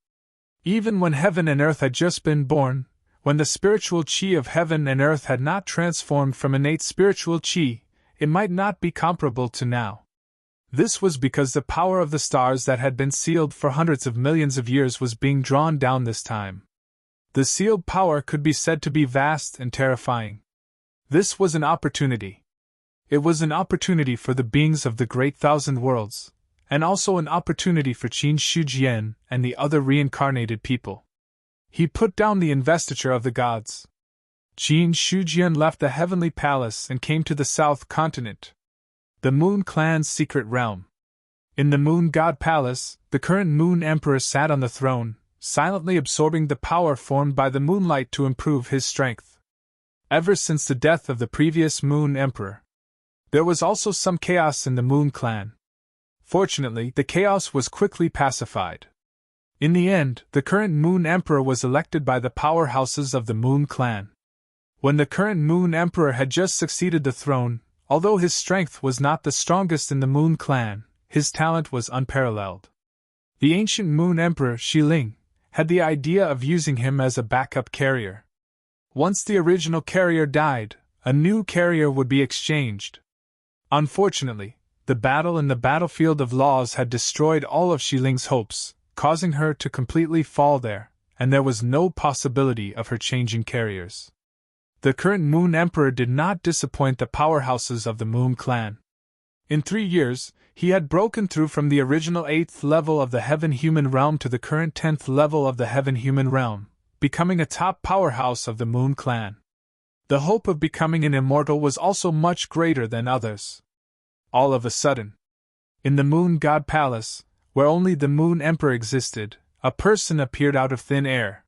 Even when heaven and earth had just been born, when the spiritual chi of heaven and earth had not transformed from innate spiritual chi, it might not be comparable to now. This was because the power of the stars that had been sealed for hundreds of millions of years was being drawn down this time. The sealed power could be said to be vast and terrifying. This was an opportunity. It was an opportunity for the beings of the Great Thousand Worlds, and also an opportunity for Qin Shujian and the other reincarnated people. He put down the investiture of the gods. Qin Shujian left the heavenly palace and came to the south continent, the Moon Clan's secret realm. In the Moon God Palace, the current Moon Emperor sat on the throne, silently absorbing the power formed by the moonlight to improve his strength. Ever since the death of the previous Moon Emperor, there was also some chaos in the Moon Clan. Fortunately, the chaos was quickly pacified. In the end, the current Moon Emperor was elected by the powerhouses of the Moon Clan. When the current Moon Emperor had just succeeded the throne, although his strength was not the strongest in the Moon Clan, his talent was unparalleled. The ancient Moon Emperor, Xiling, had the idea of using him as a backup carrier. Once the original carrier died, a new carrier would be exchanged. Unfortunately, the battle in the battlefield of laws had destroyed all of Xiling's hopes, causing her to completely fall there, and there was no possibility of her changing carriers. The current Moon Emperor did not disappoint the powerhouses of the Moon Clan. In 3 years, he had broken through from the original 8th level of the Heaven-Human Realm to the current 10th level of the Heaven-Human Realm, becoming a top powerhouse of the Moon Clan. The hope of becoming an immortal was also much greater than others. All of a sudden, in the Moon God Palace, where only the Moon Emperor existed, a person appeared out of thin air.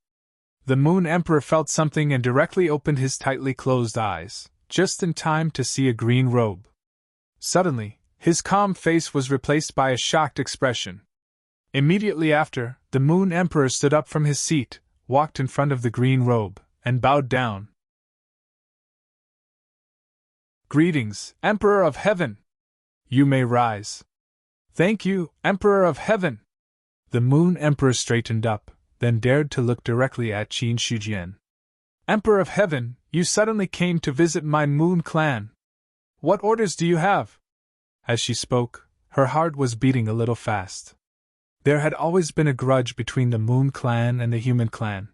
The Moon Emperor felt something and directly opened his tightly closed eyes, just in time to see a green robe. Suddenly, his calm face was replaced by a shocked expression. Immediately after, the Moon Emperor stood up from his seat, walked in front of the green robe, and bowed down. "Greetings, Emperor of Heaven! You may rise." "Thank you, Emperor of Heaven!" The Moon Emperor straightened up, then dared to look directly at Qin Shujian. "Emperor of Heaven, you suddenly came to visit my Moon Clan. What orders do you have?" As she spoke, her heart was beating a little fast. There had always been a grudge between the Moon Clan and the Human Clan.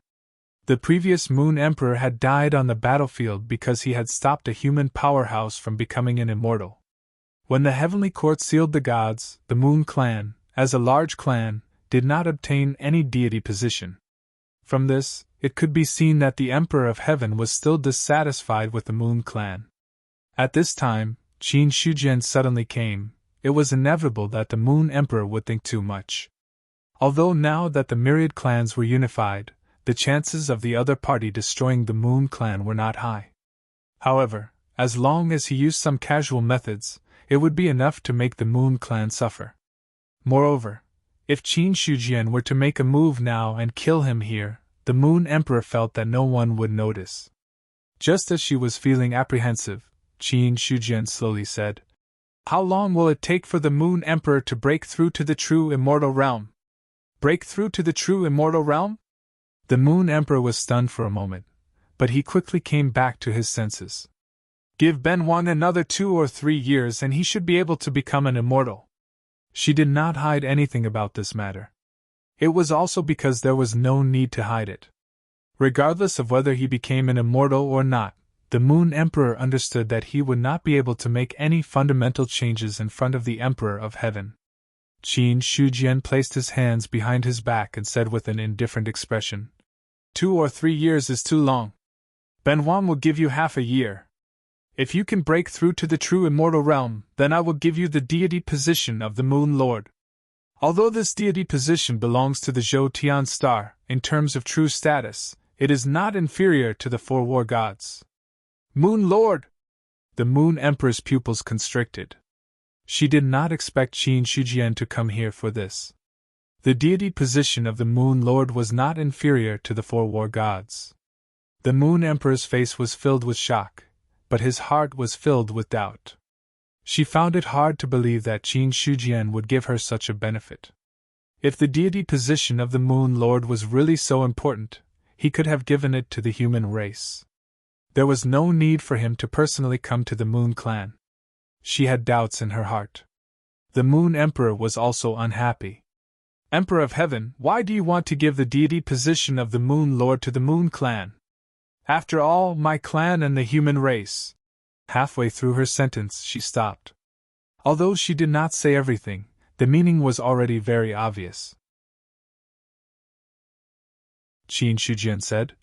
The previous Moon Emperor had died on the battlefield because he had stopped a human powerhouse from becoming an immortal. When the Heavenly Court sealed the gods, the Moon Clan, as a large clan, did not obtain any deity position. From this, it could be seen that the Emperor of Heaven was still dissatisfied with the Moon Clan. At this time, Qin Shujian suddenly came. It was inevitable that the Moon Emperor would think too much. Although now that the myriad clans were unified, the chances of the other party destroying the Moon Clan were not high. However, as long as he used some casual methods, it would be enough to make the Moon Clan suffer. Moreover, if Qin Shujian were to make a move now and kill him here, the Moon Emperor felt that no one would notice. Just as she was feeling apprehensive, Qin Shujian slowly said, "How long will it take for the Moon Emperor to break through to the true immortal realm?" "Break through to the true immortal realm?" The Moon Emperor was stunned for a moment, but he quickly came back to his senses. "Give Ben Wan another 2 or 3 years and he should be able to become an immortal." She did not hide anything about this matter. It was also because there was no need to hide it. Regardless of whether he became an immortal or not, the Moon Emperor understood that he would not be able to make any fundamental changes in front of the Emperor of Heaven. Qin Shujian placed his hands behind his back and said with an indifferent expression, 2 or 3 years is too long. Ben Wan will give you half a year. If you can break through to the true immortal realm, then I will give you the deity position of the Moon Lord. Although this deity position belongs to the Zhou Tian star, in terms of true status, it is not inferior to the 4 war gods. Moon Lord! The Moon Emperor's pupils constricted. She did not expect Qin Shujian to come here for this. The deity position of the Moon Lord was not inferior to the 4 war gods. The Moon Emperor's face was filled with shock, but his heart was filled with doubt. She found it hard to believe that Qin Shujian would give her such a benefit. If the deity position of the Moon Lord was really so important, he could have given it to the human race. There was no need for him to personally come to the Moon Clan. She had doubts in her heart. The Moon Emperor was also unhappy. "Emperor of Heaven, why do you want to give the deity position of the Moon Lord to the Moon Clan? After all, my clan and the human race." Halfway through her sentence, she stopped. Although she did not say everything, the meaning was already very obvious. Qin Shujian said,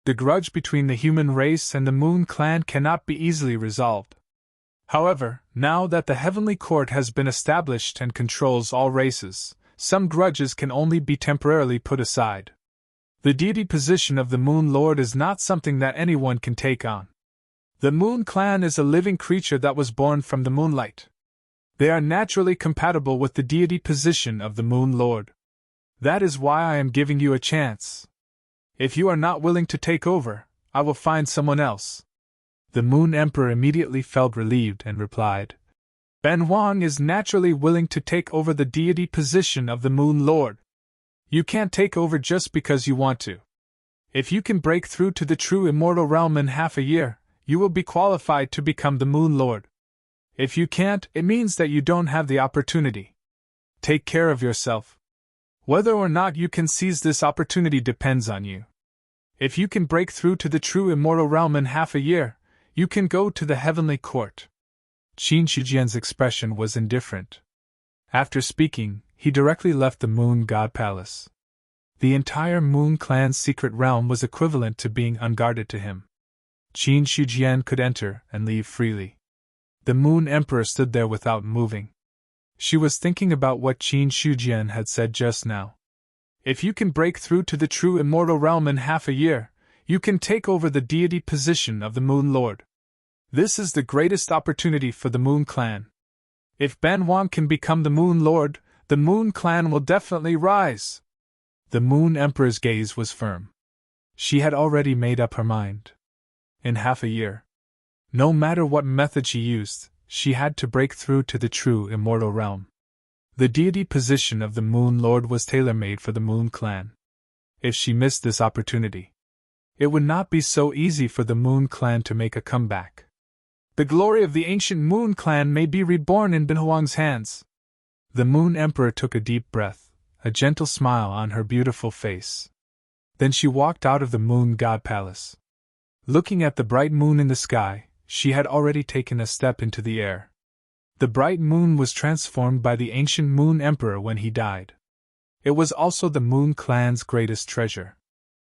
"The grudge between the human race and the Moon Clan cannot be easily resolved. However, now that the Heavenly Court has been established and controls all races, some grudges can only be temporarily put aside. The deity position of the Moon Lord is not something that anyone can take on. The Moon Clan is a living creature that was born from the moonlight. They are naturally compatible with the deity position of the Moon Lord. That is why I am giving you a chance. If you are not willing to take over, I will find someone else." The Moon Emperor immediately felt relieved and replied, "Ben Huang is naturally willing to take over the deity position of the Moon Lord. You can't take over just because you want to. If you can break through to the true immortal realm in half a year, you will be qualified to become the Moon Lord. If you can't, it means that you don't have the opportunity. Take care of yourself. Whether or not you can seize this opportunity depends on you. If you can break through to the true immortal realm in half a year, you can go to the Heavenly Court." Qin Shujian's expression was indifferent. After speaking, he directly left the Moon God Palace. The entire Moon Clan's secret realm was equivalent to being unguarded to him. Qin Shujian could enter and leave freely. The Moon Emperor stood there without moving. She was thinking about what Qin Shujian had said just now. If you can break through to the true immortal realm in half a year, you can take over the deity position of the Moon Lord. This is the greatest opportunity for the Moon Clan. If Ben Huang can become the Moon Lord, the Moon Clan will definitely rise." The Moon Emperor's gaze was firm. She had already made up her mind. In half a year, no matter what method she used, she had to break through to the true immortal realm. The deity position of the Moon Lord was tailor-made for the Moon Clan. If she missed this opportunity, it would not be so easy for the Moon Clan to make a comeback. The glory of the ancient Moon Clan may be reborn in Ben Huang's hands. The Moon Emperor took a deep breath, a gentle smile on her beautiful face. Then she walked out of the Moon God Palace. Looking at the bright moon in the sky, she had already taken a step into the air. The bright moon was transformed by the ancient Moon Emperor when he died. It was also the Moon Clan's greatest treasure.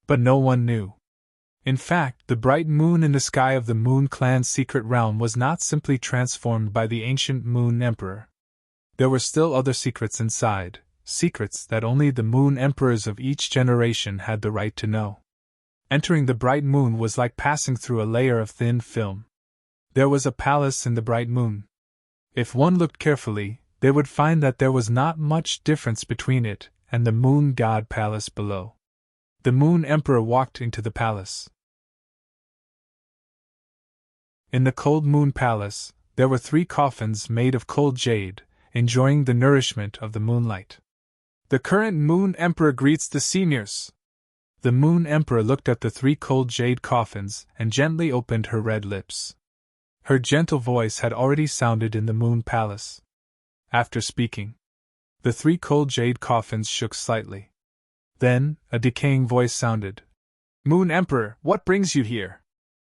But no one knew. In fact, the bright moon in the sky of the Moon Clan's secret realm was not simply transformed by the ancient Moon Emperor. There were still other secrets inside, secrets that only the Moon Emperors of each generation had the right to know. Entering the bright moon was like passing through a layer of thin film. There was a palace in the bright moon. If one looked carefully, they would find that there was not much difference between it and the Moon God Palace below. The Moon Emperor walked into the palace. In the cold Moon Palace, there were 3 coffins made of cold jade, enjoying the nourishment of the moonlight. "The current Moon Emperor greets the seniors." The Moon Emperor looked at the 3 cold jade coffins and gently opened her red lips. Her gentle voice had already sounded in the Moon Palace. After speaking, the 3 cold jade coffins shook slightly. Then, a decaying voice sounded. "Moon Emperor, what brings you here?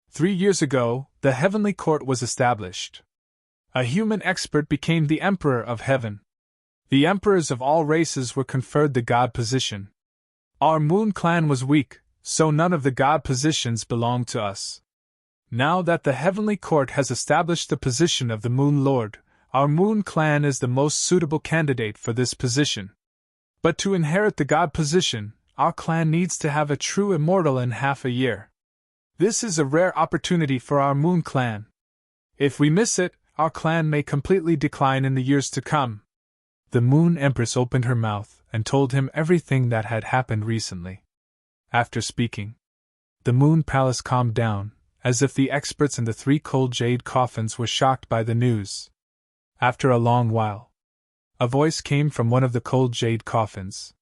3 years ago, the Heavenly Court was established. A human expert became the Emperor of Heaven. The Emperors of all races were conferred the God position. Our Moon Clan was weak, so none of the God positions belonged to us. Now that the Heavenly Court has established the position of the Moon Lord, our Moon Clan is the most suitable candidate for this position. But to inherit the God position, our clan needs to have a true immortal in half a year. This is a rare opportunity for our Moon Clan. If we miss it, our clan may completely decline in the years to come." The Moon Empress opened her mouth and told him everything that had happened recently. After speaking, the Moon Palace calmed down, as if the experts in the 3 cold jade coffins were shocked by the news. After a long while, a voice came from one of the cold jade coffins.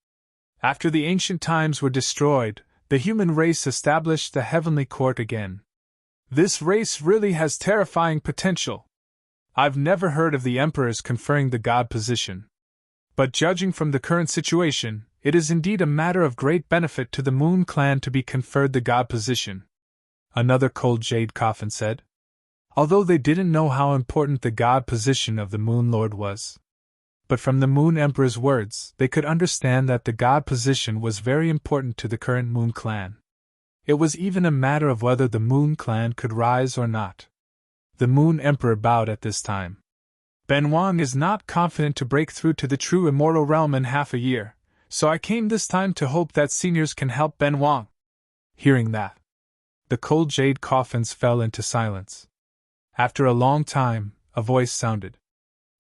"After the ancient times were destroyed, the human race established the Heavenly Court again. This race really has terrifying potential. I've never heard of the emperors conferring the God position. But judging from the current situation, it is indeed a matter of great benefit to the Moon Clan to be conferred the God position," another cold jade coffin said. although they didn't know how important the god position of the Moon Lord was. But from the Moon Emperor's words, they could understand that the god position was very important to the current Moon Clan. It was even a matter of whether the Moon Clan could rise or not. The Moon Emperor bowed at this time. Ben Wang is not confident to break through to the true immortal realm in half a year, so I came this time to hope that seniors can help Ben Wang. Hearing that, the cold jade coffins fell into silence. After a long time, a voice sounded.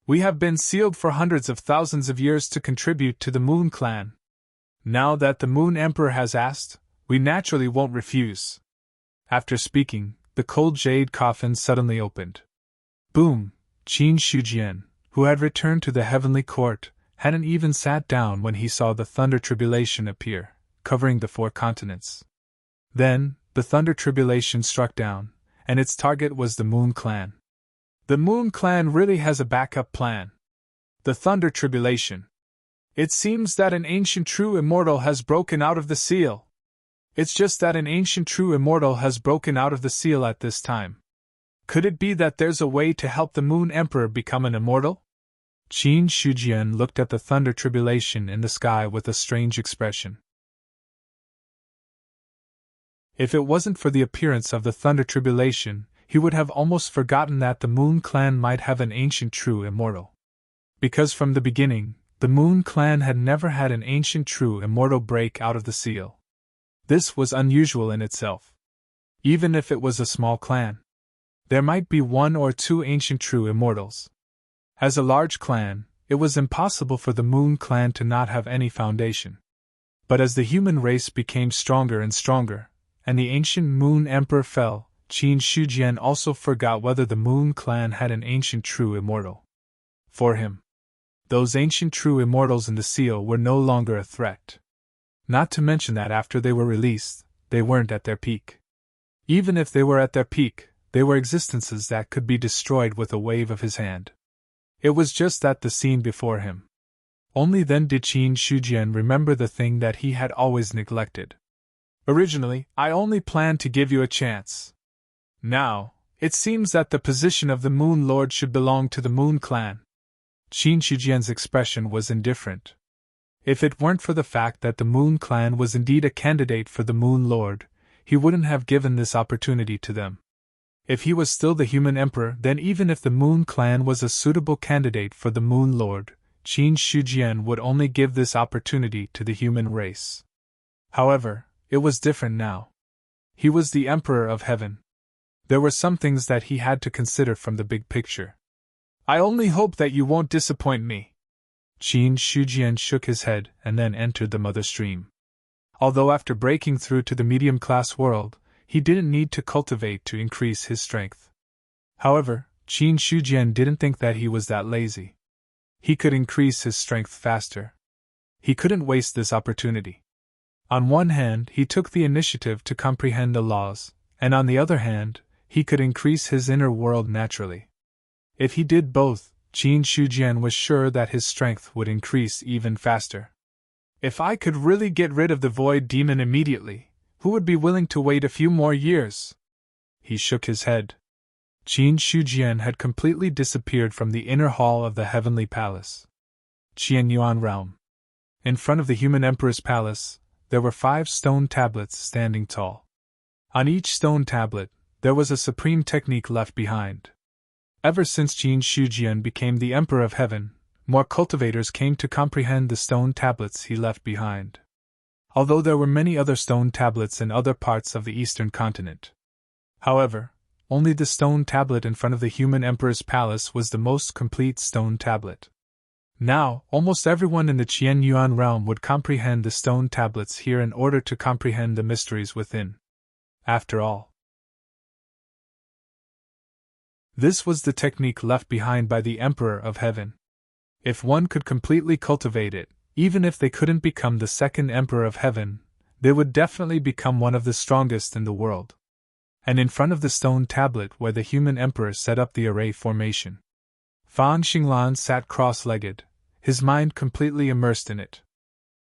We have been sealed for hundreds of thousands of years to contribute to the Moon Clan. Now that the Moon Emperor has asked, we naturally won't refuse. After speaking, the cold jade coffin suddenly opened. Boom! Qin Shujian, who had returned to the heavenly court, hadn't even sat down when he saw the thunder tribulation appear, covering the 4 continents. Then, the thunder tribulation struck down, and its target was the Moon Clan. The Moon Clan really has a backup plan. The thunder tribulation. It seems that an ancient true immortal has broken out of the seal. It's just that an ancient true immortal has broken out of the seal at this time. Could it be that there's a way to help the Moon Emperor become an immortal? Qin Shujian looked at the thunder tribulation in the sky with a strange expression. If it wasn't for the appearance of the thunder tribulation, he would have almost forgotten that the Moon Clan might have an ancient true immortal. Because from the beginning, the Moon Clan had never had an ancient true immortal break out of the seal. This was unusual in itself. Even if it was a small clan, there might be 1 or 2 ancient true immortals. As a large clan, it was impossible for the Moon Clan to not have any foundation. But as the human race became stronger and stronger, and the ancient Moon Emperor fell, Qin Shujian also forgot whether the Moon Clan had an ancient true immortal. For him, those ancient true immortals in the seal were no longer a threat. Not to mention that after they were released, they weren't at their peak. Even if they were at their peak, they were existences that could be destroyed with a wave of his hand. It was just that the scene before him. Only then did Qin Shujian remember the thing that he had always neglected. Originally, I only planned to give you a chance. Now, it seems that the position of the Moon Lord should belong to the Moon Clan. Qin Shujian's expression was indifferent. If it weren't for the fact that the Moon Clan was indeed a candidate for the Moon Lord, he wouldn't have given this opportunity to them. If he was still the human emperor, then even if the Moon Clan was a suitable candidate for the Moon Lord, Qin Shujian would only give this opportunity to the human race. However, it was different now. He was the Emperor of Heaven. There were some things that he had to consider from the big picture. I only hope that you won't disappoint me. Qin Shujian shook his head and then entered the Mother Stream. Although after breaking through to the medium-class world, he didn't need to cultivate to increase his strength. However, Qin Shujian didn't think that he was that lazy. He could increase his strength faster. He couldn't waste this opportunity. On one hand, he took the initiative to comprehend the laws, and on the other hand, he could increase his inner world naturally. If he did both, Qin Shujian was sure that his strength would increase even faster. If I could really get rid of the Void Demon immediately, who would be willing to wait a few more years? He shook his head. Qin Shujian had completely disappeared from the inner hall of the Heavenly Palace. Qianyuan Realm. In front of the human emperor's palace, there were 5 stone tablets standing tall. On each stone tablet, there was a supreme technique left behind. Ever since Qin Shujian became the Emperor of Heaven, more cultivators came to comprehend the stone tablets he left behind. Although there were many other stone tablets in other parts of the eastern continent. However, only the stone tablet in front of the human emperor's palace was the most complete stone tablet. Now, almost everyone in the Qianyuan realm would comprehend the stone tablets here in order to comprehend the mysteries within. After all, this was the technique left behind by the Emperor of Heaven. If one could completely cultivate it, even if they couldn't become the second Emperor of Heaven, they would definitely become one of the strongest in the world. And in front of the stone tablet where the human emperor set up the array formation, Fan Xinglan sat cross-legged, his mind completely immersed in it.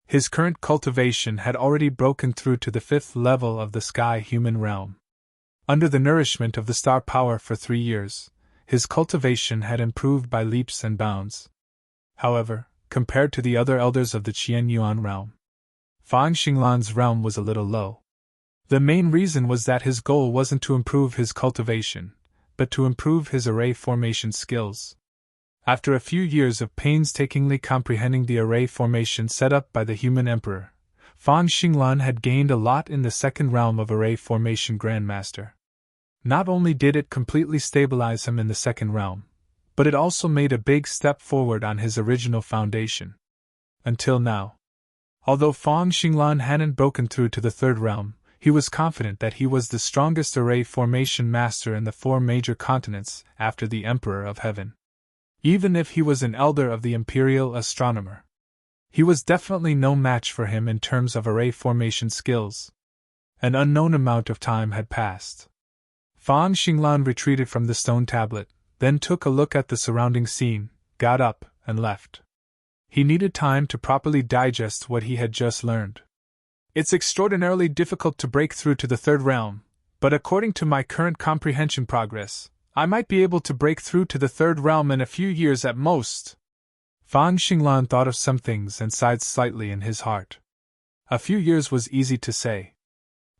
His current cultivation had already broken through to the 5th level of the sky human realm. Under the nourishment of the star power for 3 years, his cultivation had improved by leaps and bounds. However, compared to the other elders of the Qian Yuan realm, Fan Xinglan's realm was a little low. The main reason was that his goal wasn't to improve his cultivation, but to improve his array formation skills. After a few years of painstakingly comprehending the array formation set up by the human emperor, Fan Xinglan had gained a lot in the second realm of array formation Grandmaster. Not only did it completely stabilize him in the second realm, but it also made a big step forward on his original foundation. Until now. Although Fan Xinglan hadn't broken through to the third realm, he was confident that he was the strongest array formation master in the 4 major continents after the Emperor of Heaven. Even if he was an elder of the Imperial Astronomer, he was definitely no match for him in terms of array formation skills. An unknown amount of time had passed. Fan Xinglan retreated from the stone tablet, then took a look at the surrounding scene, got up, and left. He needed time to properly digest what he had just learned. It's extraordinarily difficult to break through to the third realm, but according to my current comprehension progress, I might be able to break through to the third realm in a few years at most. Fan Xinglan thought of some things and sighed slightly in his heart. A few years was easy to say.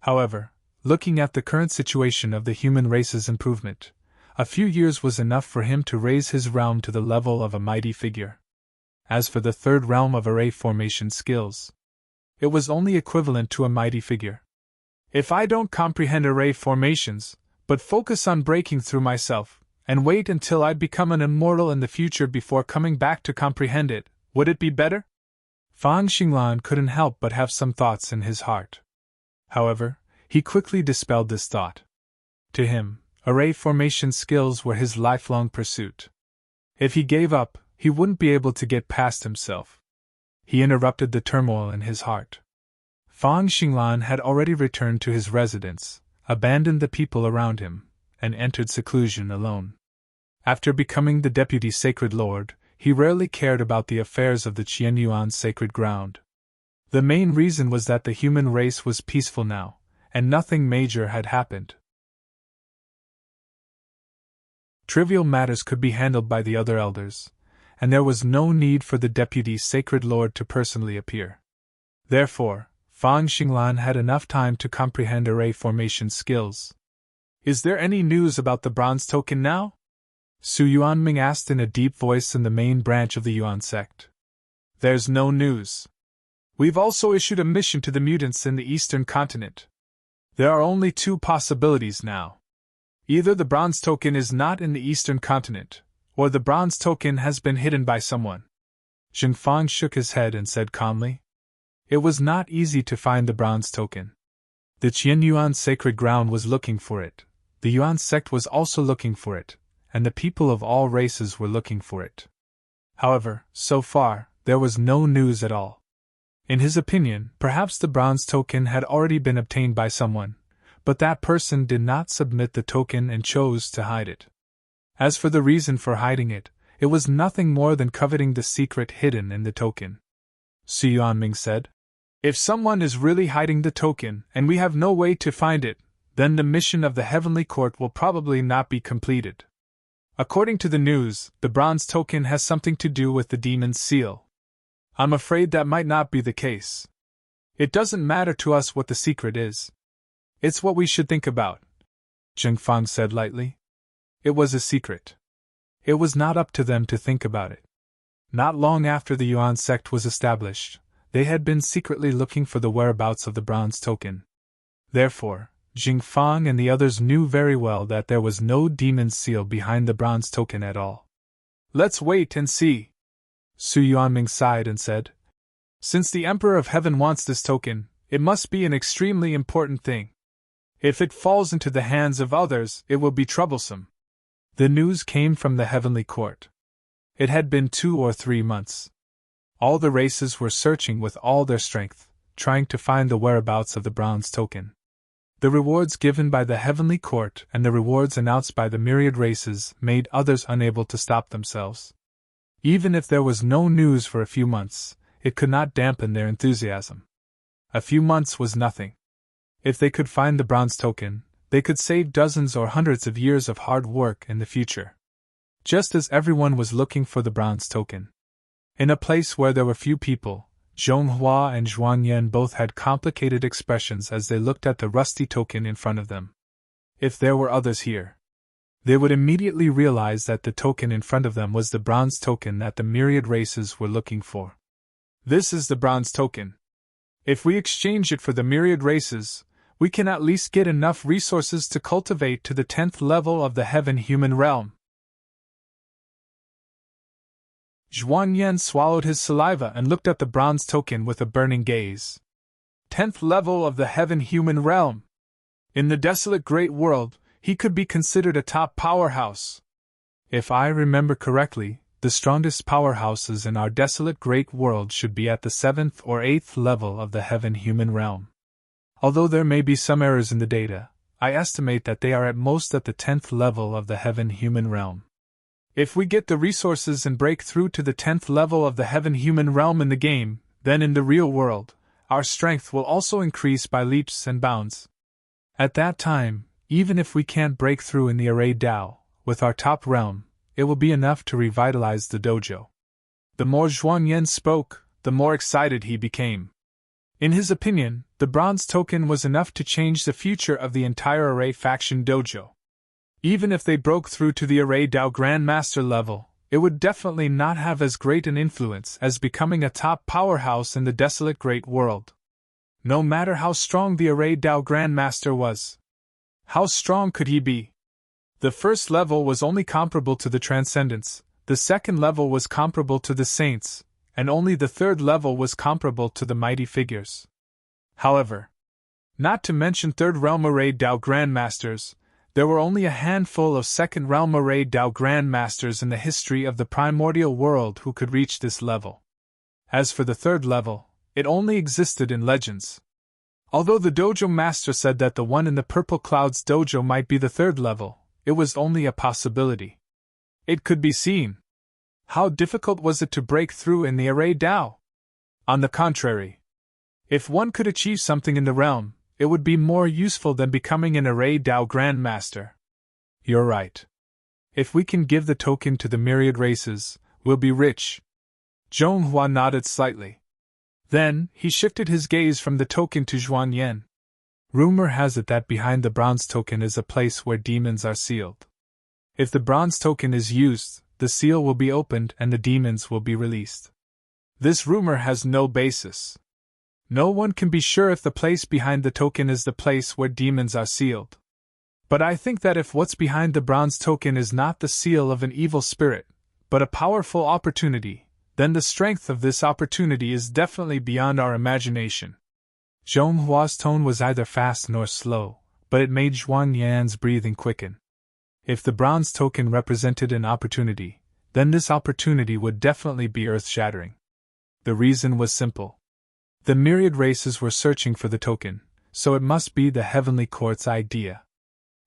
However, looking at the current situation of the human race's improvement, a few years was enough for him to raise his realm to the level of a mighty figure. As for the third realm of array formation skills, it was only equivalent to a mighty figure. If I don't comprehend array formations, but focus on breaking through myself, and wait until I become an immortal in the future before coming back to comprehend it, would it be better? Fan Xinglan couldn't help but have some thoughts in his heart. However, he quickly dispelled this thought. To him, array formation skills were his lifelong pursuit. If he gave up, he wouldn't be able to get past himself. He interrupted the turmoil in his heart. Fan Xinglan had already returned to his residence, abandoned the people around him, and entered seclusion alone. After becoming the deputy sacred lord, he rarely cared about the affairs of the Qianyuan sacred ground. The main reason was that the human race was peaceful now, and nothing major had happened. Trivial matters could be handled by the other elders, and there was no need for the deputy sacred lord to personally appear. Therefore, Fan Xinglan had enough time to comprehend array formation skills. Is there any news about the bronze token now? Su Yuanming asked in a deep voice in the main branch of the Yuan sect. There's no news. We've also issued a mission to the mutants in the eastern continent. There are only 2 possibilities now. Either the bronze token is not in the eastern continent, or the bronze token has been hidden by someone. Zheng Fang shook his head and said calmly. It was not easy to find the bronze token. The Qianyuan sacred ground was looking for it, the Yuan sect was also looking for it, and the people of all races were looking for it. However, so far, there was no news at all. In his opinion, perhaps the bronze token had already been obtained by someone, but that person did not submit the token and chose to hide it. As for the reason for hiding it, it was nothing more than coveting the secret hidden in the token. Su Yuanming said. If someone is really hiding the token and we have no way to find it, then the mission of the Heavenly Court will probably not be completed. According to the news, the bronze token has something to do with the demon's seal. I'm afraid that might not be the case. It doesn't matter to us what the secret is. It's what we should think about, Zheng Fang said lightly. It was a secret. It was not up to them to think about it. Not long after the Yuan sect was established, they had been secretly looking for the whereabouts of the bronze token. Therefore, Zheng Fang and the others knew very well that there was no demon's seal behind the bronze token at all. Let's wait and see. Su Yuanming sighed and said. Since the Emperor of Heaven wants this token, it must be an extremely important thing. If it falls into the hands of others, it will be troublesome. The news came from the Heavenly Court. It had been 2 or 3 months. All the races were searching with all their strength, trying to find the whereabouts of the bronze token. The rewards given by the Heavenly Court and the rewards announced by the myriad races made others unable to stop themselves. Even if there was no news for a few months, it could not dampen their enthusiasm. A few months was nothing. If they could find the bronze token, they could save dozens or hundreds of years of hard work in the future. Just as everyone was looking for the bronze token. In a place where there were few people, Zhonghua and Zhuangyan both had complicated expressions as they looked at the rusty token in front of them. If there were others here, they would immediately realize that the token in front of them was the bronze token that the myriad races were looking for. This is the bronze token. If we exchange it for the myriad races, we can at least get enough resources to cultivate to the 10th level of the heaven-human realm. Zhuangyan swallowed his saliva and looked at the bronze token with a burning gaze. 10th level of the heaven-human realm. In the desolate great world, he could be considered a top powerhouse. If I remember correctly, the strongest powerhouses in our desolate great world should be at the 7th or 8th level of the heaven-human realm. Although there may be some errors in the data, I estimate that they are at most at the 10th level of the heaven-human realm. If we get the resources and break through to the 10th level of the heaven-human realm in the game, then in the real world, our strength will also increase by leaps and bounds. At that time, even if we can't break through in the Array Dao, with our top realm, it will be enough to revitalize the dojo. The more Zhuangyan spoke, the more excited he became. In his opinion, the bronze token was enough to change the future of the entire Array faction dojo. Even if they broke through to the Array Dao Grandmaster level, it would definitely not have as great an influence as becoming a top powerhouse in the desolate great world. No matter how strong the Array Dao Grandmaster was. How strong could he be? The first level was only comparable to the Transcendents, the second level was comparable to the Saints, and only the third level was comparable to the Mighty Figures. However, not to mention Third Realm Array Dao Grandmasters, there were only a handful of Second Realm Array Dao Grandmasters in the history of the primordial world who could reach this level. As for the third level, it only existed in legends. Although the dojo master said that the one in the Purple Clouds dojo might be the third level, it was only a possibility. It could be seen. How difficult was it to break through in the Array Dao? On the contrary, if one could achieve something in the realm, it would be more useful than becoming an Array Dao Grandmaster. You're right. If we can give the token to the myriad races, we'll be rich. Zhonghua nodded slightly. Then, he shifted his gaze from the token to Zhuangyan. Rumor has it that behind the bronze token is a place where demons are sealed. If the bronze token is used, the seal will be opened and the demons will be released. This rumor has no basis. No one can be sure if the place behind the token is the place where demons are sealed. But I think that if what's behind the bronze token is not the seal of an evil spirit, but a powerful opportunity, then the strength of this opportunity is definitely beyond our imagination. Zhonghua's tone was neither fast nor slow, but it made Zhuangyan's breathing quicken. If the bronze token represented an opportunity, then this opportunity would definitely be earth-shattering. The reason was simple. The myriad races were searching for the token, so it must be the Heavenly Court's idea.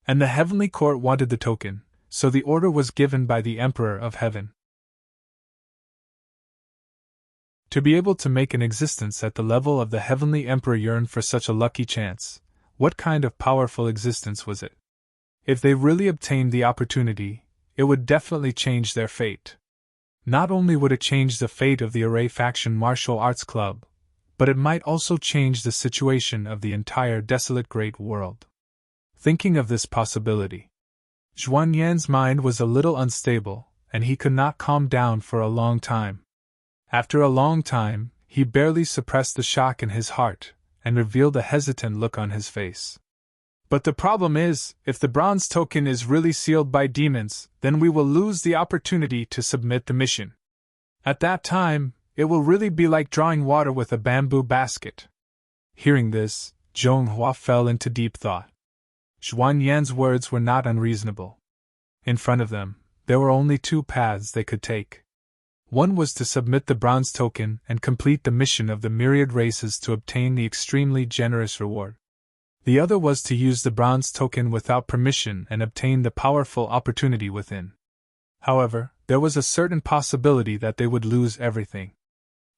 And the Heavenly Court wanted the token, so the order was given by the Emperor of Heaven. To be able to make an existence at the level of the Heavenly Emperor yearn for such a lucky chance, what kind of powerful existence was it? If they really obtained the opportunity, it would definitely change their fate. Not only would it change the fate of the Array Faction Martial Arts Club, but it might also change the situation of the entire desolate great world. Thinking of this possibility, Zhuangyan's mind was a little unstable, and he could not calm down for a long time. After a long time, he barely suppressed the shock in his heart, and revealed a hesitant look on his face. But the problem is, if the bronze token is really sealed by demons, then we will lose the opportunity to submit the mission. At that time, it will really be like drawing water with a bamboo basket. Hearing this, Zhonghua fell into deep thought. Zhuangyan's words were not unreasonable. In front of them, there were only two paths they could take. One was to submit the bronze token and complete the mission of the myriad races to obtain the extremely generous reward. The other was to use the bronze token without permission and obtain the powerful opportunity within. However, there was a certain possibility that they would lose everything.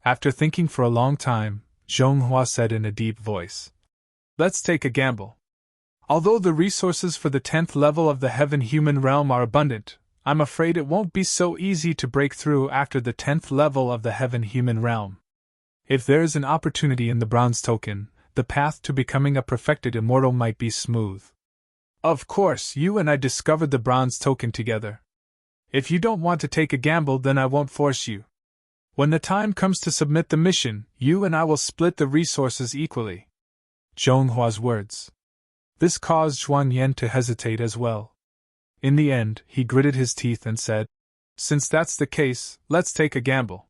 After thinking for a long time, Zhonghua said in a deep voice, "Let's take a gamble. Although the resources for the 10th level of the heaven-human realm are abundant, I'm afraid it won't be so easy to break through after the 10th level of the heaven-human realm. If there is an opportunity in the bronze token, the path to becoming a perfected immortal might be smooth. Of course, you and I discovered the bronze token together. If you don't want to take a gamble, then I won't force you. When the time comes to submit the mission, you and I will split the resources equally. Zhonghua's words. This caused Zhuan Yan to hesitate as well. In the end, he gritted his teeth and said, "Since that's the case, let's take a gamble.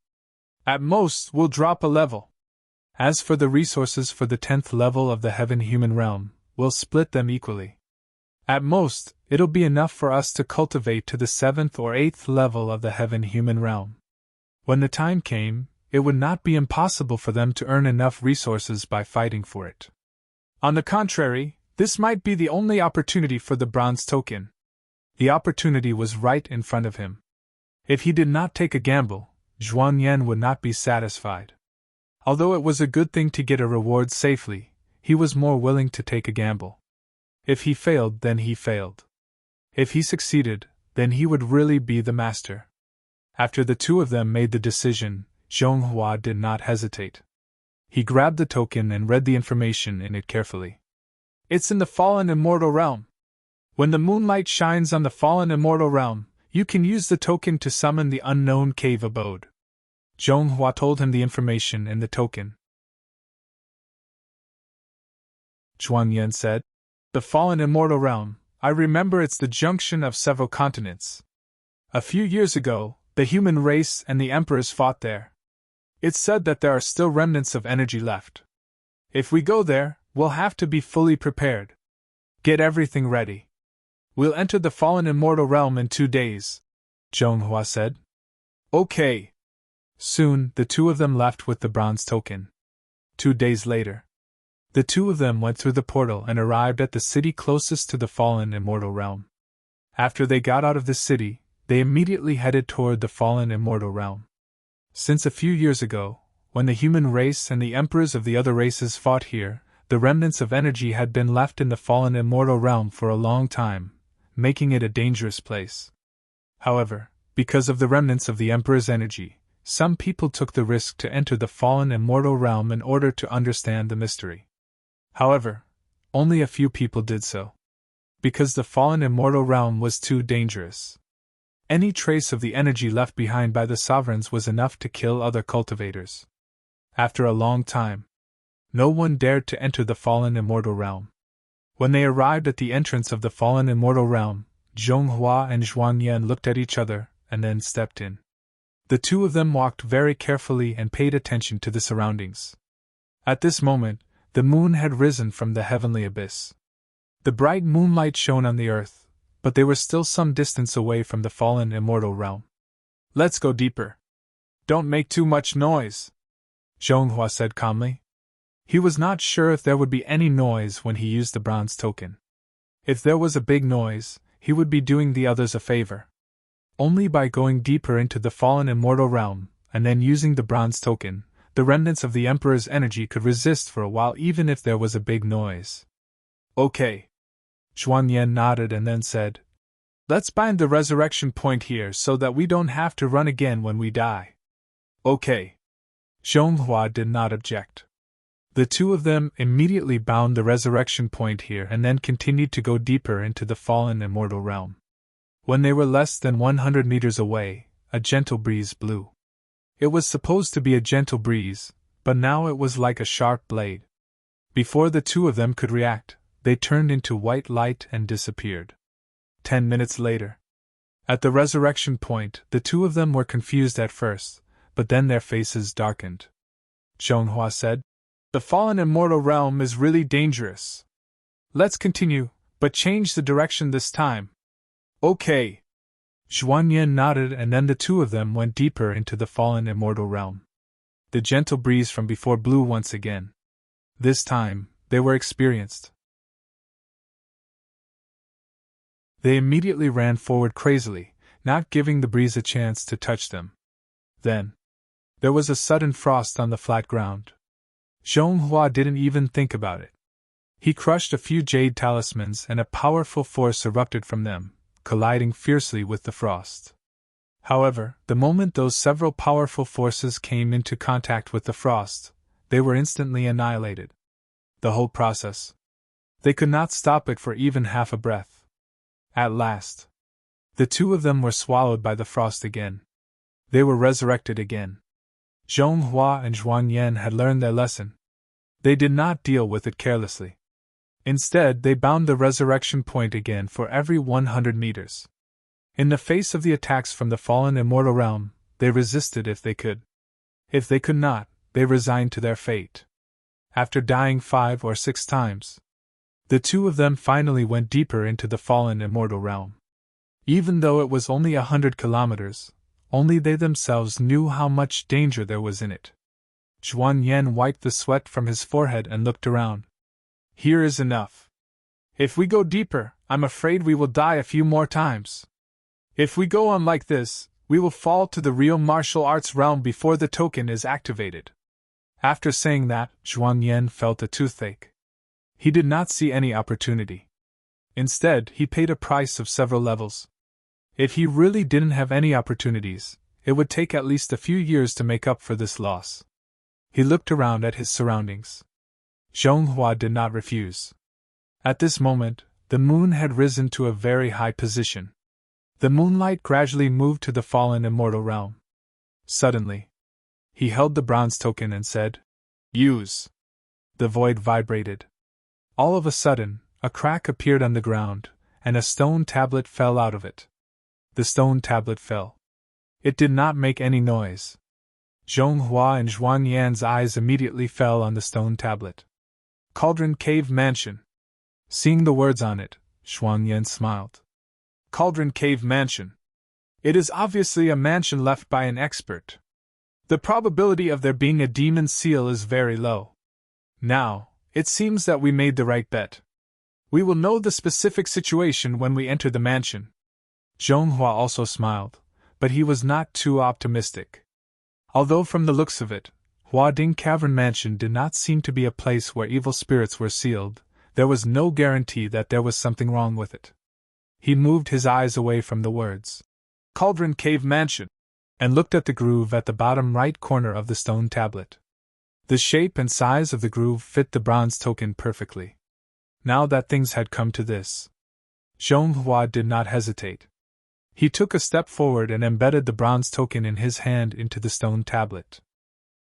At most, we'll drop a level. As for the resources for the 10th level of the heaven-human realm, we'll split them equally. At most, it'll be enough for us to cultivate to the 7th or 8th level of the heaven-human realm." When the time came, it would not be impossible for them to earn enough resources by fighting for it. On the contrary, this might be the only opportunity for the bronze token. The opportunity was right in front of him. If he did not take a gamble, Zhuan Yan would not be satisfied. Although it was a good thing to get a reward safely, he was more willing to take a gamble. If he failed, then he failed. If he succeeded, then he would really be the master. After the two of them made the decision, Zhonghua did not hesitate. He grabbed the token and read the information in it carefully. It's in the fallen immortal realm. When the moonlight shines on the fallen immortal realm, you can use the token to summon the unknown cave abode. Zhonghua told him the information in the token. Zhuan Yan said, "The fallen immortal realm, I remember it's the junction of several continents. A few years ago, the human race and the emperors fought there. It's said that there are still remnants of energy left. If we go there, we'll have to be fully prepared. Get everything ready. We'll enter the fallen immortal realm in 2 days," Zhonghua said. "Okay." Soon, the two of them left with the bronze token. 2 days later, the two of them went through the portal and arrived at the city closest to the fallen immortal realm. After they got out of the city, they immediately headed toward the fallen immortal realm. Since a few years ago, when the human race and the emperors of the other races fought here, the remnants of energy had been left in the fallen immortal realm for a long time, making it a dangerous place. However, because of the remnants of the emperor's energy, some people took the risk to enter the fallen immortal realm in order to understand the mystery. However, only a few people did so. Because the fallen immortal realm was too dangerous. Any trace of the energy left behind by the sovereigns was enough to kill other cultivators. After a long time, no one dared to enter the fallen immortal realm. When they arrived at the entrance of the fallen immortal realm, Zhonghua and Zhuan Yan looked at each other and then stepped in. The two of them walked very carefully and paid attention to the surroundings. At this moment, the moon had risen from the heavenly abyss. The bright moonlight shone on the earth, but they were still some distance away from the fallen immortal realm. "Let's go deeper. Don't make too much noise," Zhonghua said calmly. He was not sure if there would be any noise when he used the bronze token. If there was a big noise, he would be doing the others a favor. Only by going deeper into the fallen immortal realm, and then using the bronze token, the remnants of the Emperor's energy could resist for a while even if there was a big noise. "Okay." Zhuan Yan nodded and then said, "Let's bind the resurrection point here so that we don't have to run again when we die." "Okay." Zhonghua did not object. The two of them immediately bound the resurrection point here and then continued to go deeper into the fallen immortal realm. When they were less than 100 meters away, a gentle breeze blew. It was supposed to be a gentle breeze, but now it was like a sharp blade. Before the two of them could react, they turned into white light and disappeared. 10 minutes later. At the resurrection point, the two of them were confused at first, but then their faces darkened. Zhonghua said, "The fallen immortal realm is really dangerous. Let's continue, but change the direction this time." "Okay." Zhuan Yan nodded and then the two of them went deeper into the fallen immortal realm. The gentle breeze from before blew once again. This time, they were experienced. They immediately ran forward crazily, not giving the breeze a chance to touch them. Then, there was a sudden frost on the flat ground. Zhonghua didn't even think about it. He crushed a few jade talismans and a powerful force erupted from them, colliding fiercely with the frost. However, the moment those several powerful forces came into contact with the frost, they were instantly annihilated. The whole process. They could not stop it for even half a breath. At last, the two of them were swallowed by the frost again. They were resurrected again. Zhonghua and Zhuang Yan had learned their lesson. They did not deal with it carelessly. Instead, they bound the resurrection point again for every 100 meters. In the face of the attacks from the fallen immortal realm, they resisted if they could. If they could not, they resigned to their fate. After dying 5 or 6 times, the two of them finally went deeper into the fallen immortal realm. Even though it was only 100 kilometers, only they themselves knew how much danger there was in it. Zhuan Yan wiped the sweat from his forehead and looked around. Here is enough. If we go deeper, I'm afraid we will die a few more times. If we go on like this, we will fall to the real martial arts realm before the token is activated. After saying that, Zhuang Yan felt a toothache. He did not see any opportunity. Instead, he paid a price of several levels. If he really didn't have any opportunities, it would take at least a few years to make up for this loss. He looked around at his surroundings. Zhonghua did not refuse. At this moment, the moon had risen to a very high position. The moonlight gradually moved to the fallen immortal realm. Suddenly, he held the bronze token and said, "Use." The void vibrated. All of a sudden, a crack appeared on the ground, and a stone tablet fell out of it. The stone tablet fell. It did not make any noise. Zhonghua and Zhuang Yan's eyes immediately fell on the stone tablet. Cauldron Cave Mansion. Seeing the words on it, Zhuang Yan smiled. Cauldron Cave Mansion. It is obviously a mansion left by an expert. The probability of there being a demon seal is very low. Now, it seems that we made the right bet. We will know the specific situation when we enter the mansion. Zhonghua also smiled, but he was not too optimistic. Although from the looks of it, Huading Cavern Mansion did not seem to be a place where evil spirits were sealed, there was no guarantee that there was something wrong with it. He moved his eyes away from the words, Cauldron Cave Mansion, and looked at the groove at the bottom right corner of the stone tablet. The shape and size of the groove fit the bronze token perfectly. Now that things had come to this, Zhonghua did not hesitate. He took a step forward and embedded the bronze token in his hand into the stone tablet.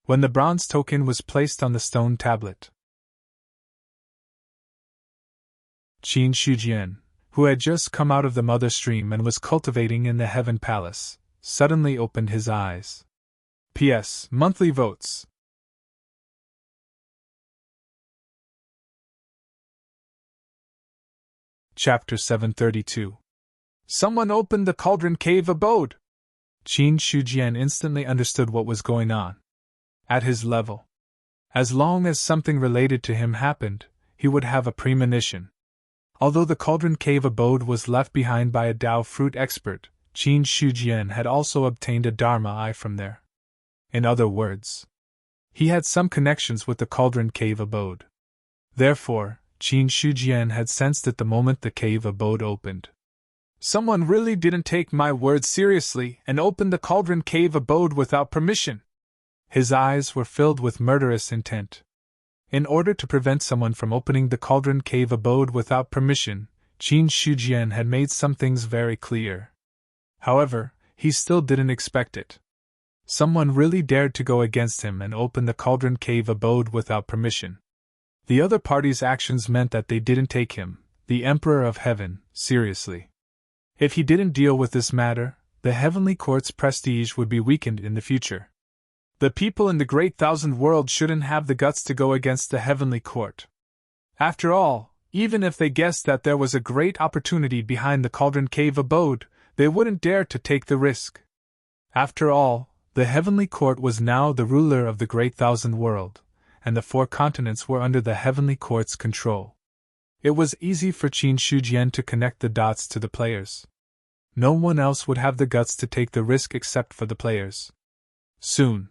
When the bronze token was placed on the stone tablet, Qin Shujian, who had just come out of the mother stream and was cultivating in the Heaven Palace, suddenly opened his eyes. P.S. Monthly votes. Chapter 732. Someone opened the Cauldron Cave abode! Qin Shujian instantly understood what was going on. At his level, as long as something related to him happened, he would have a premonition. Although the Cauldron Cave abode was left behind by a Dao fruit expert, Qin Shujian had also obtained a Dharma eye from there. In other words, he had some connections with the Cauldron Cave abode. Therefore, Qin Shujian had sensed it the moment the cave abode opened. Someone really didn't take my word seriously and opened the Cauldron Cave abode without permission. His eyes were filled with murderous intent. In order to prevent someone from opening the Cauldron Cave abode without permission, Qin Shujian had made some things very clear. However, he still didn't expect it. Someone really dared to go against him and open the Cauldron Cave abode without permission. The other party's actions meant that they didn't take him, the Emperor of Heaven, seriously. If he didn't deal with this matter, the Heavenly Court's prestige would be weakened in the future. The people in the Great Thousand World shouldn't have the guts to go against the Heavenly Court. After all, even if they guessed that there was a great opportunity behind the Cauldron Cave abode, they wouldn't dare to take the risk. After all, the Heavenly Court was now the ruler of the Great Thousand World, and the 4 continents were under the Heavenly Court's control. It was easy for Qin Shujian to connect the dots to the players. No one else would have the guts to take the risk except for the players. Soon,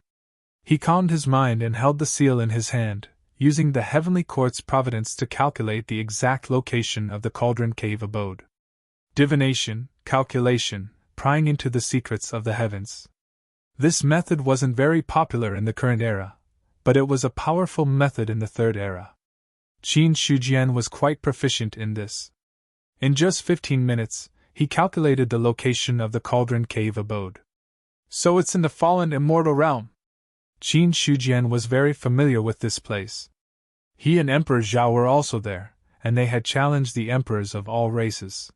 he calmed his mind and held the seal in his hand, using the heavenly court's providence to calculate the exact location of the cauldron cave abode. Divination, calculation, prying into the secrets of the heavens. This method wasn't very popular in the current era, but it was a powerful method in the third era. Qin Shujian was quite proficient in this. In just 15 minutes, he calculated the location of the cauldron cave abode. So it's in the fallen immortal realm. Qin Shujian was very familiar with this place. He and Emperor Zhao were also there, and they had challenged the emperors of all races.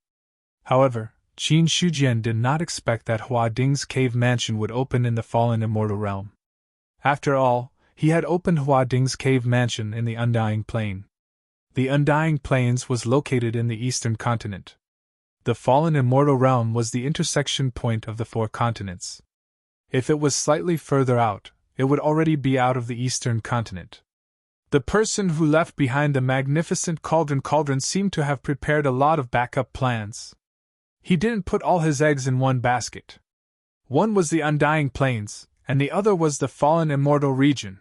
However, Qin Shujian did not expect that Hua Ding's cave mansion would open in the fallen immortal realm. After all, he had opened Hua Ding's cave mansion in the Undying Plain. The Undying Plains was located in the eastern continent. The fallen immortal realm was the intersection point of the 4 continents. If it was slightly further out, it would already be out of the eastern continent. The person who left behind the magnificent cauldron seemed to have prepared a lot of backup plans. He didn't put all his eggs in one basket. One was the Undying Plains, and the other was the fallen immortal region.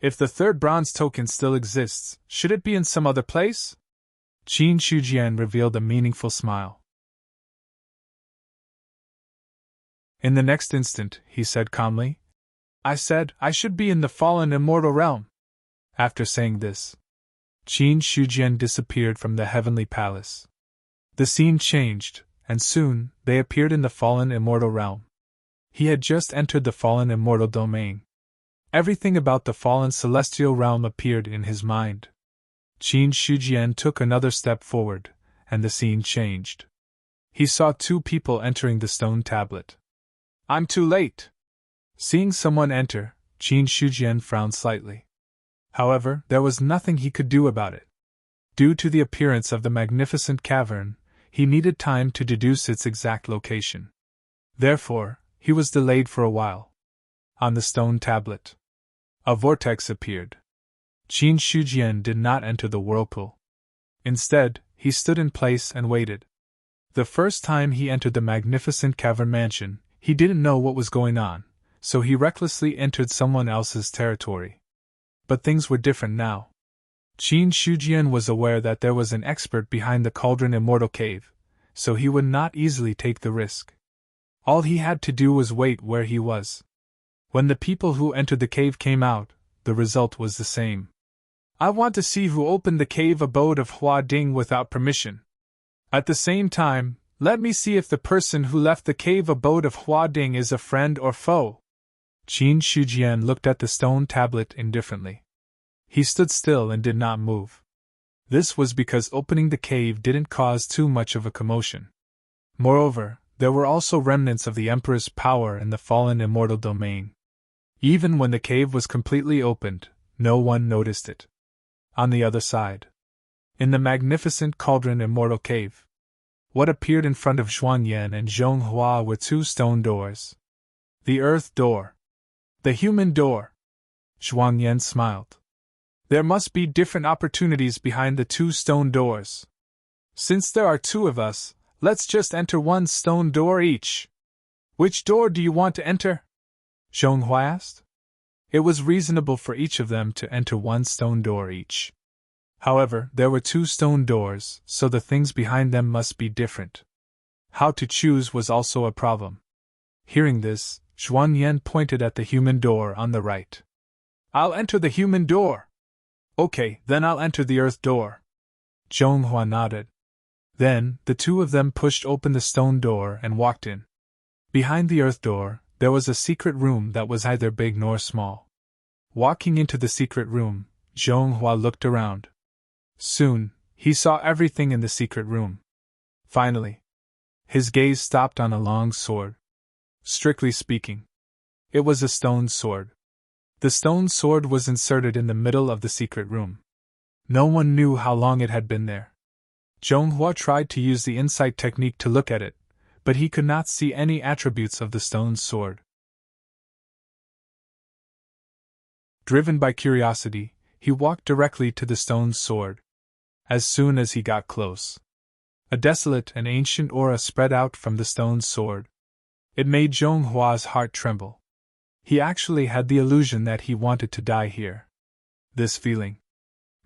If the third bronze token still exists, should it be in some other place? Qin Shujian revealed a meaningful smile. In the next instant, he said calmly, I said I should be in the fallen immortal realm. After saying this, Qin Shujian disappeared from the heavenly palace. The scene changed, and soon they appeared in the fallen immortal realm. He had just entered the fallen immortal domain. Everything about the fallen celestial realm appeared in his mind. Qin Shujian took another step forward, and the scene changed. He saw 2 people entering the stone tablet. I'm too late. Seeing someone enter, Qin Shujian frowned slightly. However, there was nothing he could do about it. Due to the appearance of the magnificent cavern, he needed time to deduce its exact location. Therefore, he was delayed for a while. On the stone tablet, a vortex appeared. Qin Shujian did not enter the whirlpool. Instead, he stood in place and waited. The first time he entered the magnificent cavern mansion, he didn't know what was going on, so he recklessly entered someone else's territory. But things were different now. Qin Shujian was aware that there was an expert behind the cauldron immortal cave, so he would not easily take the risk. All he had to do was wait where he was. When the people who entered the cave came out, the result was the same. I want to see who opened the cave abode of Hua Ding without permission. At the same time, let me see if the person who left the cave abode of Hua Ding is a friend or foe. Qin Shujian looked at the stone tablet indifferently. He stood still and did not move. This was because opening the cave didn't cause too much of a commotion. Moreover, there were also remnants of the Emperor's power in the fallen immortal domain. Even when the cave was completely opened, no one noticed it. On the other side, in the magnificent cauldron immortal cave, what appeared in front of Zhuangyan and Zhonghua were 2 stone doors. The earth door. The human door. Zhuangyan smiled. There must be different opportunities behind the 2 stone doors. Since there are 2 of us, let's just enter 1 stone door each. Which door do you want to enter? Zhonghua asked. It was reasonable for each of them to enter 1 stone door each. However, there were 2 stone doors, so the things behind them must be different. How to choose was also a problem. Hearing this, Zhuangyan pointed at the human door on the right. I'll enter the human door. Okay, then I'll enter the earth door. Zhonghua nodded. Then, the 2 of them pushed open the stone door and walked in. Behind the earth door, there was a secret room that was neither big nor small. Walking into the secret room, Zhonghua looked around. Soon, he saw everything in the secret room. Finally, his gaze stopped on a long sword. Strictly speaking, it was a stone sword. The stone sword was inserted in the middle of the secret room. No one knew how long it had been there. Zhonghua tried to use the insight technique to look at it, but he could not see any attributes of the stone sword. Driven by curiosity, he walked directly to the stone sword. As soon as he got close, a desolate and ancient aura spread out from the stone sword. It made Zhonghua's heart tremble. He actually had the illusion that he wanted to die here. This feeling,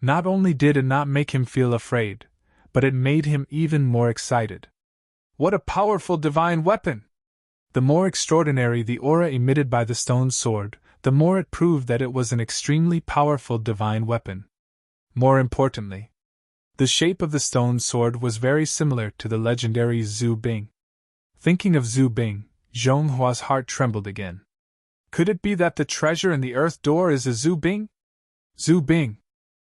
Not only did it not make him feel afraid, but it made him even more excited. What a powerful divine weapon! The more extraordinary the aura emitted by the stone sword, the more it proved that it was an extremely powerful divine weapon. More importantly, the shape of the stone sword was very similar to the legendary Zhu Bing. Thinking of Zhu Bing, Zhonghua's heart trembled again. Could it be that the treasure in the earth door is a Zhu Bing? Zhu Bing!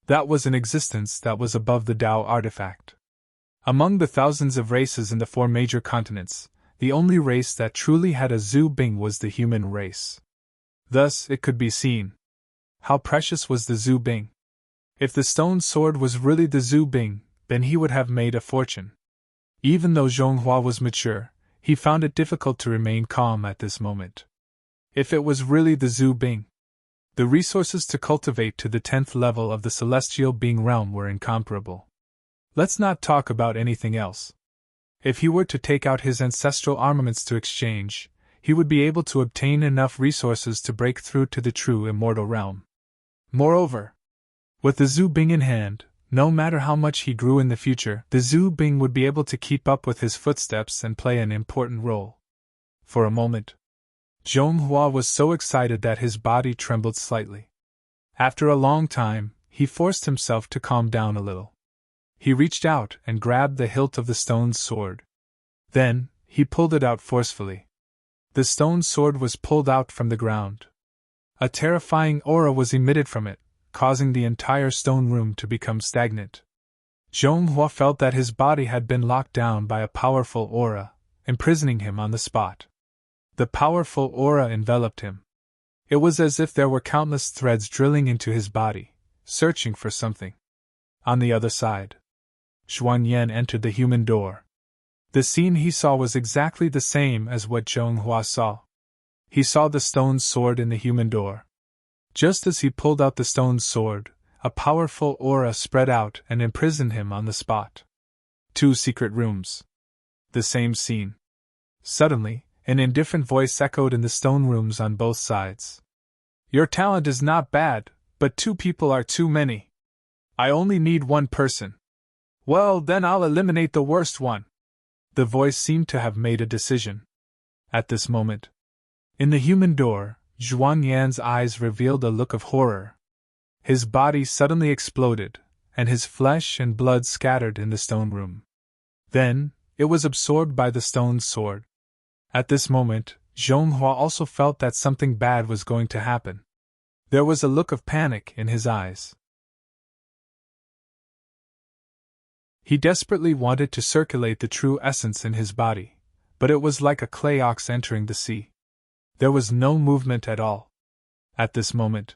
That was an existence that was above the Tao artifact. Among the thousands of races in the 4 major continents, the only race that truly had a Zhu Bing was the human race. Thus, it could be seen. How precious was the Zhu Bing? If the stone sword was really the Zhu Bing, then he would have made a fortune. Even though Zhonghua was mature, he found it difficult to remain calm at this moment. If it was really the Zhu Bing, the resources to cultivate to the 10th level of the celestial being realm were incomparable. Let's not talk about anything else. If he were to take out his ancestral armaments to exchange, he would be able to obtain enough resources to break through to the true immortal realm. Moreover, with the Zhu Bing in hand, no matter how much he grew in the future, the Zhu Bing would be able to keep up with his footsteps and play an important role. For a moment, Zhonghua was so excited that his body trembled slightly. After a long time, he forced himself to calm down a little. He reached out and grabbed the hilt of the stone sword. Then, he pulled it out forcefully. The stone sword was pulled out from the ground. A terrifying aura was emitted from it, causing the entire stone room to become stagnant. Zhonghua felt that his body had been locked down by a powerful aura, imprisoning him on the spot. The powerful aura enveloped him. It was as if there were countless threads drilling into his body, searching for something. On the other side, Xuanyan entered the human door. The scene he saw was exactly the same as what Zhonghua saw. He saw the stone sword in the human door. Just as he pulled out the stone sword, a powerful aura spread out and imprisoned him on the spot. 2 secret rooms. The same scene. Suddenly, an indifferent voice echoed in the stone rooms on both sides. Your talent is not bad, but 2 people are too many. I only need 1 person. Well, then I'll eliminate the worst one. The voice seemed to have made a decision. At this moment, in the human door, Xuanyan's eyes revealed a look of horror. His body suddenly exploded, and his flesh and blood scattered in the stone room. Then, it was absorbed by the stone sword. At this moment, Zhonghua also felt that something bad was going to happen. There was a look of panic in his eyes. He desperately wanted to circulate the true essence in his body, but it was like a clay ox entering the sea. There was no movement at all. At this moment,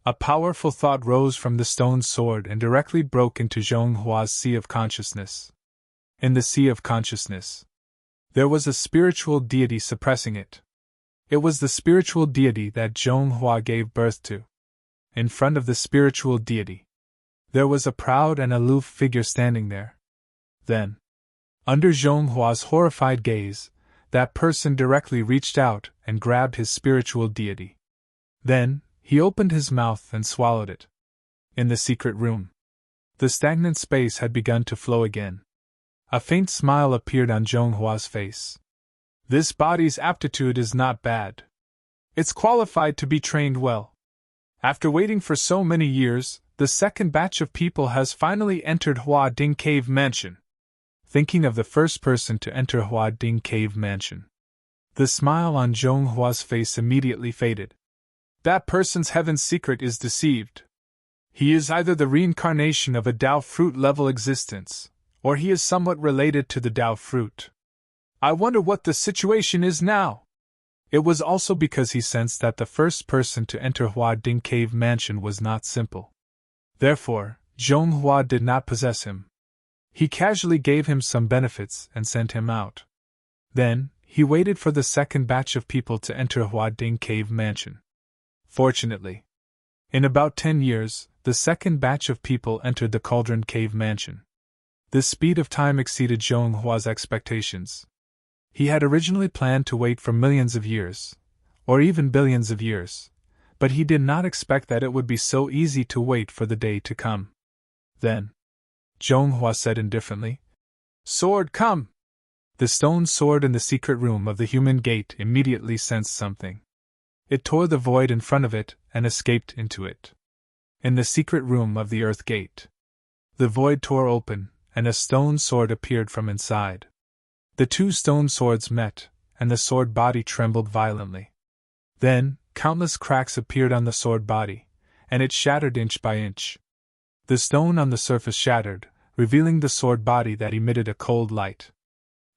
a powerful thought rose from the stone sword and directly broke into Zhonghua's sea of consciousness. In the sea of consciousness, there was a spiritual deity suppressing it. It was the spiritual deity that Zhonghua gave birth to. In front of the spiritual deity, there was a proud and aloof figure standing there. Then, under Zhonghua's horrified gaze, that person directly reached out and grabbed his spiritual deity. Then, he opened his mouth and swallowed it. In the secret room, the stagnant space had begun to flow again. A faint smile appeared on Zhonghua's face. This body's aptitude is not bad. It's qualified to be trained well. After waiting for so many years, the second batch of people has finally entered Hua Ding Cave Mansion. Thinking of the first person to enter Hua Ding Cave Mansion, the smile on Zhonghua's face immediately faded. That person's heaven's secret is deceived. He is either the reincarnation of a Tao fruit level existence, or he is somewhat related to the Tao fruit. I wonder what the situation is now. It was also because he sensed that the first person to enter Hua Ding Cave Mansion was not simple. Therefore, Zhonghua did not possess him. He casually gave him some benefits and sent him out. Then, he waited for the second batch of people to enter Hua Ding Cave Mansion. Fortunately, in about 10 years, the second batch of people entered the Cauldron Cave Mansion. The speed of time exceeded Zhonghua's expectations. He had originally planned to wait for millions of years, or even billions of years, but he did not expect that it would be so easy to wait for the day to come. Then, Zhonghua said indifferently, "Sword, come!" The stone sword in the secret room of the human gate immediately sensed something. It tore the void in front of it and escaped into it. In the secret room of the earth gate, the void tore open, and a stone sword appeared from inside. The two stone swords met, and the sword body trembled violently. Then, countless cracks appeared on the sword body, and it shattered inch by inch. The stone on the surface shattered, revealing the sword body that emitted a cold light.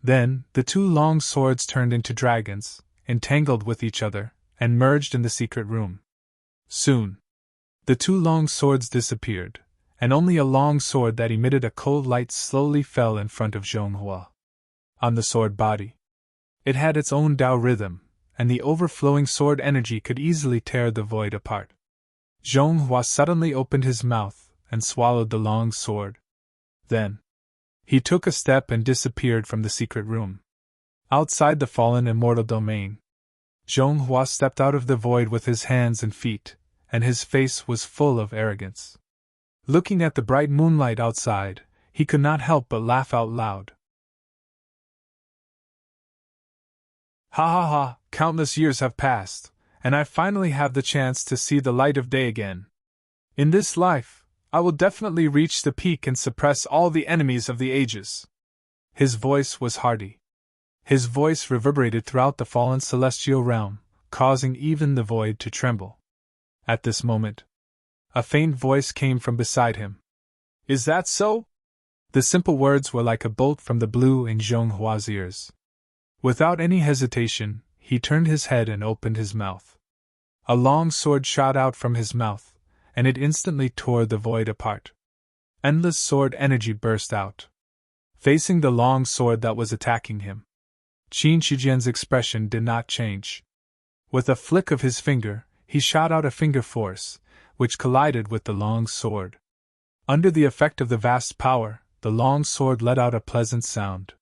Then, the two long swords turned into dragons, entangled with each other, and merged in the secret room. Soon, the two long swords disappeared, and only a long sword that emitted a cold light slowly fell in front of Zhonghua. On the sword body, it had its own Tao rhythm, and the overflowing sword energy could easily tear the void apart. Zhonghua suddenly opened his mouth and swallowed the long sword. Then, he took a step and disappeared from the secret room. Outside the fallen immortal domain, Zhonghua stepped out of the void with his hands and feet, and his face was full of arrogance. Looking at the bright moonlight outside, he could not help but laugh out loud. Ha ha ha, countless years have passed, and I finally have the chance to see the light of day again. In this life, I will definitely reach the peak and suppress all the enemies of the ages. His voice was hearty. His voice reverberated throughout the fallen celestial realm, causing even the void to tremble. At this moment, a faint voice came from beside him. "Is that so?" The simple words were like a bolt from the blue in Zhonghua's ears. Without any hesitation, he turned his head and opened his mouth. A long sword shot out from his mouth, and it instantly tore the void apart. Endless sword energy burst out. Facing the long sword that was attacking him, Qin Shijian's expression did not change. With a flick of his finger, he shot out a finger force, which collided with the long sword. Under the effect of the vast power, the long sword let out a pleasant sound.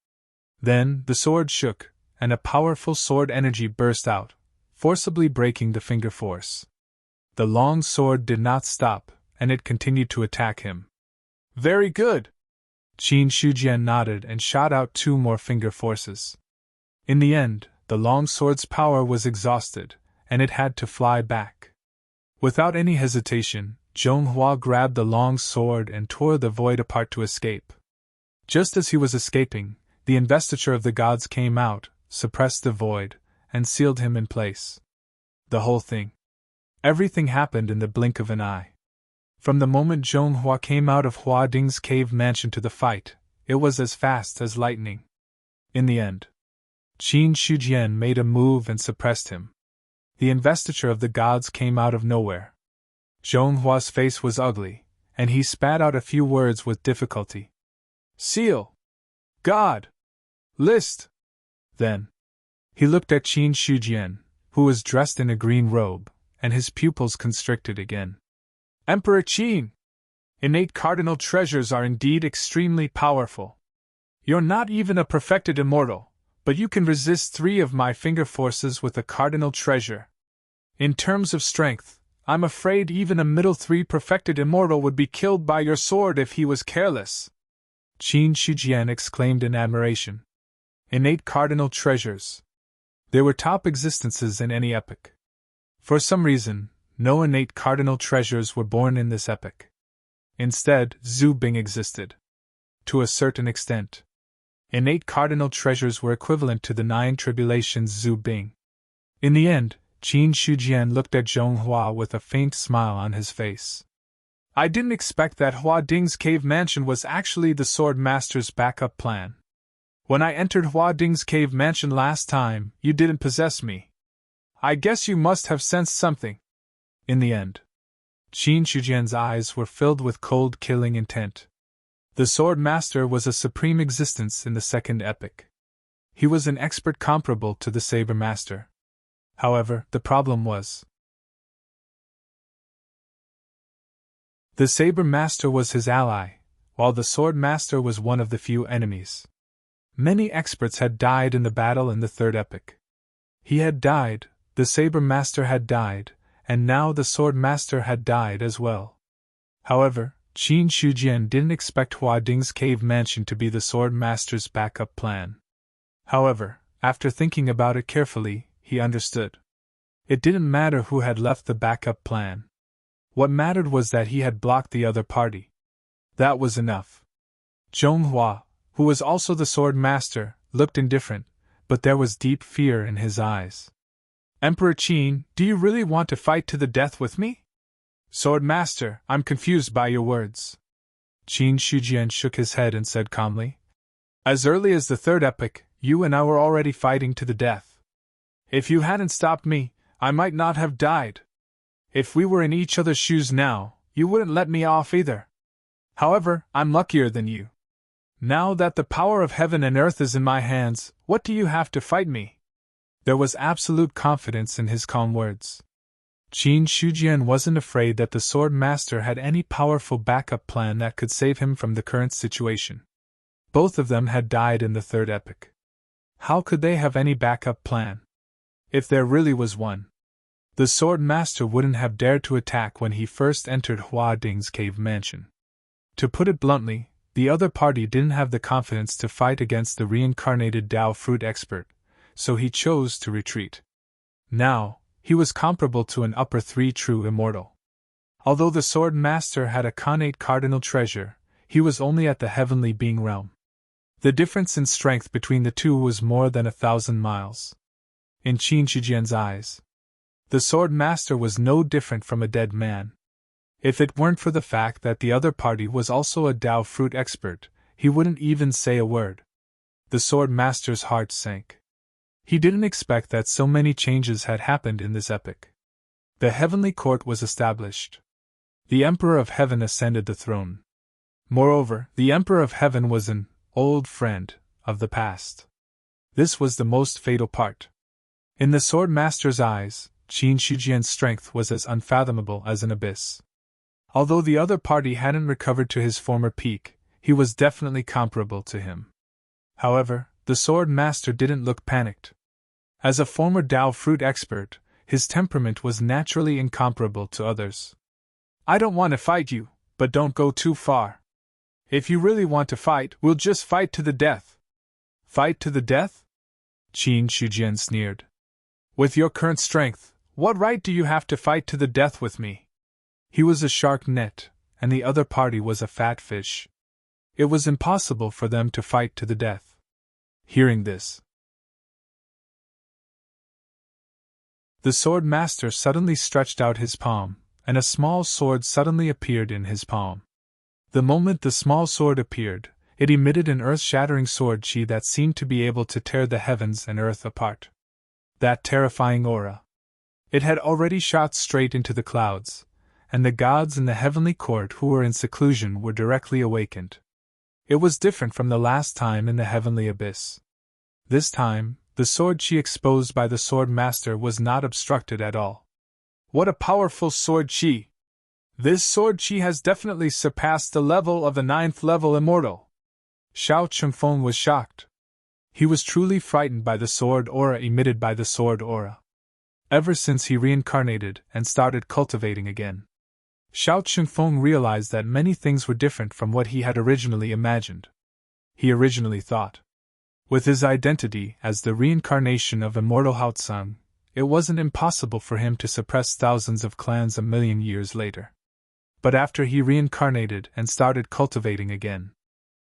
Then, the sword shook, and a powerful sword energy burst out, forcibly breaking the finger force. The long sword did not stop, and it continued to attack him. "Very good!" Qin Shijian nodded and shot out two more finger forces. In the end, the long sword's power was exhausted, and it had to fly back. Without any hesitation, Zhonghua grabbed the long sword and tore the void apart to escape. Just as he was escaping, the investiture of the gods came out, suppressed the void, and sealed him in place. The whole thing, everything happened in the blink of an eye. From the moment Zhonghua came out of Hua Ding's cave mansion to the fight, it was as fast as lightning. In the end, Qin Shijian made a move and suppressed him. The investiture of the gods came out of nowhere. Zhonghua's face was ugly, and he spat out a few words with difficulty. "Seal! God! List!" Then, he looked at Qin Shijian, who was dressed in a green robe, and his pupils constricted again. "Emperor Qin! Innate cardinal treasures are indeed extremely powerful. You're not even a perfected immortal, but you can resist 3 of my finger forces with a cardinal treasure. In terms of strength, I'm afraid even a middle 3 perfected immortal would be killed by your sword if he was careless." Qin Shijian exclaimed in admiration. Innate cardinal treasures. They were top existences in any epoch. For some reason, no innate cardinal treasures were born in this epoch. Instead, Zhu Bing existed. To a certain extent, innate cardinal treasures were equivalent to the 9 tribulations Zhu Bing. In the end, Qin Shijian looked at Zhonghua with a faint smile on his face. "I didn't expect that Hua Ding's cave mansion was actually the Sword Master's backup plan. When I entered Hua Ding's cave mansion last time, you didn't possess me. I guess you must have sensed something." In the end, Qin Shijian's eyes were filled with cold killing intent. The Sword Master was a supreme existence in the second epoch. He was an expert comparable to the Saber Master. However, the problem was, the Saber Master was his ally, while the Sword Master was one of the few enemies. Many experts had died in the battle in the third epoch. He had died, the Saber Master had died, and now the sword master had died as well. However, Qin Shujian didn't expect Hua Ding's cave mansion to be the sword master's backup plan. However, after thinking about it carefully, he understood. It didn't matter who had left the backup plan. What mattered was that he had blocked the other party. That was enough. Zhong Hua, who was also the sword master, looked indifferent, but there was deep fear in his eyes. Emperor Qin, do you really want to fight to the death with me? Sword master, I'm confused by your words. Qin Shujian shook his head and said calmly. As early as the third epoch, you and I were already fighting to the death. If you hadn't stopped me, I might not have died. If we were in each other's shoes now, you wouldn't let me off either. However, I'm luckier than you. Now that the power of heaven and earth is in my hands, what do you have to fight me? There was absolute confidence in his calm words. Qin Shujian wasn't afraid that the sword master had any powerful backup plan that could save him from the current situation. Both of them had died in the third epoch. How could they have any backup plan? If there really was one. The sword master wouldn't have dared to attack when he first entered Hua Ding's cave mansion. To put it bluntly, the other party didn't have the confidence to fight against the reincarnated Dao fruit expert, so he chose to retreat. Now, he was comparable to an upper 3 true immortal. Although the sword master had a connate cardinal treasure, he was only at the heavenly being realm. The difference in strength between the two was more than 1,000 miles. In Qin Shujian's eyes, the sword master was no different from a dead man. If it weren't for the fact that the other party was also a Dao fruit expert, he wouldn't even say a word. The sword master's heart sank. He didn't expect that so many changes had happened in this epoch. The heavenly court was established. The Emperor of Heaven ascended the throne. Moreover, the Emperor of Heaven was an old friend of the past. This was the most fatal part. In the sword master's eyes, Qin Shujian's strength was as unfathomable as an abyss. Although the other party hadn't recovered to his former peak, he was definitely comparable to him. However, the sword master didn't look panicked. As a former Dao fruit expert, his temperament was naturally incomparable to others. I don't want to fight you, but don't go too far. If you really want to fight, we'll just fight to the death. Fight to the death? Qin Shujian sneered. With your current strength, what right do you have to fight to the death with me? He was a shark net, and the other party was a fat fish. It was impossible for them to fight to the death. Hearing this, the sword master suddenly stretched out his palm, and a small sword suddenly appeared in his palm. The moment the small sword appeared, it emitted an earth-shattering sword chi that seemed to be able to tear the heavens and earth apart. That terrifying aura. It had already shot straight into the clouds, and the gods in the heavenly court who were in seclusion were directly awakened. It was different from the last time in the heavenly abyss. This time, the sword chi exposed by the sword master was not obstructed at all. What a powerful sword chi! This sword chi has definitely surpassed the level of the 9th level immortal. Xiao Chengfeng was shocked. He was truly frightened by the sword aura emitted by the sword aura. Ever since he reincarnated and started cultivating again, Xiao Chengfeng realized that many things were different from what he had originally imagined. He originally thought, with his identity as the reincarnation of immortal Haotsang, it wasn't impossible for him to suppress thousands of clans a million years later. But after he reincarnated and started cultivating again,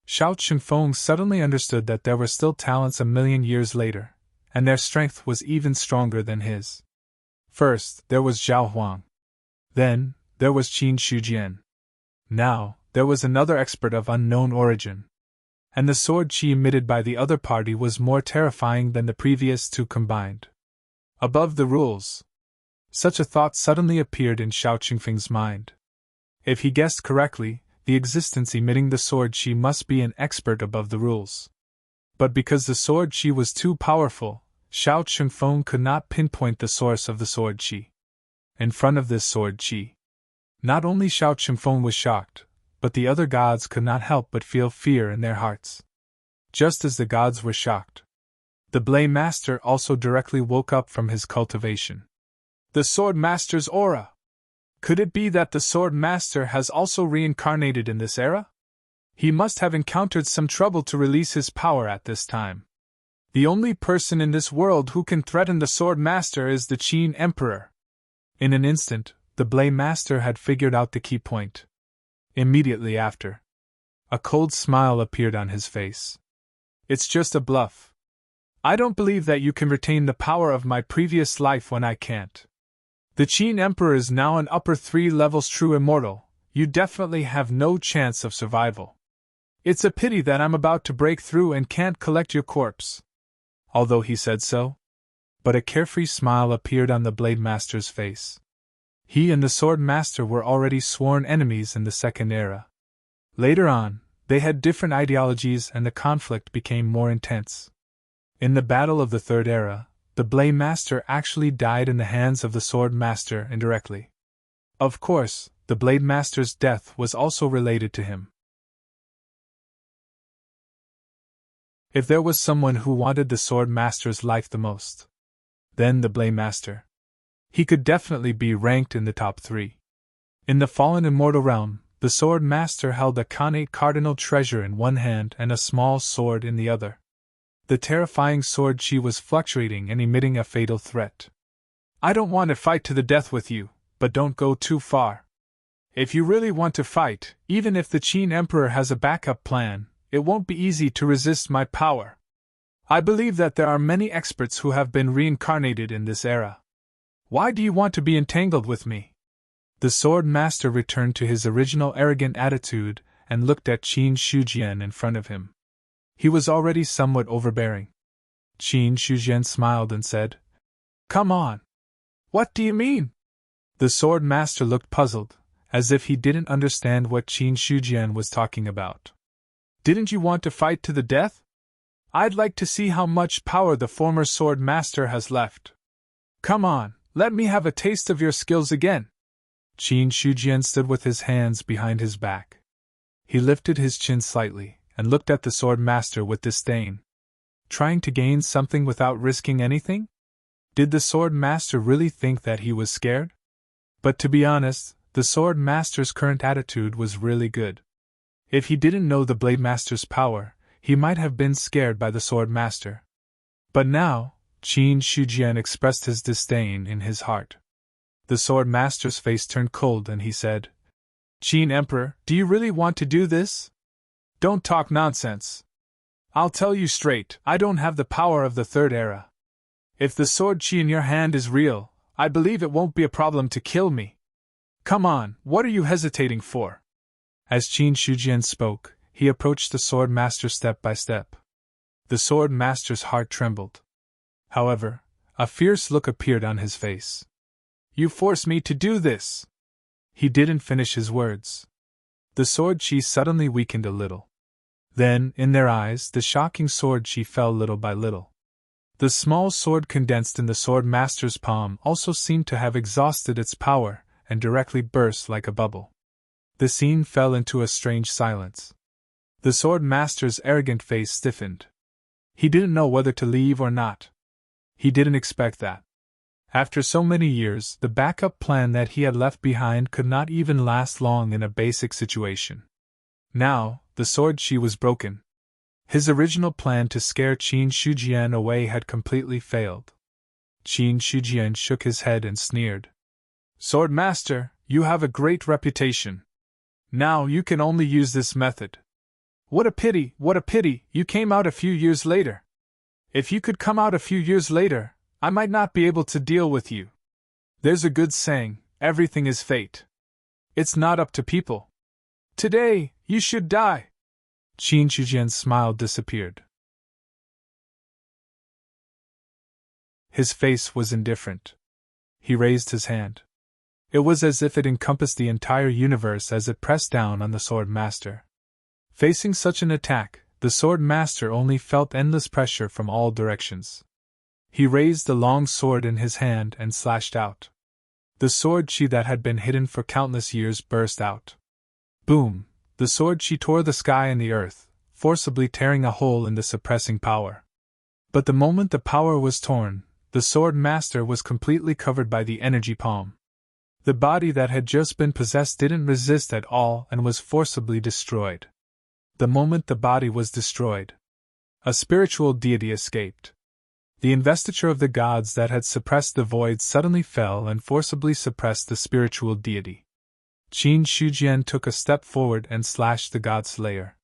Xiao Chengfeng suddenly understood that there were still talents a million years later, and their strength was even stronger than his. First, there was Zhao Huang. Then, there was Qin Shujian. Now, there was another expert of unknown origin. And the sword chi emitted by the other party was more terrifying than the previous two combined. Above the rules. Such a thought suddenly appeared in Xiao Chengfeng's mind. If he guessed correctly, the existence emitting the sword chi must be an expert above the rules. But because the sword chi was too powerful, Xiao Chengfeng could not pinpoint the source of the sword chi. In front of this sword chi, not only Xiao Chengfeng was shocked, but the other gods could not help but feel fear in their hearts. Just as the gods were shocked, the Blade Master also directly woke up from his cultivation. The Sword Master's aura! Could it be that the Sword Master has also reincarnated in this era? He must have encountered some trouble to release his power at this time. The only person in this world who can threaten the Sword Master is the Qin Emperor. In an instant, the Blade Master had figured out the key point. Immediately after, a cold smile appeared on his face. It's just a bluff. I don't believe that you can retain the power of my previous life when I can't. The Qin Emperor is now an upper 3 levels true immortal. You definitely have no chance of survival. It's a pity that I'm about to break through and can't collect your corpse. Although he said so, but a carefree smile appeared on the Blade Master's face. He and the Sword Master were already sworn enemies in the Second Era. Later on, they had different ideologies and the conflict became more intense. In the Battle of the Third Era, the Blade Master actually died in the hands of the Sword Master indirectly. Of course, the Blade Master's death was also related to him. If there was someone who wanted the Sword Master's life the most, then the Blade Master. He could definitely be ranked in the top 3. In the fallen immortal realm, the Sword Master held a connate cardinal treasure in one hand and a small sword in the other. The terrifying sword chi was fluctuating and emitting a fatal threat. I don't want to fight to the death with you, but don't go too far. If you really want to fight, even if the Qin Emperor has a backup plan, it won't be easy to resist my power. I believe that there are many experts who have been reincarnated in this era. Why do you want to be entangled with me? The Sword Master returned to his original arrogant attitude and looked at Qin Shujian in front of him. He was already somewhat overbearing. Qin Shujian smiled and said, "Come on. What do you mean?" The Sword Master looked puzzled, as if he didn't understand what Qin Shujian was talking about. Didn't you want to fight to the death? I'd like to see how much power the former Sword Master has left. Come on, let me have a taste of your skills again. Qin Shujian stood with his hands behind his back. He lifted his chin slightly and looked at the Sword Master with disdain. Trying to gain something without risking anything? Did the Sword Master really think that he was scared? But to be honest, the Sword Master's current attitude was really good. If he didn't know the Blade Master's power, he might have been scared by the Sword Master. But now, Qin Shujian expressed his disdain in his heart. The Sword Master's face turned cold and he said, "Qin Emperor, do you really want to do this? Don't talk nonsense. I'll tell you straight, I don't have the power of the Third Era. If the sword chi in your hand is real, I believe it won't be a problem to kill me. Come on, what are you hesitating for?" As Qin Shujian spoke, he approached the Sword Master step by step. The Sword Master's heart trembled. However, a fierce look appeared on his face. "You force me to do this!" He didn't finish his words. The sword chi suddenly weakened a little. Then, in their eyes, the shocking sword chi fell little by little. The small sword condensed in the Sword Master's palm also seemed to have exhausted its power and directly burst like a bubble. The scene fell into a strange silence. The Sword Master's arrogant face stiffened. He didn't know whether to leave or not. He didn't expect that. After so many years, the backup plan that he had left behind could not even last long in a basic situation. Now, the sword chi was broken. His original plan to scare Qin Shujian away had completely failed. Qin Shujian shook his head and sneered. "Sword Master, you have a great reputation. Now you can only use this method. What a pity, you came out a few years later. If you could come out a few years later, I might not be able to deal with you. There's a good saying, everything is fate. It's not up to people. Today, you should die." Qin Shujian's smile disappeared. His face was indifferent. He raised his hand. It was as if it encompassed the entire universe as it pressed down on the Sword Master. Facing such an attack, the Sword Master only felt endless pressure from all directions. He raised the long sword in his hand and slashed out. The sword chi that had been hidden for countless years burst out. Boom! The sword chi tore the sky and the earth, forcibly tearing a hole in the suppressing power. But the moment the power was torn, The sword master was completely covered by the energy palm. The body that had just been possessed didn't resist at all and was forcibly destroyed. The moment the body was destroyed, a spiritual deity escaped. The investiture of the gods that had suppressed the void suddenly fell and forcibly suppressed the spiritual deity. Qin Shujian took a step forward and slashed the god slayer.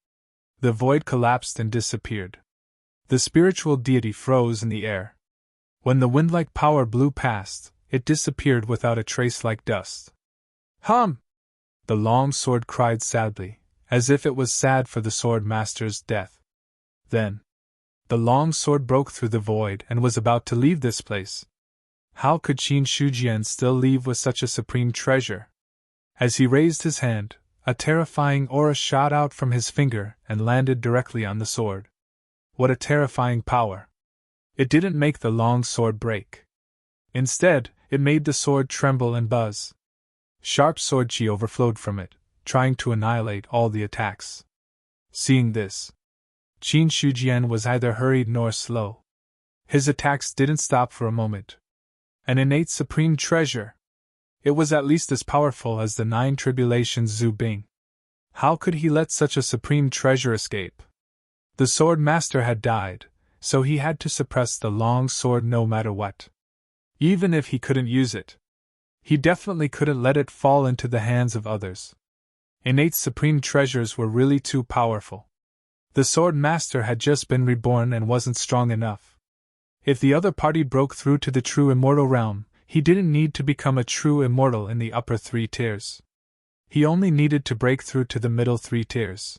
The void collapsed and disappeared. The spiritual deity froze in the air. When the wind-like power blew past, it disappeared without a trace like dust. Hum! The long sword cried sadly, as if it was sad for the sword master's death. Then, the long sword broke through the void and was about to leave this place. How could Qin Shujian still leave with such a supreme treasure? As he raised his hand, a terrifying aura shot out from his finger and landed directly on the sword. What a terrifying power! It didn't make the long sword break. Instead, it made the sword tremble and buzz. Sharp sword chi overflowed from it, trying to annihilate all the attacks. Seeing this, Qin Shujian was neither hurried nor slow. His attacks didn't stop for a moment. An innate supreme treasure. It was at least as powerful as the 9 tribulations Zhu Bing. How could he let such a supreme treasure escape? The sword master had died, so he had to suppress the long sword no matter what. Even if he couldn't use it, he definitely couldn't let it fall into the hands of others. Innate supreme treasures were really too powerful. The sword master had just been reborn and wasn't strong enough. If the other party broke through to the true immortal realm, he didn't need to become a true immortal in the upper 3 tiers. He only needed to break through to the middle 3 tiers.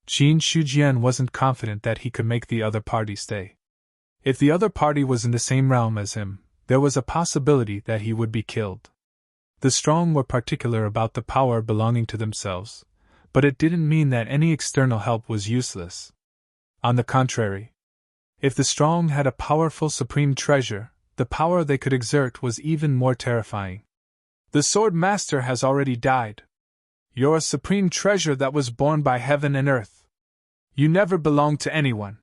Qin Shujian wasn't confident that he could make the other party stay. If the other party was in the same realm as him, there was a possibility that he would be killed. The strong were particular about the power belonging to themselves, but it didn't mean that any external help was useless. On the contrary, if the strong had a powerful supreme treasure, the power they could exert was even more terrifying. The sword master has already died. You're a supreme treasure that was born by heaven and earth. You never belonged to anyone.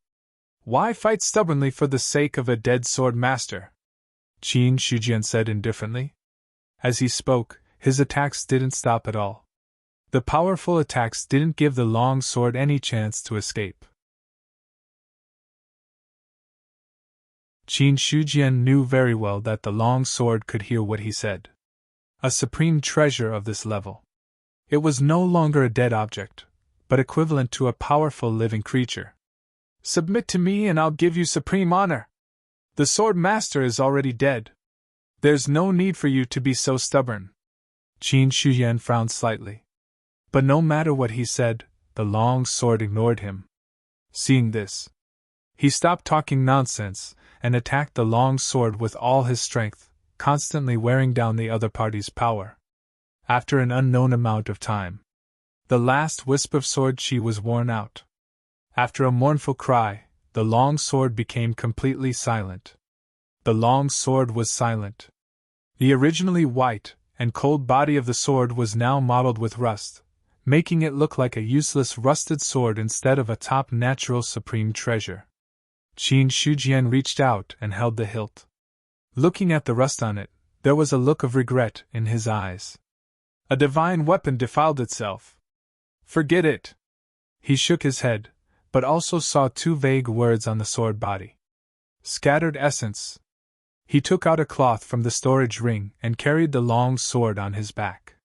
Why fight stubbornly for the sake of a dead sword master? Qin Shujian said indifferently. As he spoke, his attacks didn't stop at all. The powerful attacks didn't give the long sword any chance to escape. Qin Shujian knew very well that the long sword could hear what he said. A supreme treasure of this level. It was no longer a dead object, but equivalent to a powerful living creature. Submit to me and I'll give you supreme honor. The sword master is already dead. There's no need for you to be so stubborn. Qin Shujian frowned slightly. But no matter what he said, the long sword ignored him. Seeing this, he stopped talking nonsense and attacked the long sword with all his strength, constantly wearing down the other party's power. After an unknown amount of time, the last wisp of sword chi was worn out. After a mournful cry, the long sword became completely silent. The long sword was silent. The originally white and cold body of the sword was now mottled with rust, making it look like a useless rusted sword instead of a top natural supreme treasure. Qin Shujian reached out and held the hilt. Looking at the rust on it, there was a look of regret in his eyes. A divine weapon defiled itself. Forget it. He shook his head, but also saw 2 vague words on the sword body. Scattered essence. He took out a cloth from the storage ring and carried the long sword on his back.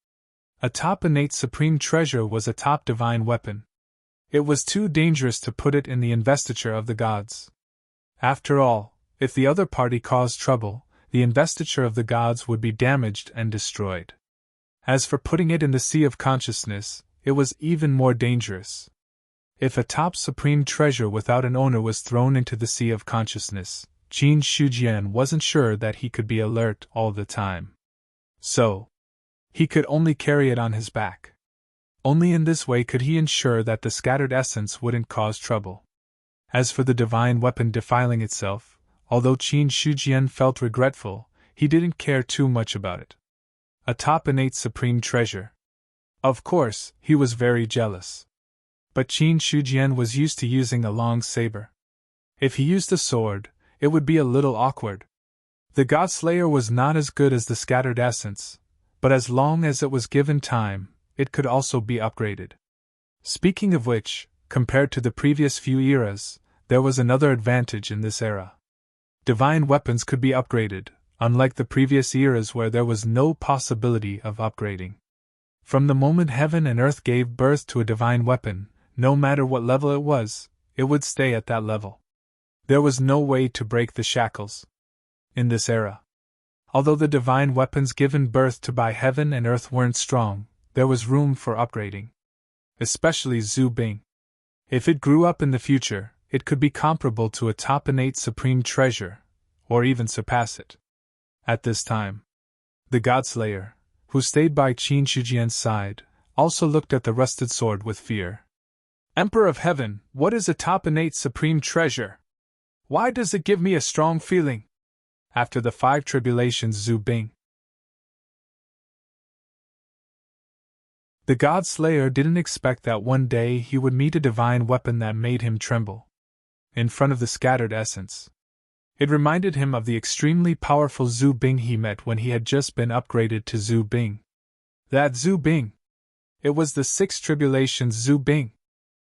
A top innate supreme treasure was a top divine weapon. It was too dangerous to put it in the investiture of the gods. After all, if the other party caused trouble, the investiture of the gods would be damaged and destroyed. As for putting it in the sea of consciousness, it was even more dangerous. If a top supreme treasure without an owner was thrown into the sea of consciousness, Qin Shujian wasn't sure that he could be alert all the time. So, he could only carry it on his back. Only in this way could he ensure that the scattered essence wouldn't cause trouble. As for the divine weapon defiling itself, although Qin Shujian felt regretful, he didn't care too much about it. A top innate supreme treasure. Of course, he was very jealous. But Qin Shujian was used to using a long saber. If he used a sword, it would be a little awkward. The God-Slayer was not as good as the scattered essence, but as long as it was given time, it could also be upgraded. Speaking of which, compared to the previous few eras, there was another advantage in this era. Divine weapons could be upgraded, unlike the previous eras where there was no possibility of upgrading. From the moment heaven and earth gave birth to a divine weapon, no matter what level it would stay at that level. There was no way to break the shackles. In this era, although the divine weapons given birth to by heaven and earth weren't strong, there was room for upgrading. Especially Zhu Bing. If it grew up in the future, it could be comparable to a top innate supreme treasure, or even surpass it. At this time, the God-Slayer, who stayed by Qin Shijian's side, also looked at the rusted sword with fear. Emperor of Heaven, what is a top innate supreme treasure? Why does it give me a strong feeling? After the 5 tribulations, Zhu Bing. The God-Slayer didn't expect that one day he would meet a divine weapon that made him tremble. In front of the scattered essence. It reminded him of the extremely powerful Zhu Bing he met when he had just been upgraded to Zhu Bing. That Zhu Bing! It was the 6 tribulations Zhu Bing.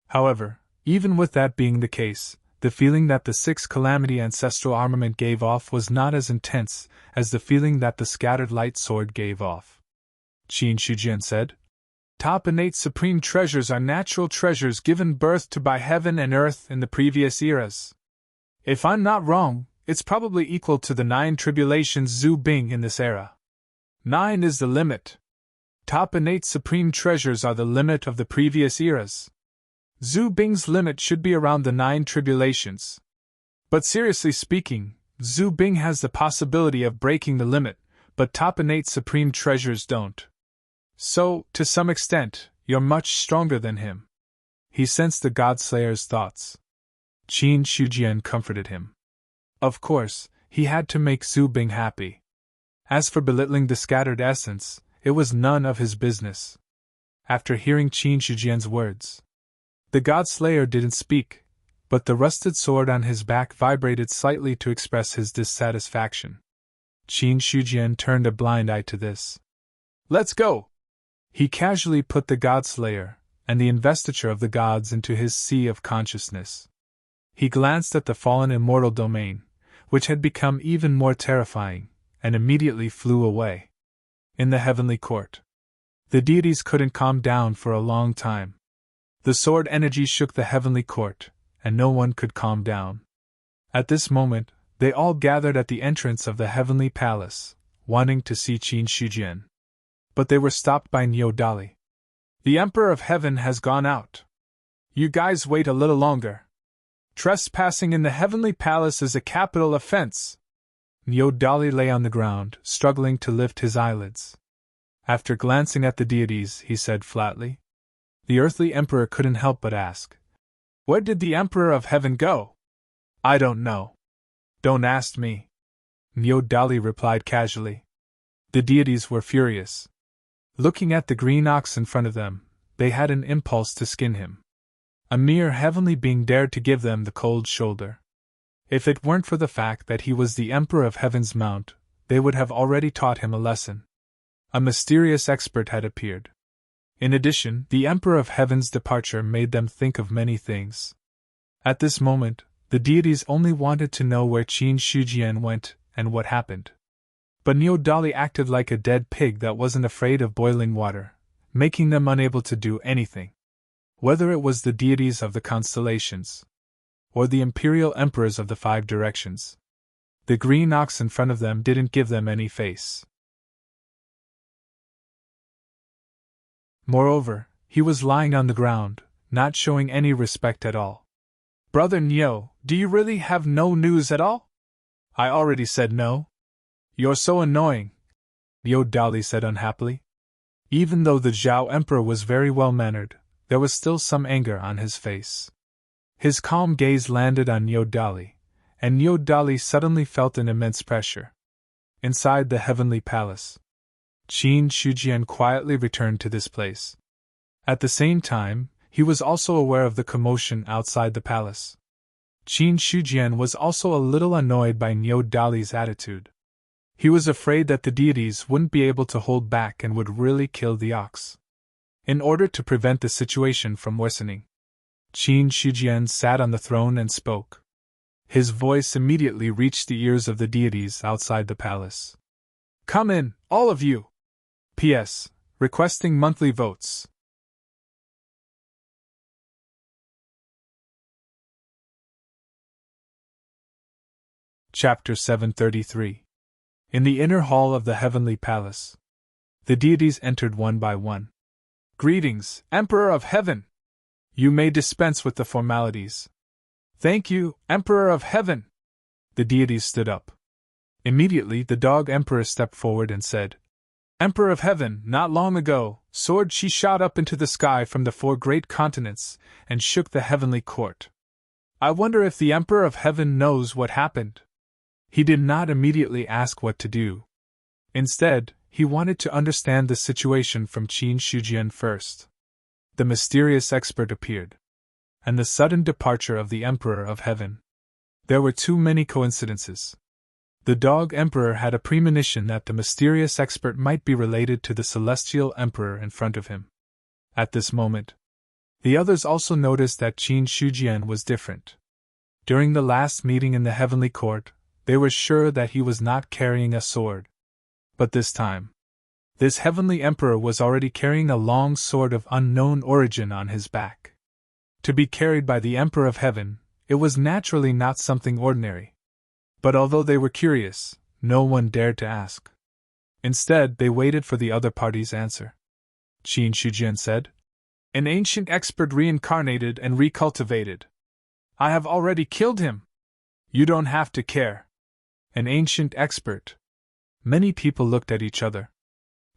However, even with that being the case, the feeling that the 6 calamity ancestral armament gave off was not as intense as the feeling that the scattered light sword gave off. Qin Shijian said, Top innate supreme treasures are natural treasures given birth to by heaven and earth in the previous eras. If I'm not wrong, it's probably equal to the 9 tribulations Zhu Bing in this era. 9 is the limit. Top innate supreme treasures are the limit of the previous eras. Zhu Bing's limit should be around the 9 tribulations. But seriously speaking, Zhu Bing has the possibility of breaking the limit, but top innate supreme treasures don't. So, to some extent, you're much stronger than him. He sensed the God-Slayer's thoughts. Qin Shijian comforted him. Of course, he had to make Zhu Bing happy. As for belittling the scattered essence, it was none of his business. After hearing Qin Shijian's words, the God-Slayer didn't speak, but the rusted sword on his back vibrated slightly to express his dissatisfaction. Qin Shijian turned a blind eye to this. Let's go! He casually put the God-Slayer and the investiture of the gods into his sea of consciousness. He glanced at the fallen immortal domain, which had become even more terrifying, and immediately flew away. In the heavenly court, the deities couldn't calm down for a long time. The sword energy shook the heavenly court, and no one could calm down. At this moment, they all gathered at the entrance of the heavenly palace, wanting to see Qin Shijian. But they were stopped by Niu Dali. The Emperor of Heaven has gone out. You guys wait a little longer. Trespassing in the heavenly palace is a capital offense. Niu Dali lay on the ground, struggling to lift his eyelids. After glancing at the deities, he said flatly. The earthly emperor couldn't help but ask, Where did the Emperor of Heaven go? I don't know. Don't ask me. Niu Dali replied casually. The deities were furious. Looking at the green ox in front of them, they had an impulse to skin him. A mere heavenly being dared to give them the cold shoulder. If it weren't for the fact that he was the Emperor of Heaven's mount, they would have already taught him a lesson. A mysterious expert had appeared. In addition, the Emperor of Heaven's departure made them think of many things. At this moment, the deities only wanted to know where Qin Shijian went and what happened. But Niu Dali acted like a dead pig that wasn't afraid of boiling water, making them unable to do anything. Whether it was the deities of the constellations, or the imperial emperors of the 5 directions, the green ox in front of them didn't give them any face. Moreover, he was lying on the ground, not showing any respect at all. Brother Niu, do you really have no news at all? I already said no. You're so annoying, Niu Dali said unhappily. Even though the Zhao Emperor was very well-mannered, there was still some anger on his face. His calm gaze landed on Niu Dali, and Niu Dali suddenly felt an immense pressure. Inside the heavenly palace, Qin Shijian quietly returned to this place. At the same time, he was also aware of the commotion outside the palace. Qin Shijian was also a little annoyed by Niu Dali's attitude. He was afraid that the deities wouldn't be able to hold back and would really kill the ox. In order to prevent the situation from worsening, Qin Shijian sat on the throne and spoke. His voice immediately reached the ears of the deities outside the palace. Come in, all of you! P.S. Requesting monthly votes. Chapter 733. In the inner hall of the heavenly palace, the deities entered one by one. Greetings, Emperor of Heaven! You may dispense with the formalities. Thank you, Emperor of Heaven! The deities stood up. Immediately the dog Emperor stepped forward and said, Emperor of Heaven, not long ago, Sword Chi shot up into the sky from the 4 great continents and shook the heavenly court. I wonder if the Emperor of Heaven knows what happened. He did not immediately ask what to do. Instead, he wanted to understand the situation from Qin Shijian first. The mysterious expert appeared. And the sudden departure of the Emperor of Heaven. There were too many coincidences. The dog Emperor had a premonition that the mysterious expert might be related to the celestial Emperor in front of him. At this moment, the others also noticed that Qin Shijian was different. During the last meeting in the heavenly court, they were sure that he was not carrying a sword. But this time, this heavenly emperor was already carrying a long sword of unknown origin on his back. To be carried by the Emperor of Heaven, it was naturally not something ordinary. But although they were curious, no one dared to ask. Instead, they waited for the other party's answer. Qin Shijian said, An ancient expert reincarnated and recultivated. I have already killed him. You don't have to care. An ancient expert. Many people looked at each other.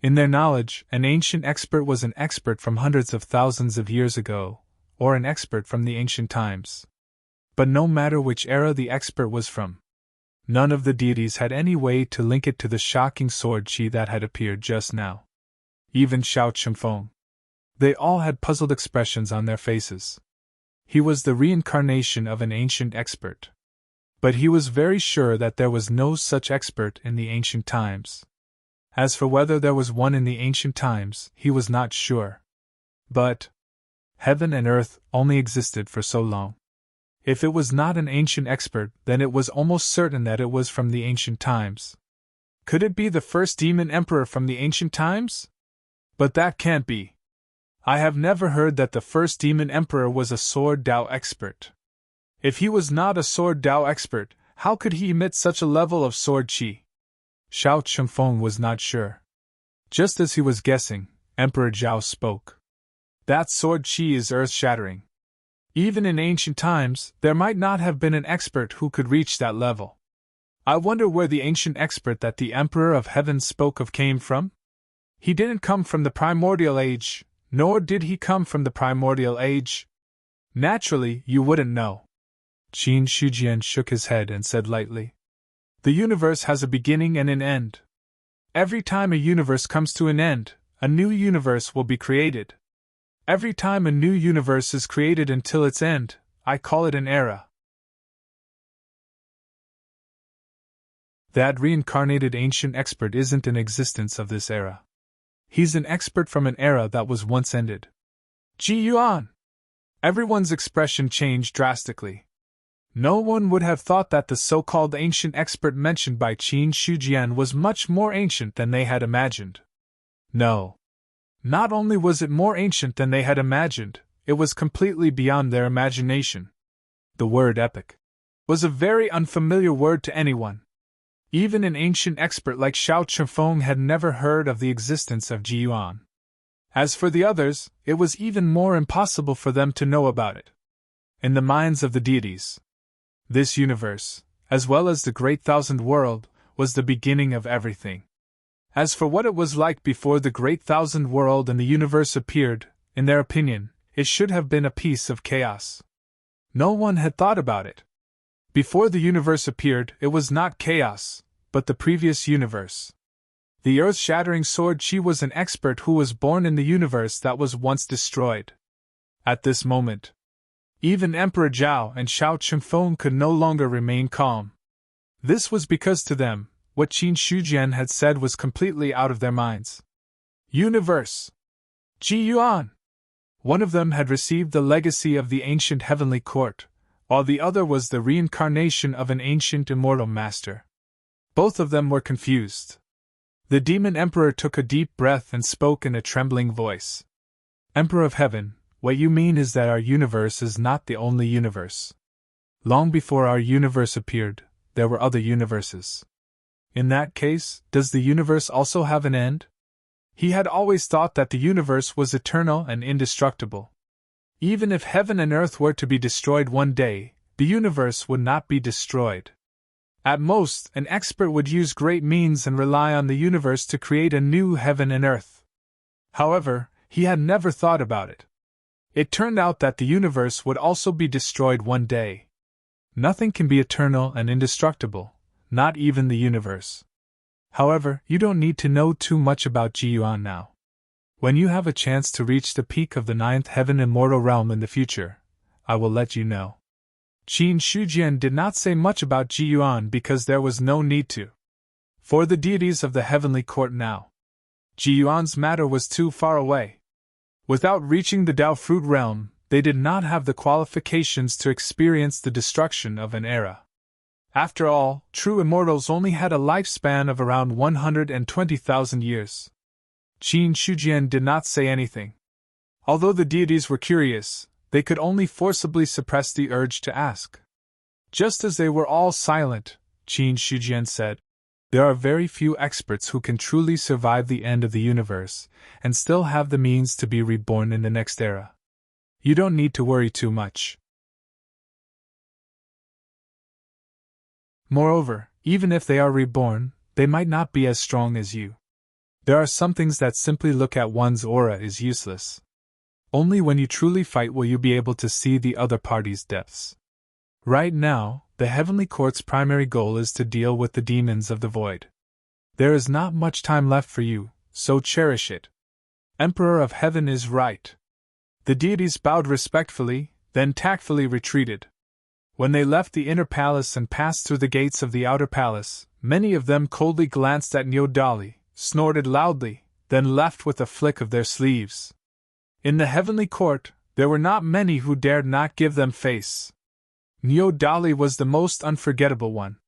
In their knowledge, an ancient expert was an expert from hundreds of thousands of years ago, or an expert from the ancient times. But no matter which era the expert was from, none of the deities had any way to link it to the shocking sword chi that had appeared just now. Even Xiao Chengfeng. They all had puzzled expressions on their faces. He was the reincarnation of an ancient expert. But he was very sure that there was no such expert in the ancient times. As for whether there was one in the ancient times, he was not sure. But heaven and earth only existed for so long. If it was not an ancient expert, then it was almost certain that it was from the ancient times. Could it be the first demon emperor from the ancient times? But that can't be. I have never heard that the first demon emperor was a sword Dao expert. If he was not a sword Dao expert, how could he emit such a level of sword chi? Xiao Chengfeng was not sure. Just as he was guessing, Emperor Zhao spoke. That sword chi is earth-shattering. Even in ancient times, there might not have been an expert who could reach that level. I wonder where the ancient expert that the Emperor of Heaven spoke of came from? He didn't come from the primordial age, nor did he come from the primordial age. Naturally, you wouldn't know. Qin Shijian shook his head and said lightly, The universe has a beginning and an end. Every time a universe comes to an end, a new universe will be created. Every time a new universe is created until its end, I call it an era. That reincarnated ancient expert isn't in existence of this era. He's an expert from an era that was once ended. Ji Yuan! Everyone's expression changed drastically. No one would have thought that the so-called ancient expert mentioned by Qin Shijian was much more ancient than they had imagined. No. Not only was it more ancient than they had imagined, it was completely beyond their imagination. The word epic was a very unfamiliar word to anyone. Even an ancient expert like Xiao Chengfeng had never heard of the existence of Ji Yuan. As for the others, it was even more impossible for them to know about it. In the minds of the deities, this universe, as well as the Great Thousand World, was the beginning of everything. As for what it was like before the Great Thousand World and the universe appeared, in their opinion, it should have been a piece of chaos. No one had thought about it. Before the universe appeared, it was not chaos, but the previous universe. The earth-shattering sword Chi was an expert who was born in the universe that was once destroyed. At this moment, even Emperor Zhao and Xiao Chengfeng could no longer remain calm. This was because to them, What Qin Shujian had said was completely out of their minds. Universe! Ji Yuan! One of them had received the legacy of the ancient heavenly court, while the other was the reincarnation of an ancient immortal master. Both of them were confused. The demon emperor took a deep breath and spoke in a trembling voice. Emperor of Heaven, what you mean is that our universe is not the only universe. Long before our universe appeared, there were other universes. In that case, does the universe also have an end? He had always thought that the universe was eternal and indestructible. Even if heaven and earth were to be destroyed one day, the universe would not be destroyed. At most, an expert would use great means and rely on the universe to create a new heaven and earth. However, he had never thought about it. It turned out that the universe would also be destroyed one day. Nothing can be eternal and indestructible, not even the universe. However, you don't need to know too much about Ji Yuan now. When you have a chance to reach the peak of the 9th heaven immortal realm in the future, I will let you know. Qin Shujian did not say much about Ji Yuan because there was no need to. For the deities of the heavenly court now, Ji Yuan's matter was too far away. Without reaching the Dao fruit realm, they did not have the qualifications to experience the destruction of an era. After all, true immortals only had a lifespan of around 120,000 years. Qin Shujian did not say anything. Although the deities were curious, they could only forcibly suppress the urge to ask. Just as they were all silent, Qin Shujian said, "There are very few experts who can truly survive the end of the universe, and still have the means to be reborn in the next era. You don't need to worry too much. Moreover, even if they are reborn, they might not be as strong as you. There are some things that simply look at one's aura is useless. Only when you truly fight will you be able to see the other party's depths. Right now, the Heavenly Court's primary goal is to deal with the demons of the void. There is not much time left for you, so cherish it. Emperor of Heaven is right." The deities bowed respectfully, then tactfully retreated. When they left the inner palace and passed through the gates of the outer palace, many of them coldly glanced at Nyodali, snorted loudly, then left with a flick of their sleeves. In the heavenly court, there were not many who dared not give them face. Nyodali was the most unforgettable one.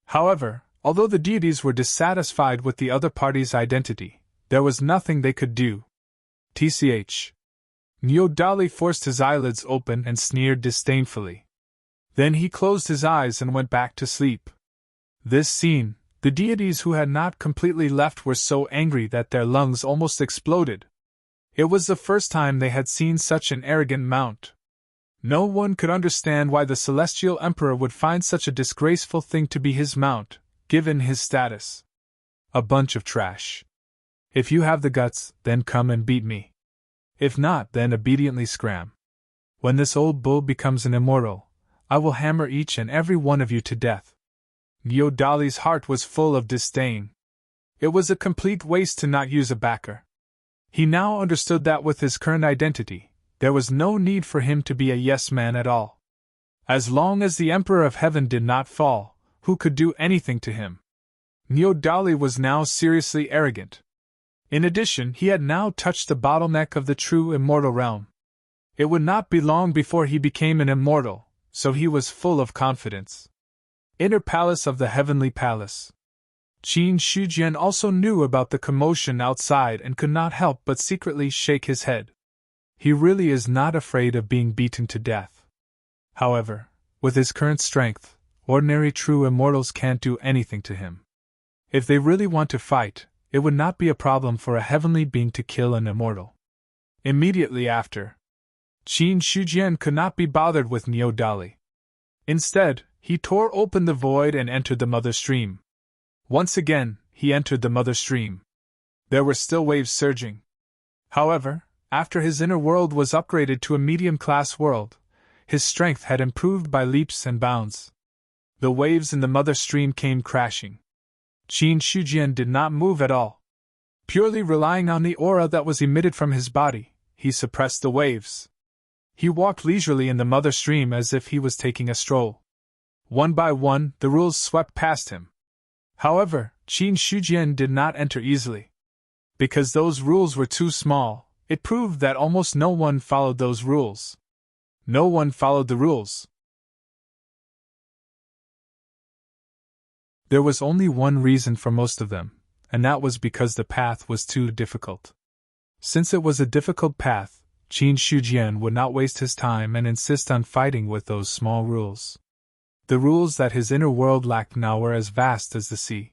However, although the deities were dissatisfied with the other party's identity, there was nothing they could do. Tch. Nyodali forced his eyelids open and sneered disdainfully. Then he closed his eyes and went back to sleep. This scene, the deities who had not completely left were so angry that their lungs almost exploded. It was the first time they had seen such an arrogant mount. No one could understand why the celestial emperor would find such a disgraceful thing to be his mount, given his status. A bunch of trash. If you have the guts, then come and beat me. If not, then obediently scram. When this old bull becomes an immortal, I will hammer each and every one of you to death. Nyodali's heart was full of disdain. It was a complete waste to not use a backer. He now understood that with his current identity, there was no need for him to be a yes-man at all. As long as the Emperor of Heaven did not fall, who could do anything to him? Nyodali was now seriously arrogant. In addition, he had now touched the bottleneck of the true immortal realm. It would not be long before he became an immortal, so he was full of confidence. Inner Palace of the Heavenly Palace. Qin Shujian also knew about the commotion outside and could not help but secretly shake his head. He really is not afraid of being beaten to death. However, with his current strength, ordinary true immortals can't do anything to him. If they really want to fight, it would not be a problem for a heavenly being to kill an immortal. Immediately after, Qin Shujian could not be bothered with Nyodali. Instead, he tore open the void and entered the mother stream. Once again, he entered the mother stream. There were still waves surging. However, after his inner world was upgraded to a medium-class world, his strength had improved by leaps and bounds. The waves in the mother stream came crashing. Qin Shujian did not move at all. Purely relying on the aura that was emitted from his body, he suppressed the waves. He walked leisurely in the mother stream as if he was taking a stroll. One by one, the rules swept past him. However, Qin Shujian did not enter easily. Because those rules were too small, it proved that almost no one followed those rules. No one followed the rules. There was only one reason for most of them, and that was because the path was too difficult. Since it was a difficult path, Qin Shujian would not waste his time and insist on fighting with those small rules. The rules that his inner world lacked now were as vast as the sea.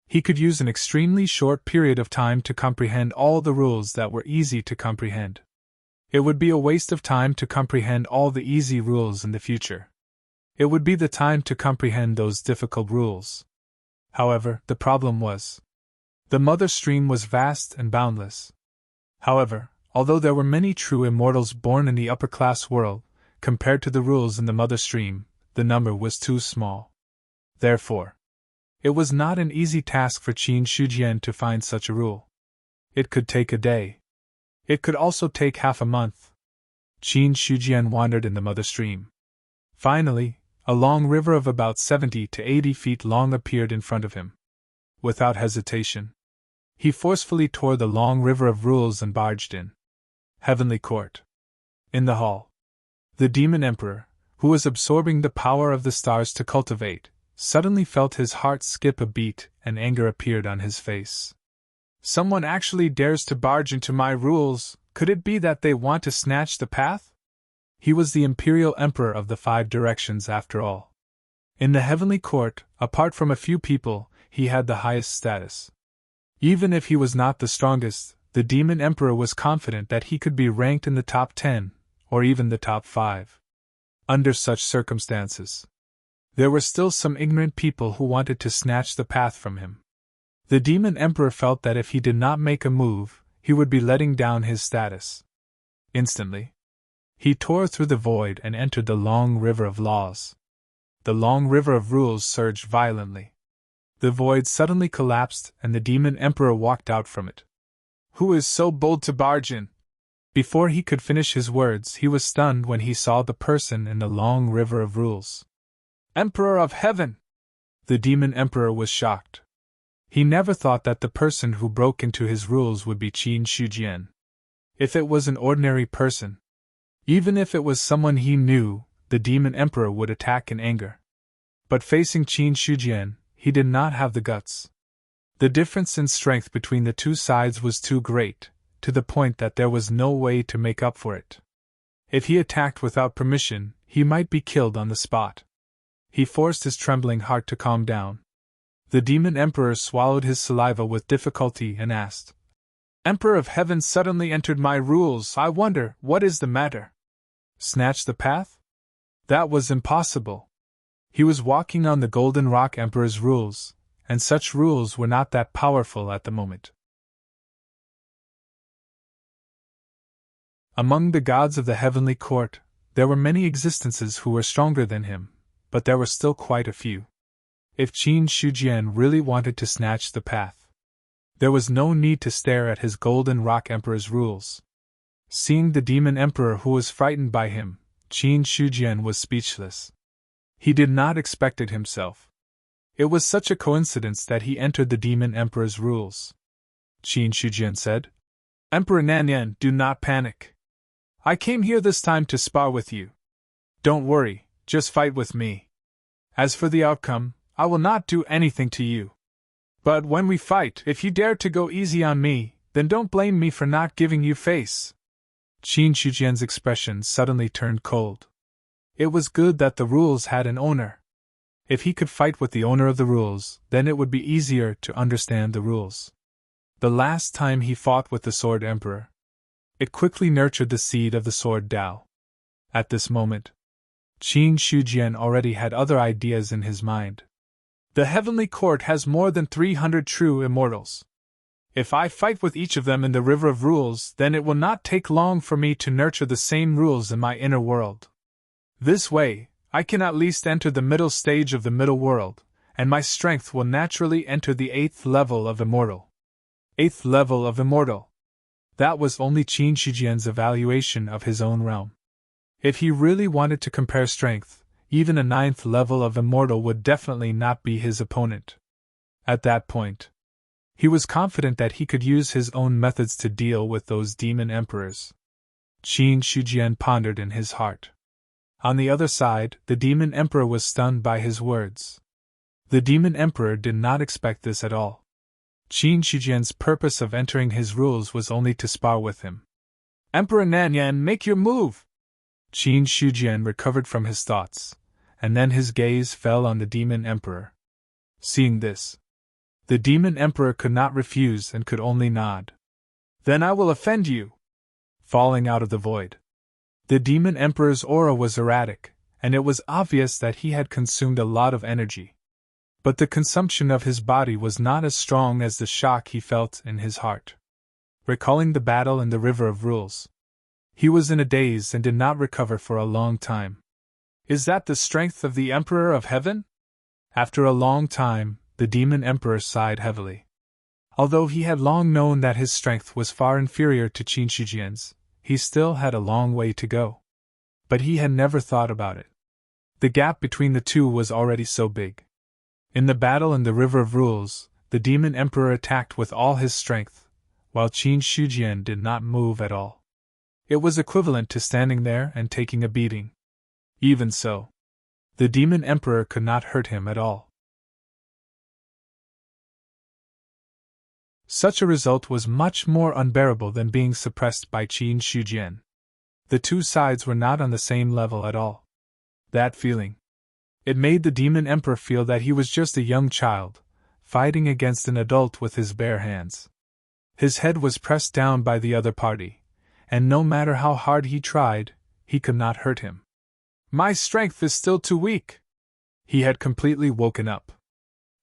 He could use an extremely short period of time to comprehend all the rules that were easy to comprehend. It would be a waste of time to comprehend all the easy rules in the future. It would be the time to comprehend those difficult rules. However, the problem was, the mother stream was vast and boundless. However, although there were many true immortals born in the upper-class world, compared to the rules in the mother stream, the number was too small. Therefore, it was not an easy task for Qin Shujian to find such a rule. It could take a day. It could also take half a month. Qin Shujian wandered in the mother stream. Finally, a long river of about 70 to 80 feet long appeared in front of him. Without hesitation, he forcefully tore the long river of rules and barged in. Heavenly Court. In the hall, the Demon Emperor, who was absorbing the power of the stars to cultivate, suddenly felt his heart skip a beat and anger appeared on his face. Someone actually dares to barge into my rules. Could it be that they want to snatch the path? He was the Imperial Emperor of the 5 directions after all. In the Heavenly Court, apart from a few people, he had the highest status. Even if he was not the strongest, the Demon Emperor was confident that he could be ranked in the top 10, or even the top 5. Under such circumstances, there were still some ignorant people who wanted to snatch the path from him. The Demon Emperor felt that if he did not make a move, he would be letting down his status. Instantly, he tore through the void and entered the long river of laws. The long river of rules surged violently. The void suddenly collapsed and the Demon Emperor walked out from it. Who is so bold to barge in? Before he could finish his words, he was stunned when he saw the person in the long river of rules. Emperor of Heaven! The Demon Emperor was shocked. He never thought that the person who broke into his rules would be Qin Shujian. If it was an ordinary person, even if it was someone he knew, the Demon Emperor would attack in anger. But facing Qin Shujian, he did not have the guts. The difference in strength between the two sides was too great, to the point that there was no way to make up for it. If he attacked without permission, he might be killed on the spot. He forced his trembling heart to calm down. The Demon Emperor swallowed his saliva with difficulty and asked, Emperor of Heaven suddenly entered my rules. I wonder, what is the matter? Snatch the path? That was impossible. He was walking on the Golden Rock Emperor's rules, and such rules were not that powerful at the moment. Among the gods of the Heavenly Court, there were many existences who were stronger than him, but there were still quite a few. If Qin Shujian really wanted to snatch the path, there was no need to stare at his Golden Rock Emperor's rules. Seeing the Demon Emperor who was frightened by him, Qin Shujian was speechless. He did not expect it himself. It was such a coincidence that he entered the Demon Emperor's rules. Qin Shujian said, Emperor Nanyan, do not panic. I came here this time to spar with you. Don't worry, just fight with me. As for the outcome, I will not do anything to you. But when we fight, if you dare to go easy on me, then don't blame me for not giving you face. Qin Shujian's expression suddenly turned cold. It was good that the rules had an owner. If he could fight with the owner of the rules, then it would be easier to understand the rules. The last time he fought with the Sword Emperor, it quickly nurtured the seed of the Sword Tao. At this moment, Qin Shujian already had other ideas in his mind. The Heavenly Court has more than 300 true immortals. If I fight with each of them in the River of Rules, then it will not take long for me to nurture the same rules in my inner world. This way, I can at least enter the middle stage of the middle world, and my strength will naturally enter the 8th level of Immortal. 8th level of Immortal. That was only Qin Shujian's evaluation of his own realm. If he really wanted to compare strength, even a 9th level of Immortal would definitely not be his opponent. At that point, he was confident that he could use his own methods to deal with those demon emperors. Qin Shujian pondered in his heart. On the other side, the demon emperor was stunned by his words. The demon emperor did not expect this at all. Qin Shujian's purpose of entering his rules was only to spar with him. "Emperor Nanyan, make your move!" Qin Shujian recovered from his thoughts, and then his gaze fell on the demon emperor. Seeing this, the demon emperor could not refuse and could only nod. "Then I will offend you!" Falling out of the void. The demon emperor's aura was erratic, and it was obvious that he had consumed a lot of energy. But the consumption of his body was not as strong as the shock he felt in his heart. Recalling the battle in the River of Rules, he was in a daze and did not recover for a long time. "Is that the strength of the Emperor of Heaven?" After a long time, the demon emperor sighed heavily. Although he had long known that his strength was far inferior to Qin Shujian's, he still had a long way to go. But he had never thought about it. The gap between the two was already so big. In the battle in the River of Rules, the demon emperor attacked with all his strength, while Qin Shujian did not move at all. It was equivalent to standing there and taking a beating. Even so, the demon emperor could not hurt him at all. Such a result was much more unbearable than being suppressed by Qin Shujian. The two sides were not on the same level at all. That feeling. It made the demon emperor feel that he was just a young child, fighting against an adult with his bare hands. His head was pressed down by the other party, and no matter how hard he tried, he could not hurt him. "My strength is still too weak." He had completely woken up.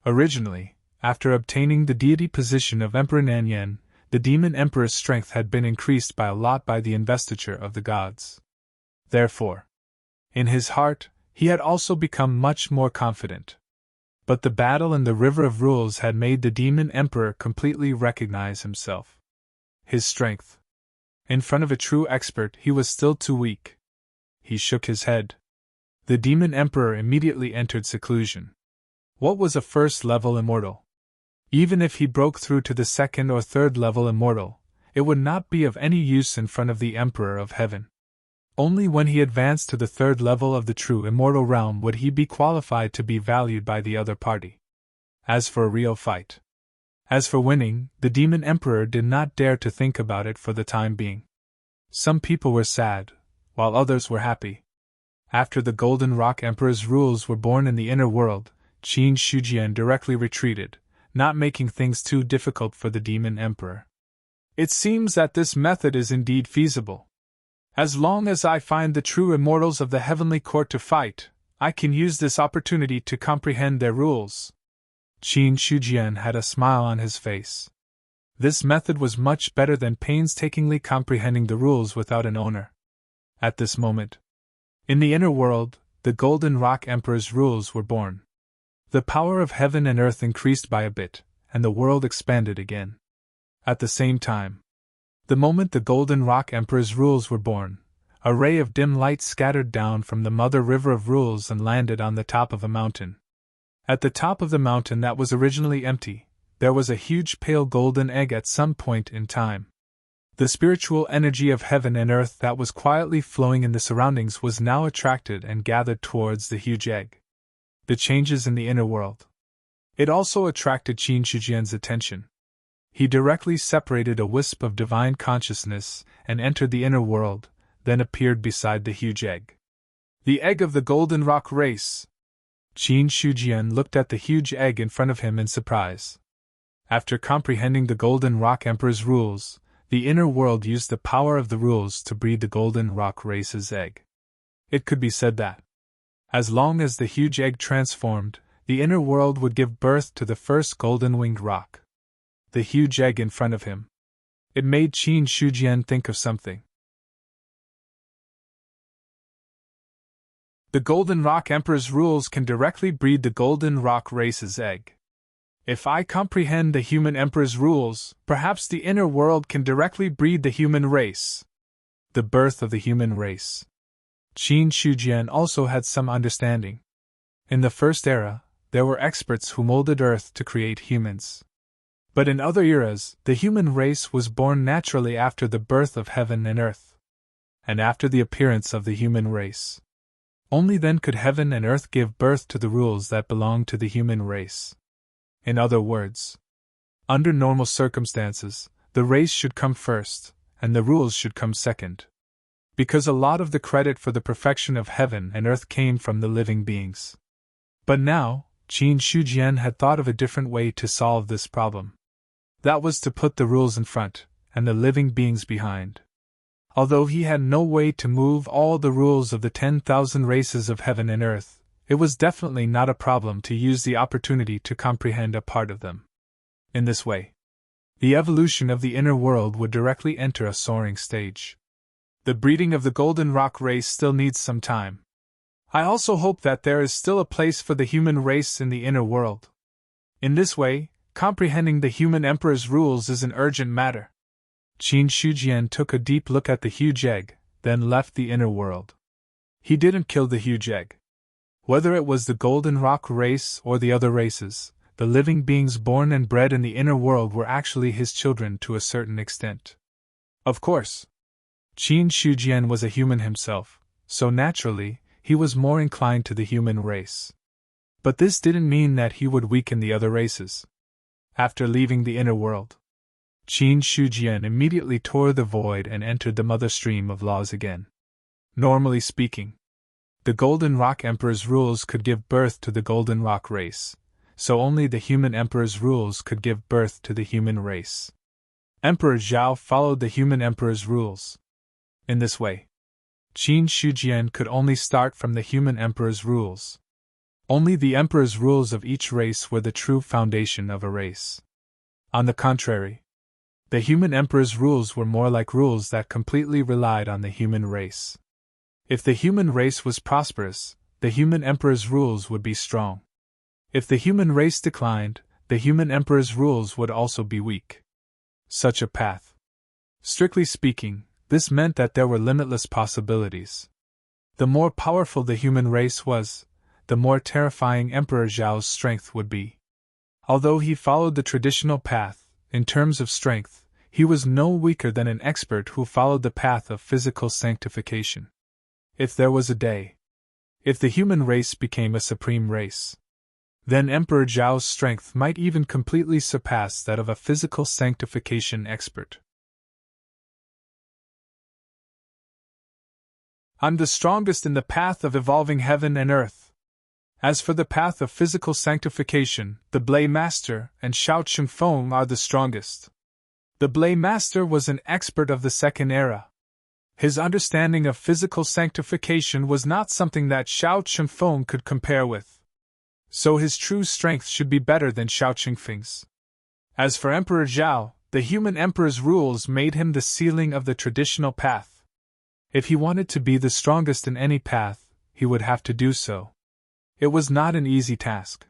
Originally, after obtaining the deity position of Emperor Nanyan, the demon emperor's strength had been increased by a lot by the investiture of the gods. Therefore, in his heart, he had also become much more confident. But the battle in the River of Rules had made the demon emperor completely recognize himself. His strength. In front of a true expert, he was still too weak. He shook his head. The demon emperor immediately entered seclusion. What was a first-level immortal? Even if he broke through to the second or third-level immortal, it would not be of any use in front of the Emperor of Heaven. Only when he advanced to the third level of the true immortal realm would he be qualified to be valued by the other party. As for a real fight. As for winning, the demon emperor did not dare to think about it for the time being. Some people were sad, while others were happy. After the Golden Rock Emperor's rules were born in the inner world, Qin Shujian directly retreated, not making things too difficult for the demon emperor. "It seems that this method is indeed feasible. As long as I find the true immortals of the heavenly court to fight, I can use this opportunity to comprehend their rules." Qin Shujian had a smile on his face. This method was much better than painstakingly comprehending the rules without an owner. At this moment, in the inner world, the Golden Rock Emperor's rules were born. The power of heaven and earth increased by a bit, and the world expanded again. At the same time, the moment the Golden Rock Emperor's rules were born, a ray of dim light scattered down from the Mother River of Rules and landed on the top of a mountain. At the top of the mountain that was originally empty, there was a huge pale golden egg at some point in time. The spiritual energy of heaven and earth that was quietly flowing in the surroundings was now attracted and gathered towards the huge egg. The changes in the inner world. It also attracted Qin Shujian's attention. He directly separated a wisp of divine consciousness and entered the inner world, then appeared beside the huge egg. The egg of the Golden Rock race! Qin Shujian looked at the huge egg in front of him in surprise. After comprehending the Golden Rock Emperor's rules, the inner world used the power of the rules to breed the Golden Rock race's egg. It could be said that, as long as the huge egg transformed, the inner world would give birth to the first golden-winged rock. The huge egg in front of him. It made Qin Shujian think of something. The Golden Rock Emperor's rules can directly breed the Golden Rock race's egg. If I comprehend the human emperor's rules, perhaps the inner world can directly breed the human race. The birth of the human race. Qin Shujian also had some understanding. In the first era, there were experts who molded Earth to create humans. But in other eras, the human race was born naturally after the birth of heaven and earth, and after the appearance of the human race. Only then could heaven and earth give birth to the rules that belong to the human race. In other words, under normal circumstances, the race should come first, and the rules should come second. Because a lot of the credit for the perfection of heaven and earth came from the living beings. But now, Qin Shujian had thought of a different way to solve this problem. That was to put the rules in front, and the living beings behind. Although he had no way to move all the rules of the 10,000 races of heaven and earth, it was definitely not a problem to use the opportunity to comprehend a part of them. In this way, the evolution of the inner world would directly enter a soaring stage. The breeding of the Golden Rock race still needs some time. I also hope that there is still a place for the human race in the inner world. In this way, comprehending the human emperor's rules is an urgent matter. Qin Shujian took a deep look at the huge egg, then left the inner world. He didn't kill the huge egg. Whether it was the Golden Rock race or the other races, the living beings born and bred in the inner world were actually his children to a certain extent. Of course, Qin Shujian was a human himself, so naturally, he was more inclined to the human race. But this didn't mean that he would weaken the other races. After leaving the inner world, Qin Shujian immediately tore the void and entered the mother stream of laws again. Normally speaking, the Golden Rock Emperor's rules could give birth to the Golden Rock race, so only the human Emperor's rules could give birth to the human race. Emperor Zhao followed the human Emperor's rules. In this way, Qin Shujian could only start from the human Emperor's rules. Only the Emperor's rules of each race were the true foundation of a race. On the contrary, the human Emperor's rules were more like rules that completely relied on the human race. If the human race was prosperous, the human Emperor's rules would be strong. If the human race declined, the human Emperor's rules would also be weak. Such a path. Strictly speaking, this meant that there were limitless possibilities. The more powerful the human race was, the more terrifying Emperor Zhao's strength would be. Although he followed the traditional path, in terms of strength, he was no weaker than an expert who followed the path of physical sanctification. If there was a day, if the human race became a supreme race, then Emperor Zhao's strength might even completely surpass that of a physical sanctification expert. I'm the strongest in the path of evolving heaven and earth. As for the path of physical sanctification, the Blade Master and Shao Chengfeng are the strongest. The Blade Master was an expert of the Second Era. His understanding of physical sanctification was not something that Shao Chengfeng could compare with. So his true strength should be better than Shao Chengfeng's. As for Emperor Zhao, the human emperor's rules made him the ceiling of the traditional path. If he wanted to be the strongest in any path, he would have to do so. It was not an easy task.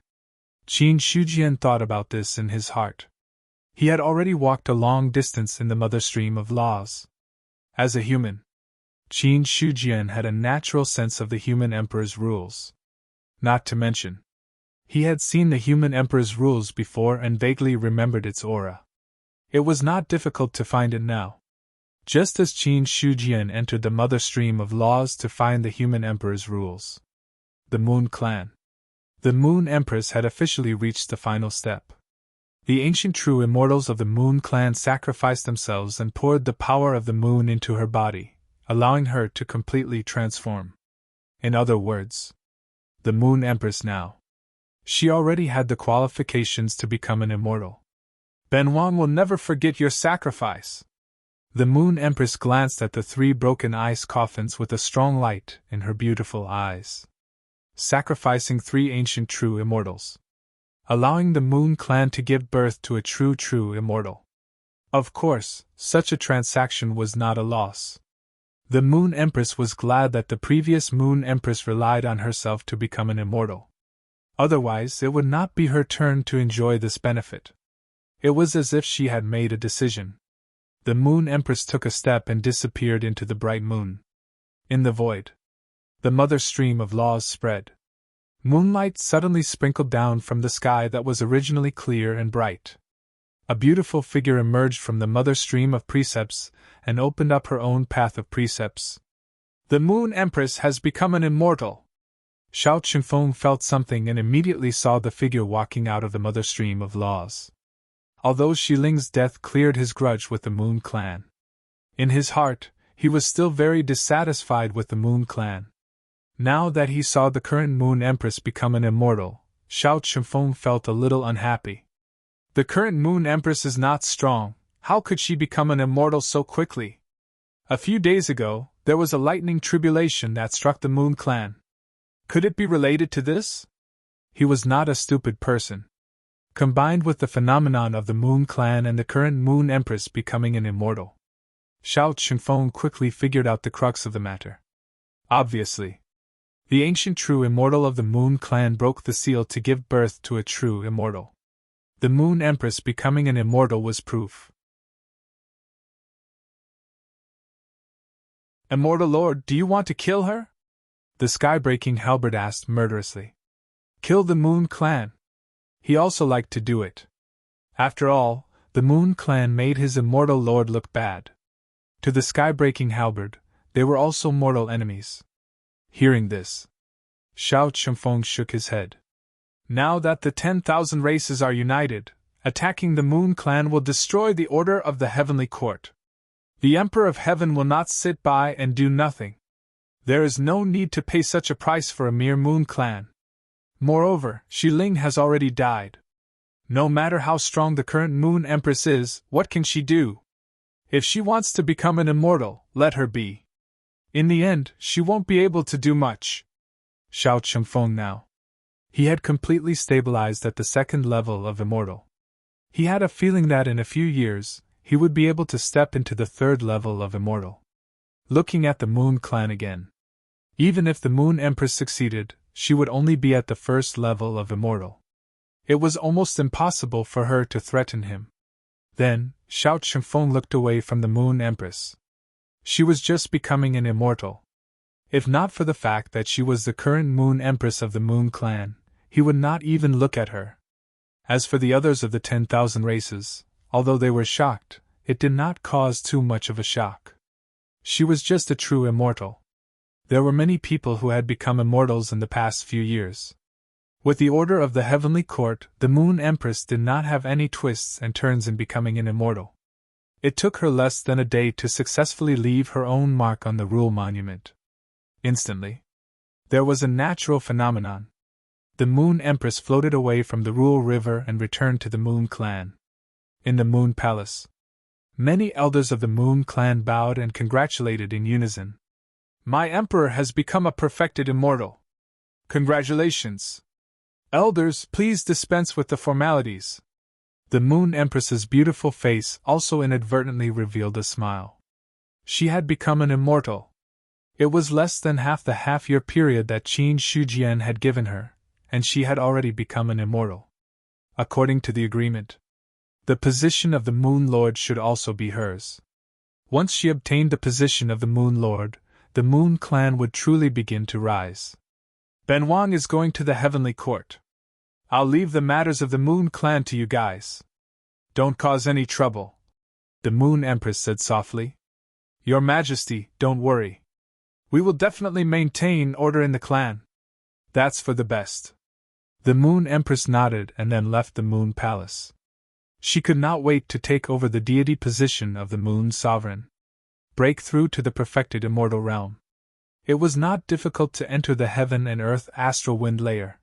Qin Shujian thought about this in his heart. He had already walked a long distance in the mother stream of laws. As a human, Qin Shujian had a natural sense of the human emperor's rules. Not to mention, he had seen the human emperor's rules before and vaguely remembered its aura. It was not difficult to find it now. Just as Qin Shujian entered the mother stream of laws to find the human emperor's rules. The Moon Clan. The Moon Empress had officially reached the final step. The ancient true immortals of the Moon Clan sacrificed themselves and poured the power of the moon into her body, allowing her to completely transform. In other words, the Moon Empress now. She already had the qualifications to become an immortal. Ben Wang will never forget your sacrifice. The Moon Empress glanced at the 3 broken ice coffins with a strong light in her beautiful eyes. Sacrificing 3 ancient true immortals. Allowing the Moon Clan to give birth to a true immortal. Of course, such a transaction was not a loss. The Moon Empress was glad that the previous Moon Empress relied on herself to become an immortal. Otherwise, it would not be her turn to enjoy this benefit. It was as if she had made a decision. The Moon Empress took a step and disappeared into the bright moon. In the void, the mother stream of laws spread. Moonlight suddenly sprinkled down from the sky that was originally clear and bright. A beautiful figure emerged from the mother stream of precepts and opened up her own path of precepts. The Moon Empress has become an immortal. Xiao Qingfeng felt something and immediately saw the figure walking out of the mother stream of laws. Although Xiling's death cleared his grudge with the Moon Clan, in his heart, he was still very dissatisfied with the Moon Clan. Now that he saw the current Moon Empress become an immortal, Xiao Qingfeng felt a little unhappy. The current Moon Empress is not strong. How could she become an immortal so quickly? A few days ago, there was a lightning tribulation that struck the Moon Clan. Could it be related to this? He was not a stupid person. Combined with the phenomenon of the Moon Clan and the current Moon Empress becoming an immortal, Xiao Qingfeng quickly figured out the crux of the matter. Obviously, the ancient true immortal of the Moon Clan broke the seal to give birth to a true immortal. The Moon Empress becoming an immortal was proof. Immortal Lord, do you want to kill her? The sky-breaking halberd asked murderously. Kill the Moon Clan. He also liked to do it. After all, the Moon Clan made his immortal lord look bad. To the sky-breaking halberd, they were also mortal enemies. Hearing this, Xiao Qingfeng shook his head. Now that the 10,000 races are united, attacking the Moon Clan will destroy the order of the Heavenly Court. The Emperor of Heaven will not sit by and do nothing. There is no need to pay such a price for a mere Moon Clan. Moreover, Xiling has already died. No matter how strong the current Moon Empress is, what can she do? If she wants to become an immortal, let her be. In the end, she won't be able to do much. Xiao Qingfeng now. He had completely stabilized at the second level of immortal. He had a feeling that in a few years, he would be able to step into the third level of immortal. Looking at the Moon Clan again. Even if the Moon Empress succeeded, she would only be at the first level of immortal. It was almost impossible for her to threaten him. Then, Xiao Qingfeng looked away from the Moon Empress. She was just becoming an immortal. If not for the fact that she was the current Moon Empress of the Moon Clan, he would not even look at her. As for the others of the 10,000 races, although they were shocked, it did not cause too much of a shock. She was just a true immortal. There were many people who had become immortals in the past few years. With the order of the Heavenly Court, the Moon Empress did not have any twists and turns in becoming an immortal. It took her less than a day to successfully leave her own mark on the Rule Monument. Instantly, there was a natural phenomenon. The Moon Empress floated away from the Rule River and returned to the Moon Clan. In the Moon Palace, many elders of the Moon Clan bowed and congratulated in unison. My Emperor has become a perfected immortal. Congratulations! Elders, please dispense with the formalities. The Moon Empress's beautiful face also inadvertently revealed a smile. She had become an immortal. It was less than half the half-year period that Qin Shujian had given her, and she had already become an immortal. According to the agreement, the position of the Moon Lord should also be hers. Once she obtained the position of the Moon Lord, the Moon Clan would truly begin to rise. Ben Wang is going to the Heavenly Court. I'll leave the matters of the Moon Clan to you guys. Don't cause any trouble, the Moon Empress said softly. Your Majesty, don't worry. We will definitely maintain order in the clan. That's for the best. The Moon Empress nodded and then left the Moon Palace. She could not wait to take over the deity position of the Moon Sovereign. Break through to the perfected immortal realm. It was not difficult to enter the heaven and earth astral wind layer.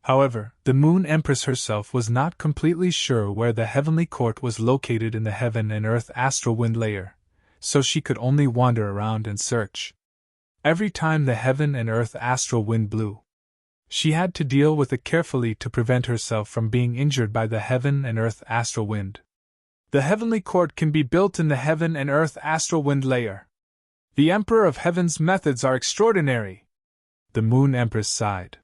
However, the Moon Empress herself was not completely sure where the Heavenly Court was located in the heaven and earth astral wind layer, so she could only wander around and search. Every time the heaven and earth astral wind blew, she had to deal with it carefully to prevent herself from being injured by the heaven and earth astral wind. The Heavenly Court can be built in the heaven and earth astral wind layer. The Emperor of Heaven's methods are extraordinary. The Moon Empress sighed.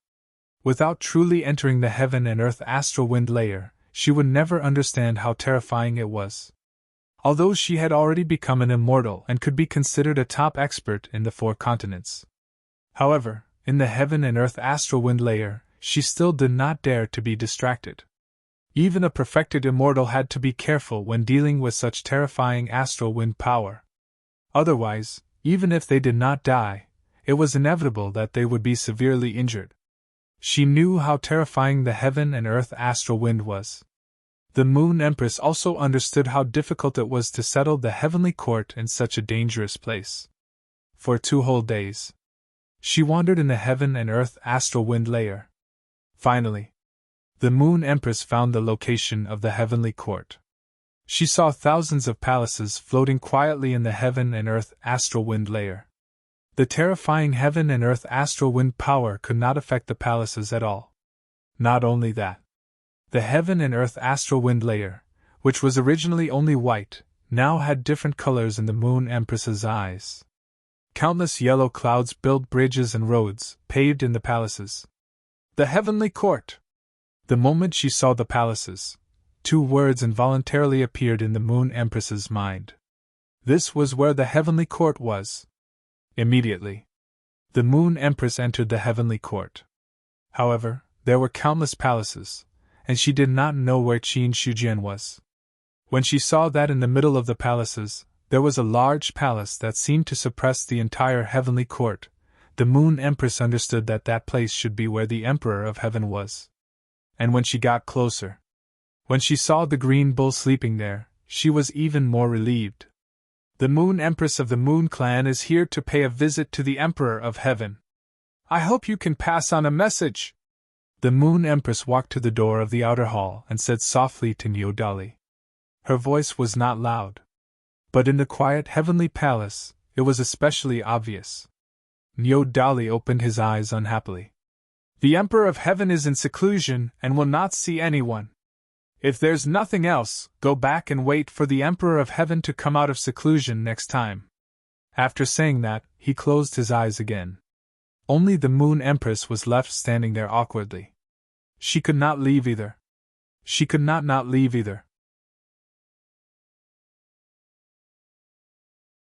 Without truly entering the heaven and earth astral wind layer, she would never understand how terrifying it was. although she had already become an immortal and could be considered a top expert in the 4 continents. However, in the heaven and earth astral wind layer, she still did not dare to be distracted. Even a perfected immortal had to be careful when dealing with such terrifying astral wind power. Otherwise, even if they did not die, it was inevitable that they would be severely injured. She knew how terrifying the heaven and earth astral wind was. The Moon Empress also understood how difficult it was to settle the heavenly court in such a dangerous place. For 2 whole days, she wandered in the heaven and earth astral wind layer. Finally, the Moon Empress found the location of the heavenly court. She saw thousands of palaces floating quietly in the heaven and earth astral wind layer. The terrifying heaven and earth astral wind power could not affect the palaces at all. Not only that, the heaven and earth astral wind layer, which was originally only white, now had different colors in the Moon Empress's eyes. Countless yellow clouds built bridges and roads, paved in the palaces. The heavenly court! The moment she saw the palaces, 2 words involuntarily appeared in the Moon Empress's mind. This was where the heavenly court was. Immediately, the Moon Empress entered the heavenly court. However, there were countless palaces, and she did not know where Qin Shujian was. When she saw that in the middle of the palaces, there was a large palace that seemed to suppress the entire heavenly court, the Moon Empress understood that that place should be where the Emperor of Heaven was. And when she got closer, when she saw the green bull sleeping there, she was even more relieved. The Moon Empress of the Moon Clan is here to pay a visit to the Emperor of Heaven. I hope you can pass on a message. The Moon Empress walked to the door of the outer hall and said softly to Nyodali. Her voice was not loud, but in the quiet heavenly palace, it was especially obvious. Nyodali opened his eyes unhappily. The Emperor of Heaven is in seclusion and will not see anyone. If there's nothing else, go back and wait for the Emperor of Heaven to come out of seclusion next time. After saying that, he closed his eyes again. Only the Moon Empress was left standing there awkwardly. She could not leave either. She could not leave either.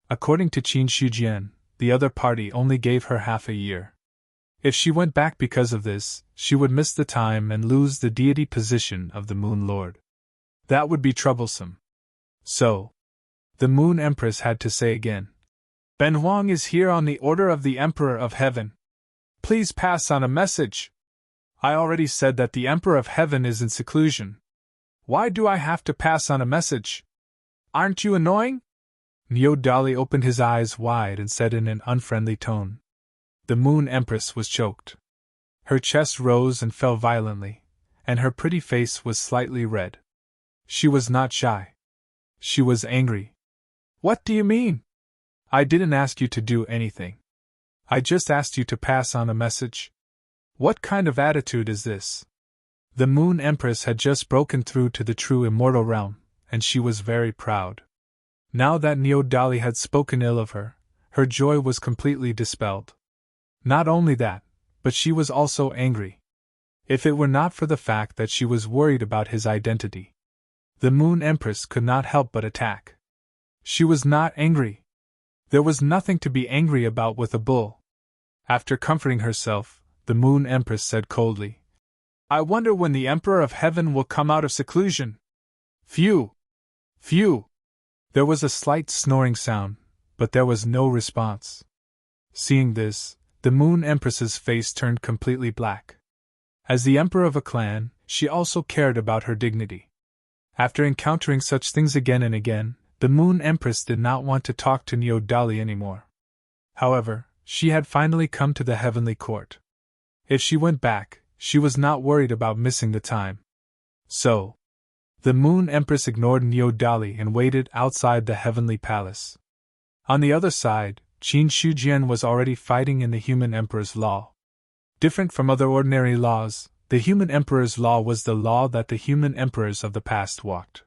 According to Qin Shujian, the other party only gave her half a year. If she went back because of this, she would miss the time and lose the deity position of the Moon Lord. That would be troublesome. So, the Moon Empress had to say again, Ben Huang is here on the order of the Emperor of Heaven. Please pass on a message. I already said that the Emperor of Heaven is in seclusion. Why do I have to pass on a message? Aren't you annoying? Nyodali opened his eyes wide and said in an unfriendly tone. The Moon Empress was choked. Her chest rose and fell violently, and her pretty face was slightly red. She was not shy. She was angry. What do you mean? I didn't ask you to do anything. I just asked you to pass on a message. What kind of attitude is this? The Moon Empress had just broken through to the true immortal realm, and she was very proud. Now that Nyodali had spoken ill of her, her joy was completely dispelled. Not only that, but she was also angry. If it were not for the fact that she was worried about his identity, the Moon Empress could not help but attack. She was not angry. There was nothing to be angry about with a bull. After comforting herself, the Moon Empress said coldly, I wonder when the Emperor of Heaven will come out of seclusion. Phew! Phew! There was a slight snoring sound, but there was no response. Seeing this, the Moon Empress's face turned completely black. As the Emperor of a clan, she also cared about her dignity. After encountering such things again and again, the Moon Empress did not want to talk to Nyodali anymore. However, she had finally come to the heavenly court. If she went back, she was not worried about missing the time. So, the Moon Empress ignored Nyodali and waited outside the heavenly palace. On the other side, Qin Shujian was already fighting in the human emperor's law. Different from other ordinary laws, the human emperor's law was the law that the human emperors of the past walked.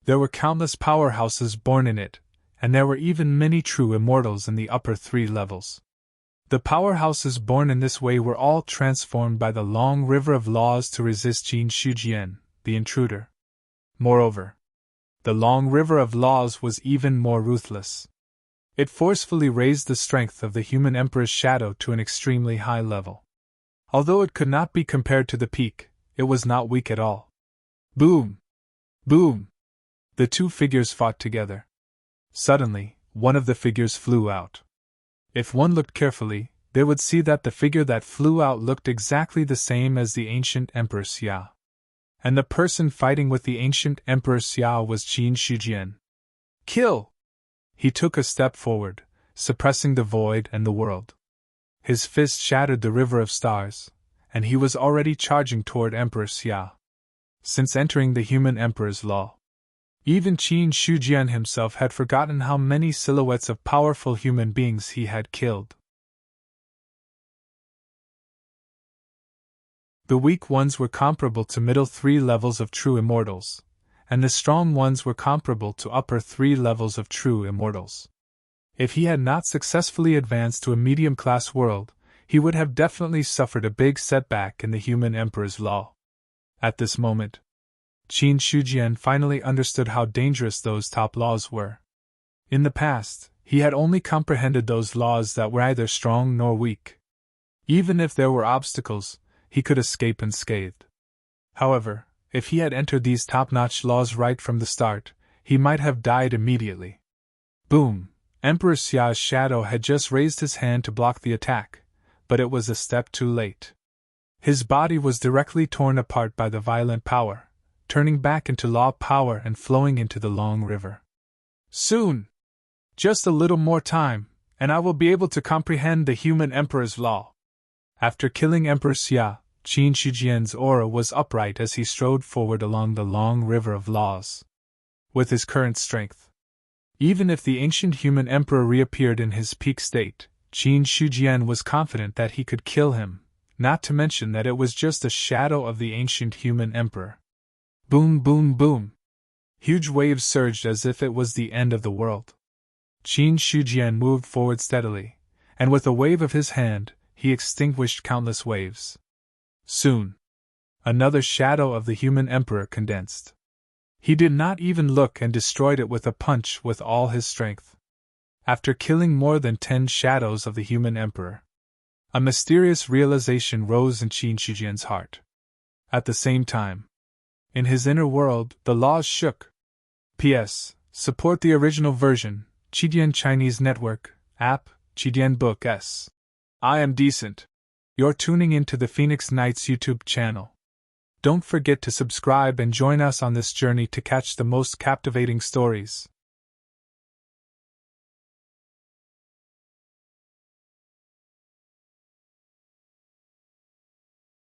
There were countless powerhouses born in it, and there were even many true immortals in the upper 3 levels. The powerhouses born in this way were all transformed by the long river of laws to resist Qin Shujian, the intruder. Moreover, The long river of laws was even more ruthless. It forcefully raised the strength of the human emperor's shadow to an extremely high level. Although it could not be compared to the peak, it was not weak at all. Boom! Boom! The two figures fought together. Suddenly, one of the figures flew out. If one looked carefully, they would see that the figure that flew out looked exactly the same as the ancient Emperor Xia. And the person fighting with the ancient Emperor Xia was Qin Shijian. Kill! He took a step forward, suppressing the void and the world. His fist shattered the river of stars, and he was already charging toward Emperor Xia. Since entering the human emperor's law, even Qin Shijian himself had forgotten how many silhouettes of powerful human beings he had killed. The weak ones were comparable to middle 3 levels of true immortals, and the strong ones were comparable to upper 3 levels of true immortals. If he had not successfully advanced to a medium-class world, he would have definitely suffered a big setback in the human emperor's law. At this moment, Qin Shijian finally understood how dangerous those top laws were. In the past, he had only comprehended those laws that were neither strong nor weak. Even if there were obstacles, he could escape unscathed. However, if he had entered these top-notch laws right from the start, he might have died immediately. Boom! Emperor Xia's shadow had just raised his hand to block the attack, but it was a step too late. His body was directly torn apart by the violent power, turning back into law power and flowing into the long river. Soon! Just a little more time, and I will be able to comprehend the human emperor's law. After killing Emperor Xia, Qin Shijian's aura was upright as he strode forward along the long river of laws. With his current strength, even if the ancient human emperor reappeared in his peak state, Qin Shijian was confident that he could kill him, not to mention that it was just a shadow of the ancient human emperor. Boom, boom, boom! Huge waves surged as if it was the end of the world. Qin Shijian moved forward steadily, and with a wave of his hand, he extinguished countless waves. Soon, another shadow of the human emperor condensed. He did not even look and destroyed it with a punch with all his strength. After killing more than 10 shadows of the human emperor, a mysterious realization rose in Qin Shijian's heart. At the same time, in his inner world, the laws shook. P.S. Support the original version, Qidian Chinese Network, app, Qidian Book S. I am decent. You're tuning into the Phoenix Knights YouTube channel. Don't forget to subscribe and join us on this journey to catch the most captivating stories.